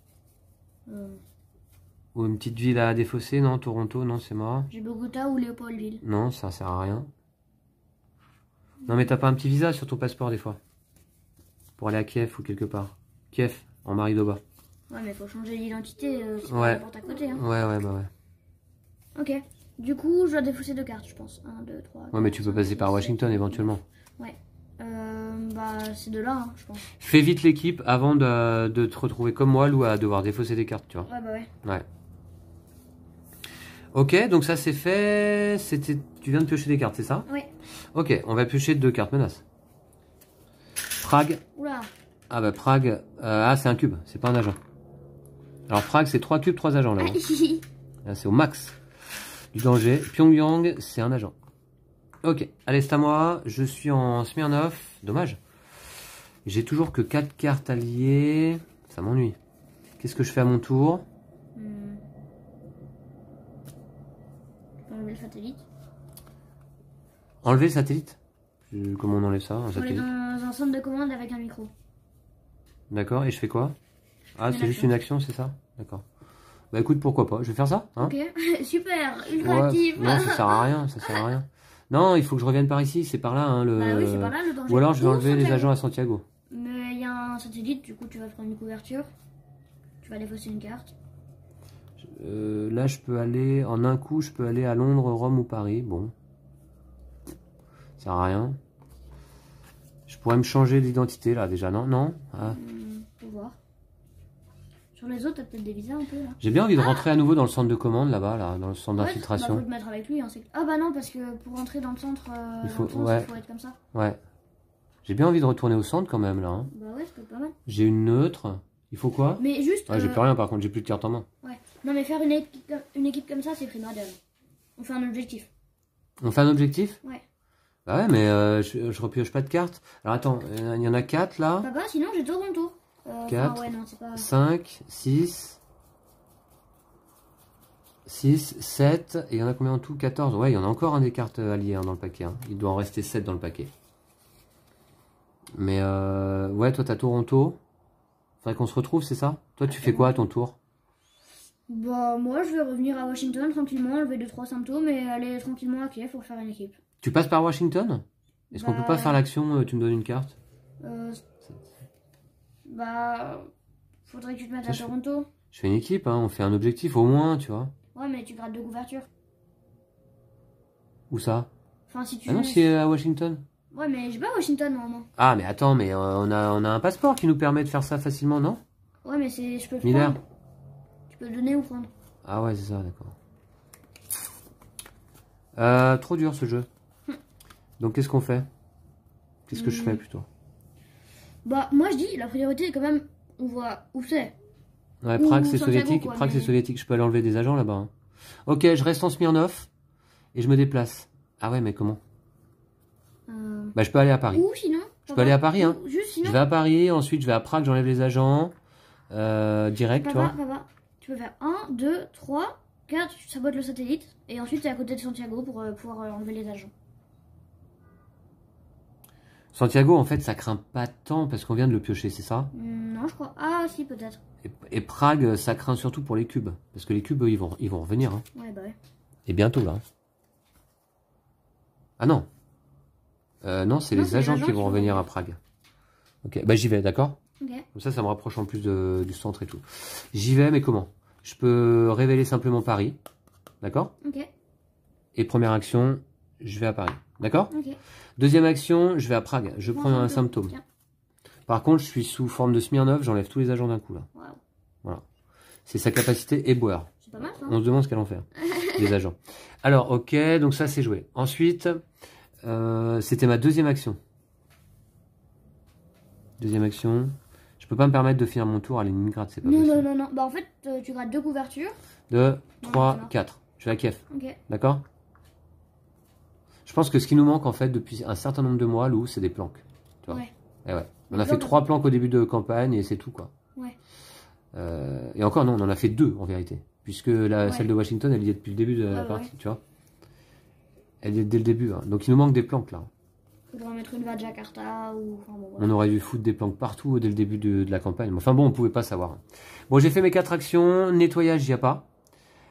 Ou une petite ville à défausser? Non, Toronto, non, c'est mort. J'ai Bogota ou Léopoldville. Non, ça sert à rien. Non, mais t'as pas un petit visa sur ton passeport des fois? Pour aller à Kiev ou quelque part. Kiev, en Maridoba. Ouais, mais faut changer d'identité, c'est ouais. pas la porte à côté. Hein. Ouais, bah ouais. Ok. Du coup, je dois défausser 2 cartes, je pense. 1, 2, 3. Ouais, mais tu peux passer par Washington éventuellement. Ouais. Bah, c'est de là, hein, je pense. Fais vite l'équipe avant de te retrouver comme moi, Lou, à devoir défausser des cartes, tu vois. Ouais, bah ouais. Ouais. Ok, donc ça c'est fait. Tu viens de piocher des cartes, c'est ça? Oui. Ok, on va piocher 2 cartes menaces. Prague. Oula. Ah bah Prague. Ah, c'est un cube, c'est pas un agent. Alors Prague, c'est 3 cubes, 3 agents là. Là, c'est au max du danger. Pyongyang, c'est un agent. Ok, allez, c'est à moi. Je suis en Smirnov. Dommage. J'ai toujours que 4 cartes alliées. Ça m'ennuie. Qu'est-ce que je fais à mon tour? Enlever le satellite. Enlever le satellite? Comment on enlève ça, un satellite? satellite? Dans un centre de commande avec un micro. D'accord, et je fais quoi? Ah, c'est juste une action, c'est ça? D'accord. Bah écoute, pourquoi pas, je vais faire ça. Hein, ok, super, ultra actif. Non, ça sert à rien, ça sert à rien. Non, il faut que je revienne par ici, c'est par là. Hein, Bah oui, c'est par là le danger. Ou alors je vais enlever les agents à Santiago. Mais il y a un satellite, du coup tu vas prendre une couverture. Tu vas défausser une carte. Là, je peux aller, en un coup, je peux aller à Londres, Rome ou Paris. Bon. Ça sert à rien. Je pourrais me changer d'identité là déjà, non? Non ah. Faut voir. Sur les autres, t'as peut-être des visas un peu là. J'ai bien envie de rentrer à nouveau dans le centre de commande là-bas, là, dans le centre d'infiltration. Bah, faut te mettre avec lui. Hein, ah bah non, parce que pour rentrer dans le centre, il faut être comme ça. Ouais. J'ai bien envie de retourner au centre quand même là. Hein. Bah ouais, c'est pas mal. J'ai une neutre. Il faut quoi? Mais juste. Ouais, j'ai plus rien par contre, j'ai plus de carte en main. Ouais. Non mais faire une équipe comme ça, c'est primordial. On fait un objectif. On fait un objectif? Ouais. Bah ouais, mais je repioche pas de cartes. Alors attends, il y en a 4 là. Bah sinon j'ai Toronto. 4, ouais, non, c'est pas... 5, 6, 7, et il y en a combien en tout? 14. Ouais, il y en a encore un des cartes alliées hein, dans le paquet. Hein. Il doit en rester 7 dans le paquet. Mais ouais, toi t'as Toronto. Faudrait qu'on se retrouve, c'est ça? Toi tu fais quoi à ton tour? Bah moi je vais revenir à Washington tranquillement, enlever 2-3 symptômes et aller tranquillement à Kiev pour faire une équipe. Tu passes par Washington? Est-ce qu'on peut pas faire l'action, tu me donnes une carte? Bah faudrait que tu te mettes à Toronto. Je fais une équipe, hein, on fait un objectif au moins, tu vois. Ouais mais tu grattes 2 couvertures. Où ça? Enfin, si tu Ah non, c'est à Washington. Ouais, mais j'ai pas Washington, normalement. Ah, mais attends, mais on a un passeport qui nous permet de faire ça facilement, non? Ouais, mais je peux le Miller. prendre. Tu peux le donner ou prendre. Ah ouais, c'est ça, d'accord. Trop dur ce jeu. Donc qu'est-ce qu'on fait? Qu'est-ce que je fais plutôt? Bah, moi je dis, la priorité est quand même, on voit où c'est. Ouais, Prague c'est Santiago, soviétique. quoi, Prague c'est mais- soviétique. Je peux aller enlever des agents là-bas. Hein. Ok, je reste en Smirnov et je me déplace. Ah ouais, mais comment? Bah, je peux aller à Paris. Ou sinon. Je peux aller à Paris, hein. Juste sinon. Je vais à Paris, ensuite je vais à Prague, j'enlève les agents. Direct, tu vois. Papa, tu peux faire 1, 2, 3, 4, tu sabotes le satellite. Et ensuite, tu es à côté de Santiago pour pouvoir enlever les agents. Santiago, en fait, ça craint pas tant parce qu'on vient de le piocher, c'est ça? Non, je crois. Ah, si, peut-être. Et Prague, ça craint surtout pour les cubes. Parce que les cubes, eux, ils vont revenir. Hein. Ouais, bah ouais. Et bientôt, là. Ah non. Non, c'est les agents qui vont revenir à Prague. Ok, bah j'y vais, d'accord? Ok. Comme ça me rapproche en plus du centre et tout. J'y vais, mais comment? Je peux révéler simplement Paris. D'accord? Ok. Et première action, je vais à Paris. D'accord? Ok. Deuxième action, je vais à Prague. Je prends un symptôme. Tiens. Par contre, je suis sous forme de Smirnov, j'enlève tous les agents d'un coup là. Wow. Voilà. C'est sa capacité Eboer. C'est pas mal ça. On se demande ce qu'elle en fait, les agents. Alors, ok, donc ça c'est joué. Ensuite, c'était ma deuxième action. Deuxième action. Je peux pas me permettre de finir mon tour à Leningrad, c'est pas possible. Non. Bah en fait, tu grattes 2 couvertures. 2, 3, 4. Je vais à Kiev. Ok. D'accord? Je pense que ce qui nous manque en fait depuis un certain nombre de mois, Lou, c'est des planques. Tu vois? Ouais. Et ouais. On a fait 3 planques au début de campagne et c'est tout quoi. Ouais. Et encore non, on en a fait 2 en vérité. Puisque celle de Washington, elle y est depuis le début de la partie, tu vois. Elle y est dès le début. Hein. Donc il nous manque des planques là. Faudra mettre une va à Jakarta ou... Enfin, bon, On aurait dû foutre des planques partout dès le début de la campagne. Enfin bon, on pouvait pas savoir. Bon, j'ai fait mes 4 actions. Nettoyage, il n'y a pas.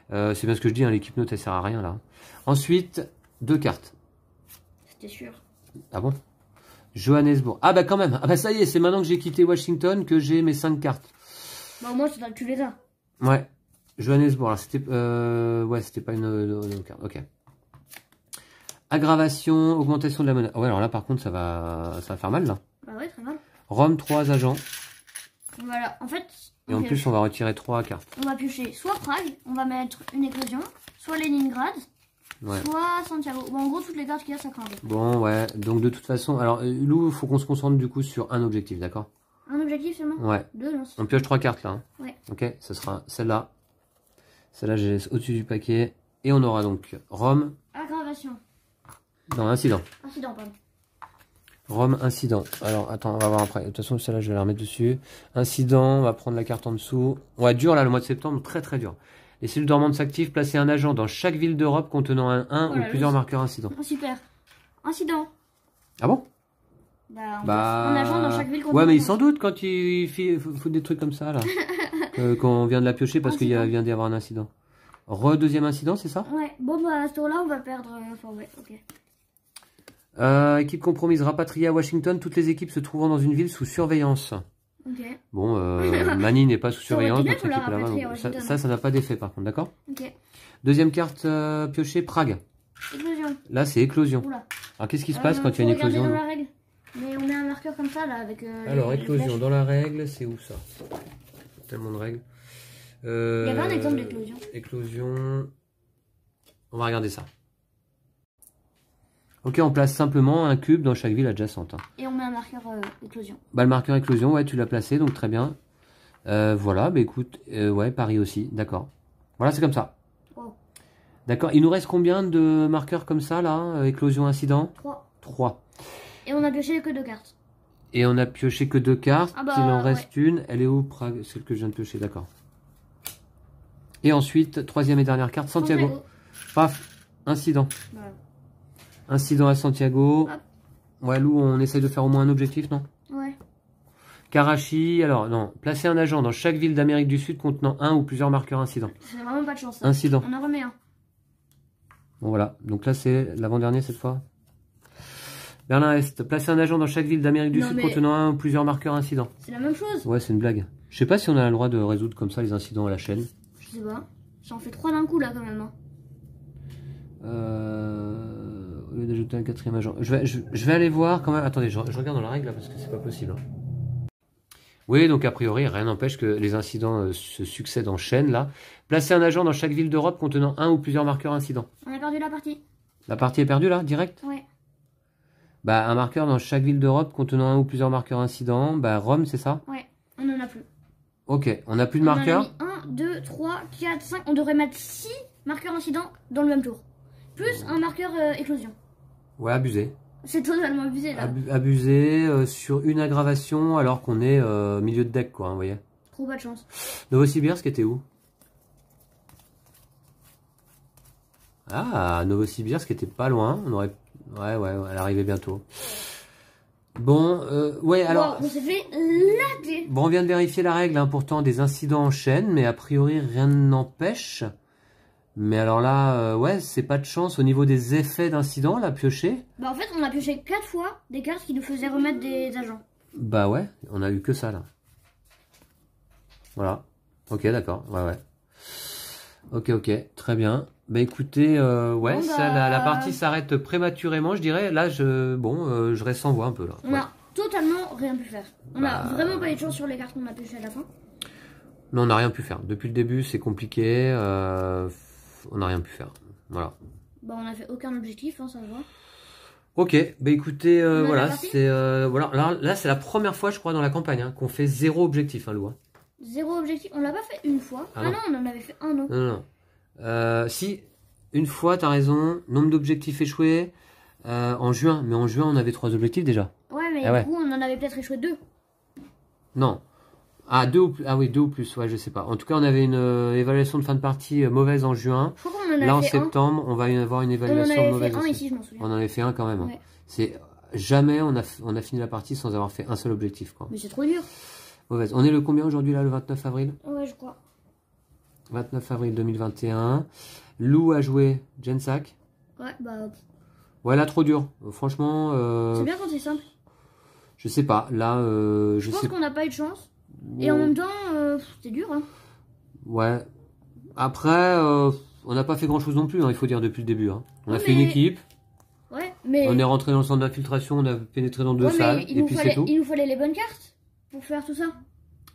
C'est bien ce que je dis, hein, l'équipe note, elle sert à rien là. Ensuite, 2 cartes. C'était sûr. Ah bon? Johannesburg. Ah bah quand même. Ah bah ça y est, c'est maintenant que j'ai quitté Washington que j'ai mes 5 cartes. Bah au moins, tu les as. Ouais. Johannesburg. Alors c'était... ouais, c'était pas une carte. Ok. Aggravation, augmentation de la monnaie. Ouais, alors là par contre, ça va faire mal là. Bah ouais, très mal. Rome, 3 agents. Voilà, en fait... Et en plus, on va retirer 3 cartes. On va piocher soit Prague, on va mettre une éclosion, soit Leningrad, Ouais. soit Santiago. Bon, en gros, toutes les cartes qu'il y a, ça craint. Bon, ouais. Donc de toute façon, alors Lou, il faut qu'on se concentre du coup sur un objectif, d'accord? Un objectif seulement? Ouais. 2, non. On pioche 3 cartes là. Hein. Ouais. Ok, ce sera celle-là. Celle-là, je laisse au-dessus du paquet. Et on aura donc Rome. Aggravation. Non, incident. Incident, pardon. Rome, incident. Alors, attends, on va voir après. De toute façon, celle-là, je vais la remettre dessus. Incident, on va prendre la carte en dessous. Ouais, dur là, le mois de septembre, très très dur. Les cellules dormantes s'activent. Placez un agent dans chaque ville d'Europe contenant un ou plusieurs marqueurs incidents. Oh, super. Incident. Ah bon? Bah, on place un agent dans chaque ville qu'on ouais, mais il s'en doute quand il faut des trucs comme ça, là. Quand on vient de la piocher parce qu'il vient d'y avoir un incident. Deuxième incident, c'est ça? Ouais, bon, bah, à ce tour-là, on va perdre. Enfin, ouais, ok. Équipe compromise rapatriée à Washington. Toutes les équipes se trouvant dans une ville sous surveillance. Ok. Bon, Manny n'est pas sous surveillance, bien notre équipe est là-bas. donc Ça n'a pas d'effet par contre, d'accord? Ok. Deuxième carte piochée, Prague. Éclosion. Là, c'est éclosion. Oula. Alors, qu'est-ce qui se passe quand il y a une faut regarder éclosion? dans la règle. Mais on met un marqueur comme ça, là, avec... Alors, les éclosion, flèches. dans la règle, c'est où ça? Tellement de règles. Il y avait un exemple d'éclosion. Éclosion. On va regarder ça. Ok, on place simplement un cube dans chaque ville adjacente. Hein. Et on met un marqueur éclosion. Bah, le marqueur éclosion, ouais, tu l'as placé, donc très bien. Voilà, bah écoute, ouais, Paris aussi, d'accord. Voilà, c'est comme ça. Wow. D'accord, il nous reste combien de marqueurs comme ça, là? Éclosion, incident? 3. 3. Et on a pioché que 2 cartes. Et on a pioché que 2 cartes, Ah bah, il en reste une. Elle est où, Prague? Celle que je viens de piocher, d'accord. Et ensuite, troisième et dernière carte, Santiago. Paf, incident. Voilà. Incident à Santiago. Hop. Ouais, Lou, on essaye de faire au moins un objectif, non? Ouais. Karachi, alors non, placer un agent dans chaque ville d'Amérique du Sud contenant un ou plusieurs marqueurs incidents. C'est vraiment pas de chance. Ça. Incident. On en remet un. Bon voilà, donc là c'est l'avant-dernier cette fois. Berlin-Est, placer un agent dans chaque ville d'Amérique du Sud contenant un ou plusieurs marqueurs incidents. C'est la même chose. Ouais, c'est une blague. Je sais pas si on a le droit de résoudre comme ça les incidents à la chaîne. Je sais pas. J'en fais 3 d'un coup là quand même. Hein. Au lieu d'ajouter un quatrième agent. Je vais aller voir quand même. Attendez, je regarde dans la règle là parce que c'est pas possible. Hein. Oui, donc a priori, rien n'empêche que les incidents se succèdent en chaîne là. Placez un agent dans chaque ville d'Europe contenant un ou plusieurs marqueurs incidents. On a perdu la partie. La partie est perdue là, direct? Ouais. Bah, un marqueur dans chaque ville d'Europe contenant un ou plusieurs marqueurs incidents. Bah, Rome, c'est ça? Ouais, on en a plus. Ok, on n'a plus de marqueurs? 1, 2, 3, 4, 5. On devrait mettre 6 marqueurs incidents dans le même tour. Plus un marqueur éclosion. Ouais, abusé. C'est totalement abusé là. Abusé sur une aggravation alors qu'on est milieu de deck, quoi, hein, vous voyez. Trop pas de chance. Novosibirsk était où? Ah, Novosibirsk était pas loin. On aurait... Ouais, elle arrivait bientôt. Bon, ouais, alors... Wow, on s'est fait latter. Bon, on vient de vérifier la règle, hein, pourtant des incidents en chaîne, mais a priori rien n'empêche. Mais alors là, ouais, c'est pas de chance au niveau des effets d'incidents, là, pioché. Bah en fait, on a pioché 4 fois des cartes qui nous faisaient remettre des agents. Bah ouais, on a eu que ça, là. Voilà. Ok, d'accord, ouais. Ok, très bien. Bah écoutez, ouais, Bon, ça, la partie s'arrête prématurément, je dirais. Là, je reste sans voix un peu, là. On a totalement rien pu faire. On a vraiment pas eu de chance sur les cartes qu'on a pioché à la fin. Non, on n'a rien pu faire. Depuis le début, c'est compliqué. On n'a rien pu faire. Voilà. Bah on a fait aucun objectif, hein, ça se voit. Ok, bah écoutez, voilà, partie c'est voilà, là c'est la première fois, je crois, dans la campagne, hein, qu'on fait 0 objectif, hein, Lou. Hein. 0 objectif, on l'a pas fait une fois. Ah non, on en avait fait un autre. Non. Si, une fois, t'as raison, nombre d'objectifs échoués en juin, mais en juin on avait 3 objectifs déjà. Ouais, mais du coup on en avait peut-être échoué 2. Non. Ah, 2 ou plus, ah oui, 2 ou plus, ouais, je sais pas. En tout cas, on avait une évaluation de fin de partie mauvaise en juin. Je crois qu'on en avait Là, en fait septembre, on va avoir une évaluation mauvaise on en avait fait un aussi. ici, je m'en souviens. On en avait fait un quand même. Hein. Ouais. C'est jamais on a fini la partie sans avoir fait un seul objectif, quoi. Mais c'est trop dur. Mauvaise. On est le combien aujourd'hui là, le 29 avril? Ouais, je crois. 29 avril 2021. Lou a joué Gensac. Ouais, bah... Ouais, là, trop dur. Franchement... C'est bien quand c'est simple. Je sais pas. Là, je pense qu'on n'a pas eu de chance. Et en même temps, c'est dur, hein. Ouais. Après, on n'a pas fait grand-chose non plus, hein, il faut dire, depuis le début. Hein. On a fait une équipe. Ouais, mais... On est rentré dans le centre d'infiltration, on a pénétré dans 2 salles, et puis c'est tout. Il nous fallait les bonnes cartes pour faire tout ça.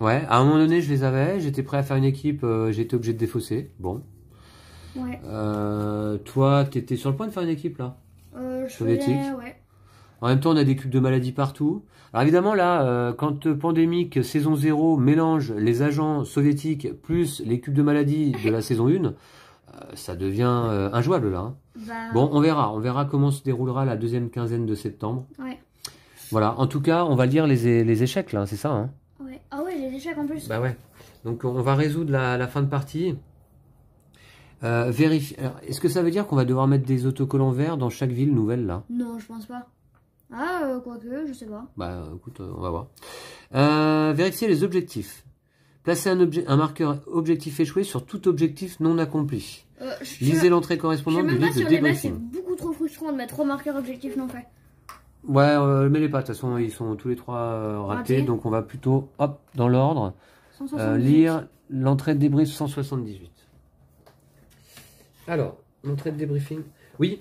Ouais, à un moment donné, je les avais, j'étais prêt à faire une équipe, j'étais obligé de défausser. Bon. Ouais. Toi, t'étais sur le point de faire une équipe, là? Soviétique. Ouais. En même temps, on a des cubes de maladies partout. Alors évidemment, là, quand Pandémique saison 0 mélange les agents soviétiques plus les cubes de maladies de la saison 1, ça devient injouable, là. Hein. Bah... Bon, on verra comment se déroulera la deuxième quinzaine de septembre. Ouais. Voilà, en tout cas, on va lire les échecs, là, c'est ça, hein? Ouais. Ah ouais, les échecs en plus. Bah ouais. Donc, on va résoudre la fin de partie. Vérifie. Est-ce que ça veut dire qu'on va devoir mettre des autocollants verts dans chaque ville nouvelle, là? Non, je pense pas. Ah, quoique, je sais pas. Bah, écoute, on va voir. Vérifier les objectifs. Placer un marqueur objectif échoué sur tout objectif non accompli. Lisez l'entrée correspondante du livre de débriefing. C'est beaucoup trop frustrant de mettre 3 marqueurs objectifs non faits. Ouais, mets-les pas. De toute façon, ils sont tous les 3 ratés. Donc, on va plutôt, hop, dans l'ordre, lire l'entrée de débrief 178. Alors, l'entrée de débriefing. Oui.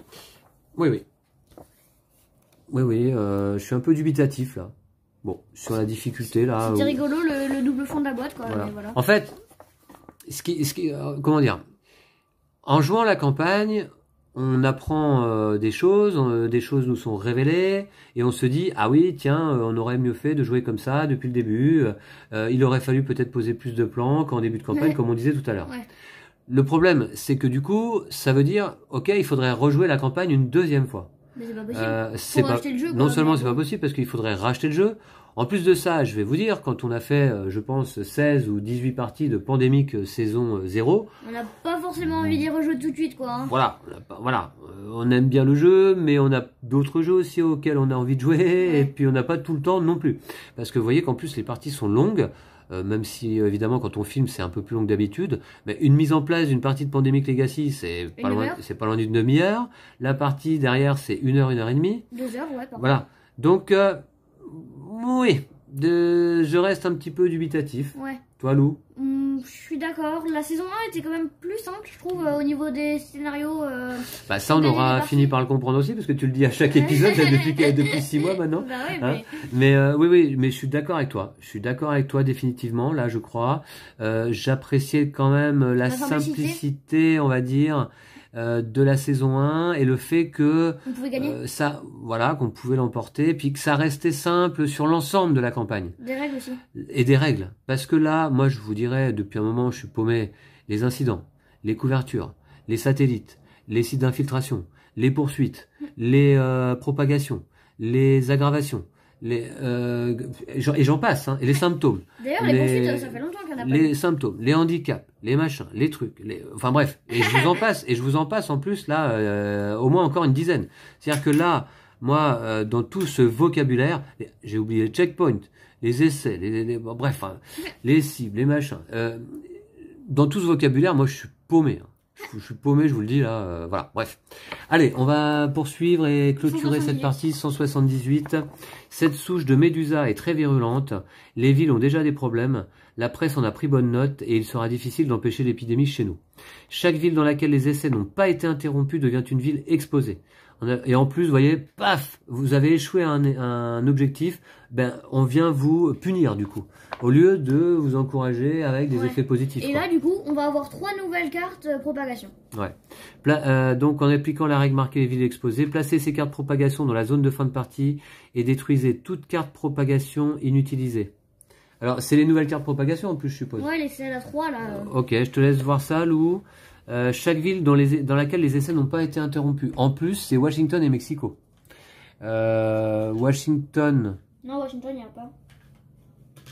Oui, je suis un peu dubitatif, là. Bon, sur la difficulté, là. C'était rigolo, le double fond de la boîte, quoi. Voilà. Mais voilà. En fait, comment dire, en jouant la campagne, on apprend des choses nous sont révélées, et on se dit, ah oui, tiens, on aurait mieux fait de jouer comme ça depuis le début, il aurait fallu peut-être poser plus de plans qu'en début de campagne, comme on disait tout à l'heure. Ouais. Le problème, c'est que du coup, ça veut dire, ok, il faudrait rejouer la campagne une deuxième fois. Mais c'est pas possible. Le jeu, non seulement c'est pas possible parce qu'il faudrait racheter le jeu. En plus de ça, je vais vous dire, quand on a fait, je pense, 16 ou 18 parties de Pandémique saison 0... On n'a pas forcément envie d'y rejouer tout de suite, quoi. Hein. Voilà, on aime bien le jeu, mais on a d'autres jeux aussi auxquels on a envie de jouer, ouais. Et puis on n'a pas tout le temps non plus. Parce que vous voyez qu'en plus, les parties sont longues, même si, évidemment, quand on filme, c'est un peu plus long que d'habitude. Mais une mise en place d'une partie de Pandemic Legacy, c'est pas loin d'une demi-heure. La partie derrière, c'est 1 heure, 1 heure et demie. 2 heures, ouais. Voilà. Donc, oui, je reste un petit peu dubitatif. Ouais. Toi, Lou? Je suis d'accord. La saison 1 était quand même plus simple, je trouve, au niveau des scénarios. Bah ça, on aura fini par le comprendre aussi, parce que tu le dis à chaque épisode depuis 6 mois maintenant. Bah ouais, hein, mais oui, mais je suis d'accord avec toi. Je suis d'accord avec toi définitivement, là, je crois. J'appréciais quand même la simplicité, on va dire, de la saison 1 et le fait que on pouvait gagner. Ça, voilà, qu'on pouvait l'emporter, puis que ça restait simple sur l'ensemble de la campagne. Des règles aussi. Et des règles. Parce que là, moi, je vous dirais, depuis un moment, je suis paumé, les incidents, les couvertures, les satellites, les sites d'infiltration, les poursuites, les propagations, les aggravations, et j'en passe, hein, et les symptômes. D'ailleurs, les poursuites, ça fait longtemps qu'il y en a pas. Les symptômes, les handicaps, les machins, les trucs, enfin bref, et je vous en passe, en plus là, au moins encore une dizaine. C'est-à-dire que là, moi, dans tout ce vocabulaire, j'ai oublié les checkpoints, les essais, bref, hein, les cibles, les machins. Dans tout ce vocabulaire, moi, je suis paumé. Hein. Je suis paumé, je vous le dis là, voilà, bref. Allez, on va poursuivre et clôturer cette partie 178. Cette souche de Médusa est très virulente, les villes ont déjà des problèmes, la presse en a pris bonne note et il sera difficile d'empêcher l'épidémie chez nous. Chaque ville dans laquelle les essais n'ont pas été interrompus devient une ville exposée. Et en plus, vous voyez, paf, vous avez échoué à un objectif, ben on vient vous punir du coup, au lieu de vous encourager avec des effets positifs. Et là, du coup, on va avoir 3 nouvelles cartes propagation. Ouais. Donc, en appliquant la règle marquée les villes exposées, placez ces cartes propagation dans la zone de fin de partie et détruisez toute carte propagation inutilisée. Alors, c'est les nouvelles cartes propagation en plus, je suppose. Ouais, c'est la 3 là. Ok, je te laisse voir ça, Lou. Chaque ville dans laquelle les essais n'ont pas été interrompus. En plus, c'est Washington et Mexico. Washington. Non, Washington, il n'y a pas.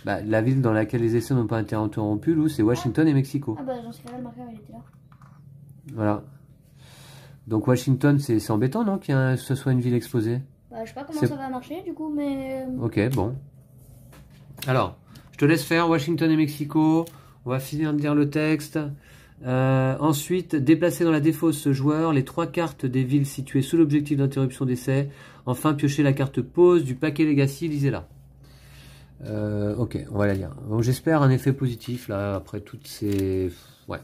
Bah, la ville dans laquelle les essais n'ont pas été interrompus, Lou, c'est Washington et Mexico. Ah bah dans ce cas-là, le marqueur, il était là. Voilà. Donc Washington, c'est embêtant, non, que ce soit une ville exposée? Bah, je sais pas comment ça va marcher, du coup, mais... Ok, bon. Alors, je te laisse faire Washington et Mexico. On va finir de lire le texte. Ensuite, déplacer dans la défausse joueur les 3 cartes des villes situées sous l'objectif d'interruption d'essai. Enfin, piocher la carte pause du paquet Legacy, lisez-la. Ok, on va la lire. Donc, j'espère un effet positif là après toutes ces... Ouais.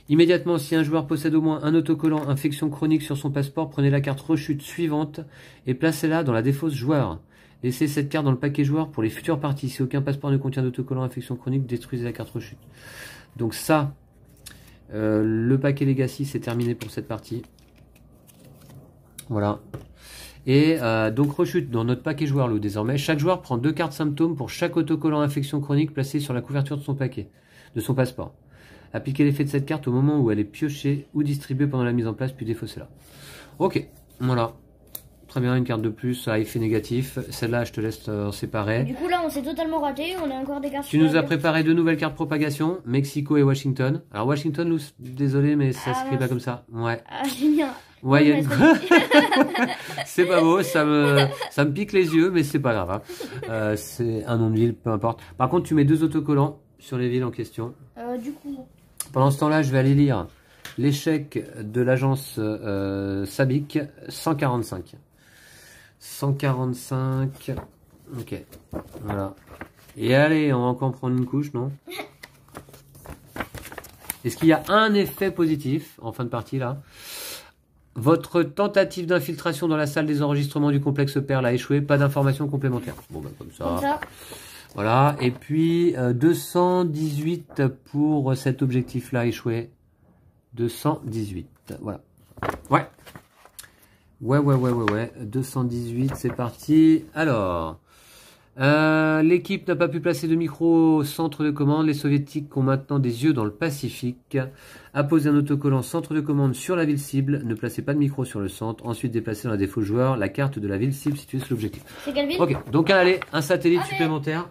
Immédiatement, si un joueur possède au moins un autocollant infection chronique sur son passeport, prenez la carte rechute suivante et placez-la dans la défausse joueur. Laissez cette carte dans le paquet joueur pour les futures parties. Si aucun passeport ne contient d'autocollant infection chronique, détruisez la carte rechute. Donc ça, le paquet Legacy, c'est terminé pour cette partie. Voilà. Et donc rechute dans notre paquet joueur, Lou, désormais. Chaque joueur prend 2 cartes symptômes pour chaque autocollant infection chronique placé sur la couverture de son paquet, de son passeport. Appliquez l'effet de cette carte au moment où elle est piochée ou distribuée pendant la mise en place, puis défaussez-la. Ok, voilà. Très bien, une carte de plus à effet négatif. Celle-là, je te laisse en séparer. Du coup, là, on s'est totalement raté. On a encore des cartes. Tu nous as préparé 2 nouvelles cartes propagation, Mexico et Washington. Alors, Washington, Lou, désolé, mais ça s'écrit pas comme ça. Ouais. Ah, génial. Ouais, y a une... C'est pas beau, ça me pique les yeux, mais c'est pas grave. Hein. C'est un nom de ville, peu importe. Par contre, tu mets 2 autocollants sur les villes en question. Du coup... Pendant ce temps-là, je vais aller lire l'échec de l'agence Sabic 145. 145. Ok. Voilà. Et allez, on va encore prendre une couche, non? Est-ce qu'il y a un effet positif en fin de partie là? Votre tentative d'infiltration dans la salle des enregistrements du complexe Perle a échoué. Pas d'informations complémentaires. Bon, ben comme ça. Comme ça. Voilà. Et puis 218 pour cet objectif-là échoué. 218. Voilà. Ouais. Ouais. 218, c'est parti. Alors, l'équipe n'a pas pu placer de micro au centre de commande. Les soviétiques ont maintenant des yeux dans le Pacifique. Apposez un autocollant centre de commande sur la ville cible. Ne placez pas de micro sur le centre. Ensuite, déplacez dans la défaut joueur la carte de la ville cible située sur l'objectif. C'est quelle ville? Ok, donc allez, un satellite supplémentaire.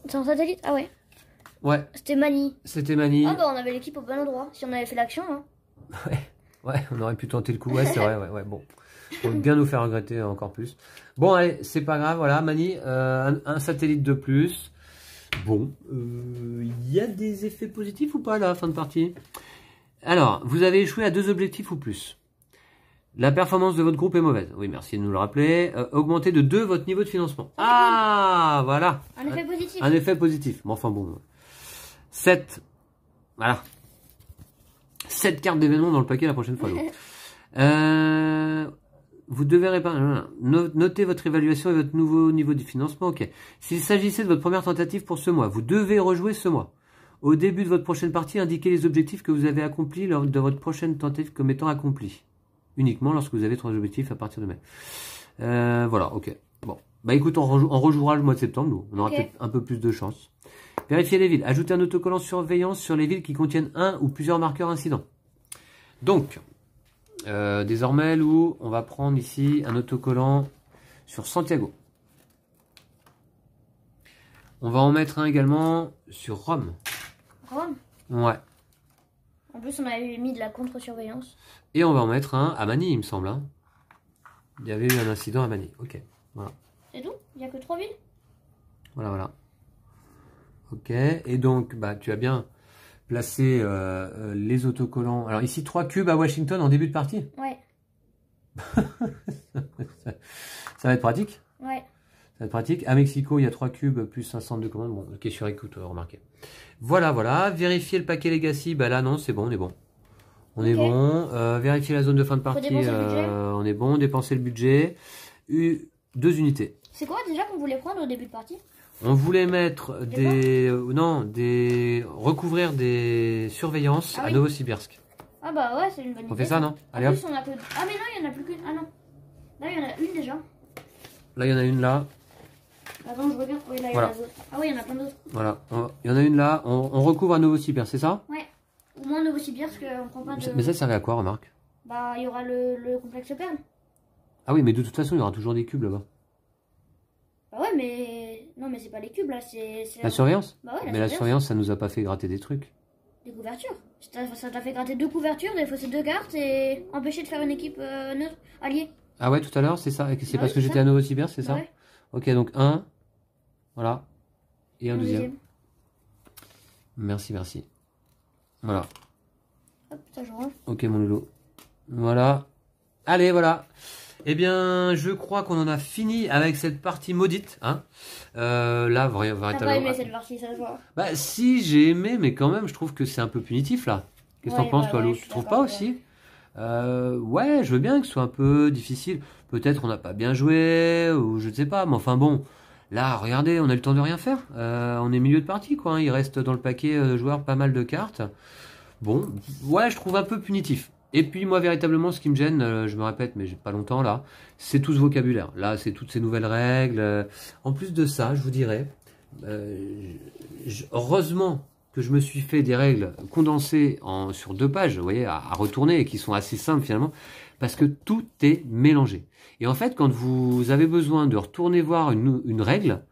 C'est un satellite? Ah ouais. Ouais. C'était Mani. C'était Mani. Ah bah on avait l'équipe au bon endroit. Si on avait fait l'action, hein. Ouais, on aurait pu tenter le coup. Ouais, c'est vrai, ouais, bon. Pour bien nous faire regretter encore plus. Bon, allez, c'est pas grave, voilà, Mani, un satellite de plus. Bon, il y a des effets positifs ou pas à la fin de partie? Alors, vous avez échoué à 2 objectifs ou plus. La performance de votre groupe est mauvaise. Oui, merci de nous le rappeler. Augmentez de 2 votre niveau de financement. Ah, voilà. Un effet positif. Un effet positif. Mais enfin bon, 7. Voilà. 7 cartes d'événements dans le paquet la prochaine fois. Vous devez noter votre évaluation et votre nouveau niveau de financement. Ok. S'il s'agissait de votre première tentative pour ce mois, vous devez rejouer ce mois. Au début de votre prochaine partie, indiquez les objectifs que vous avez accomplis lors de votre prochaine tentative comme étant accomplis. Uniquement lorsque vous avez 3 objectifs à partir de mai. Voilà, ok. Bon. Bah écoute, on rejouera le mois de septembre, nous. On aura peut-être un peu plus de chance. Vérifiez les villes. Ajoutez un autocollant surveillance sur les villes qui contiennent un ou plusieurs marqueurs incidents. Donc, désormais, Lou, on va prendre ici un autocollant sur Santiago. On va en mettre un également sur Rome. Rome? Ouais. En plus, on avait mis de la contre-surveillance. Et on va en mettre un à Manille, il me semble. Hein. Il y avait eu un incident à Manille. Ok, voilà. C'est tout? Il n'y a que 3 villes? Voilà, voilà. Ok, et donc, bah, tu as bien placé les autocollants. Alors ici, 3 cubes à Washington en début de partie. Ouais. Ça va être pratique. Ouais. Ça va être pratique. À Mexico, il y a 3 cubes plus un centre de commande. Bon, ok, sur écoute, remarquez. Voilà, voilà. Vérifier le paquet Legacy. Bah là, non, c'est bon, on est bon. On est bon. Vérifier la zone de fin de partie. On est bon. Dépenser le budget. 2 unités. C'est quoi déjà qu'on voulait prendre au début de partie? On voulait mettre recouvrir des surveillances à Novosibirsk. Ah bah ouais, c'est une bonne idée. On fait ça, non? Allez hop. Ah mais non, il n'y en a plus qu'une. Ah non. Là, il y en a une déjà. Là, il y en a une là. Attends, je regarde. Oui, là, il y en a d'autres. Ah oui, il y en a plein d'autres. Voilà. Il y en a une là. On recouvre à Novosibirsk, c'est ça? Ouais. Au moins Novosibirsk, on prend pas de... Mais ça servait à quoi, remarque? Bah, il y aura le complexe Perle. Ah oui, mais de toute façon, il y aura toujours des cubes là-bas. Bah ouais, mais... Non, mais c'est pas les cubes, là, c'est... La surveillance? Bah ouais, mais la surveillance, ça nous a pas fait gratter des trucs. Des couvertures. Ça t'a fait gratter 2 couvertures, défausser 2 cartes et empêcher de faire une équipe neutre, alliée. Ah ouais, tout à l'heure, c'est ça? C'est parce que j'étais à Novosibirsk, c'est ça? Ouais. Ok, donc un. Voilà. Et un deuxième. Deuxième. Merci, merci. Voilà. Hop, ça je range. Ok, mon loulou. Voilà. Allez, voilà. Eh bien, je crois qu'on en a fini avec cette partie maudite. Hein. Là, véritablement. T'as pas aimé cette partie, ça se voit. Bah, si, j'ai aimé, mais quand même, je trouve que c'est un peu punitif, là. Qu'est-ce que t'en penses, toi, Lou? Tu trouves pas aussi? Ouais, je veux bien que ce soit un peu difficile. Peut-être on n'a pas bien joué, ou je ne sais pas, mais enfin bon. Là, regardez, on a le temps de rien faire. On est milieu de partie, quoi. Hein. Il reste dans le paquet joueurs pas mal de cartes. Bon, ouais, je trouve un peu punitif. Et puis moi, véritablement, ce qui me gêne, je me répète, mais j'ai pas longtemps là, c'est tout ce vocabulaire. Là, c'est toutes ces nouvelles règles. En plus de ça, je vous dirais, heureusement que je me suis fait des règles condensées sur 2 pages, vous voyez, à retourner, et qui sont assez simples finalement, parce que tout est mélangé. Et en fait, quand vous avez besoin de retourner voir une règle,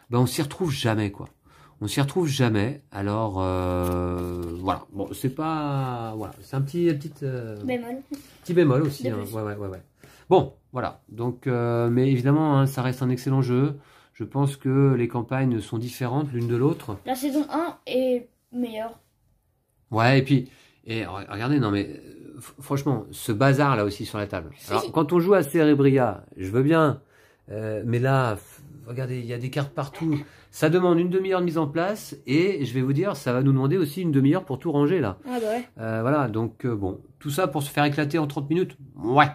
ben on s'y retrouve jamais, quoi. On s'y retrouve jamais. Alors, voilà. Bon, c'est pas... Voilà, c'est un petit bémol. Petit bémol aussi. Hein. Ouais. Bon, voilà. Donc, mais évidemment, hein, ça reste un excellent jeu. Je pense que les campagnes sont différentes l'une de l'autre. La saison 1 est meilleure. Ouais, et puis... Et regardez, non mais... Franchement, ce bazar là aussi sur la table. Alors, quand on joue à Cerebria, je veux bien. Mais là, regardez, il y a des cartes partout. Ça demande une demi-heure de mise en place. Et je vais vous dire, ça va nous demander aussi une demi-heure pour tout ranger là. Ah bah ouais. Voilà, donc bon. Tout ça pour se faire éclater en 30 minutes. Ouais.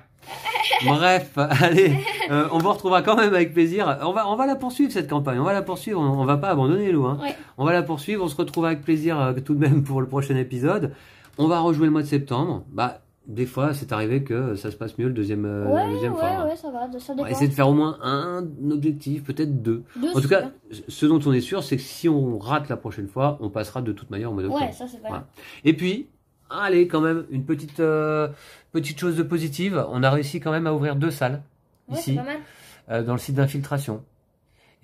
Bref, allez, on vous retrouvera quand même avec plaisir. On va la poursuivre cette campagne. On va la poursuivre. On va pas abandonner, Lou. Hein. Ouais. On va la poursuivre. On se retrouve avec plaisir tout de même pour le prochain épisode. On va rejouer le mois de septembre. Bah, des fois, c'est arrivé que ça se passe mieux le deuxième fois. Ouais, ça va. Ça on dépend. va essayer de faire au moins un objectif, peut-être 2. En tout cas, ce dont on est sûr, c'est que si on rate la prochaine fois, on passera de toute manière au mode octobre. Ouais, ça c'est pas voilà. Et puis, allez, quand même, une petite chose de positive. On a réussi quand même à ouvrir 2 salles ici, pas mal. dans le site d'infiltration.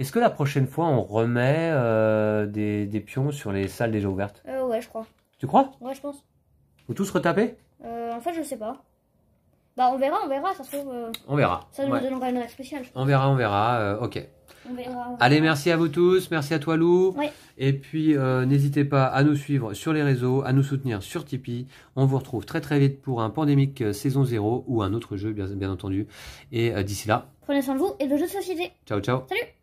Est-ce que la prochaine fois, on remet des pions sur les salles déjà ouvertes? Ouais, je crois. Tu crois? Ouais, je pense. Faut tous retaper? En fait, je sais pas. Bah, on verra, ça se trouve. On verra. Ça nous donnera une règle spéciale. On verra. Ok. On verra. Allez, merci à vous tous. Merci à toi, Lou. Ouais. Et puis, n'hésitez pas à nous suivre sur les réseaux, à nous soutenir sur Tipeee. On vous retrouve très très vite pour un Pandémique saison 0 ou un autre jeu, bien entendu. Et d'ici là, Prenez soin de vous et de jeux de société. Ciao, ciao. Salut!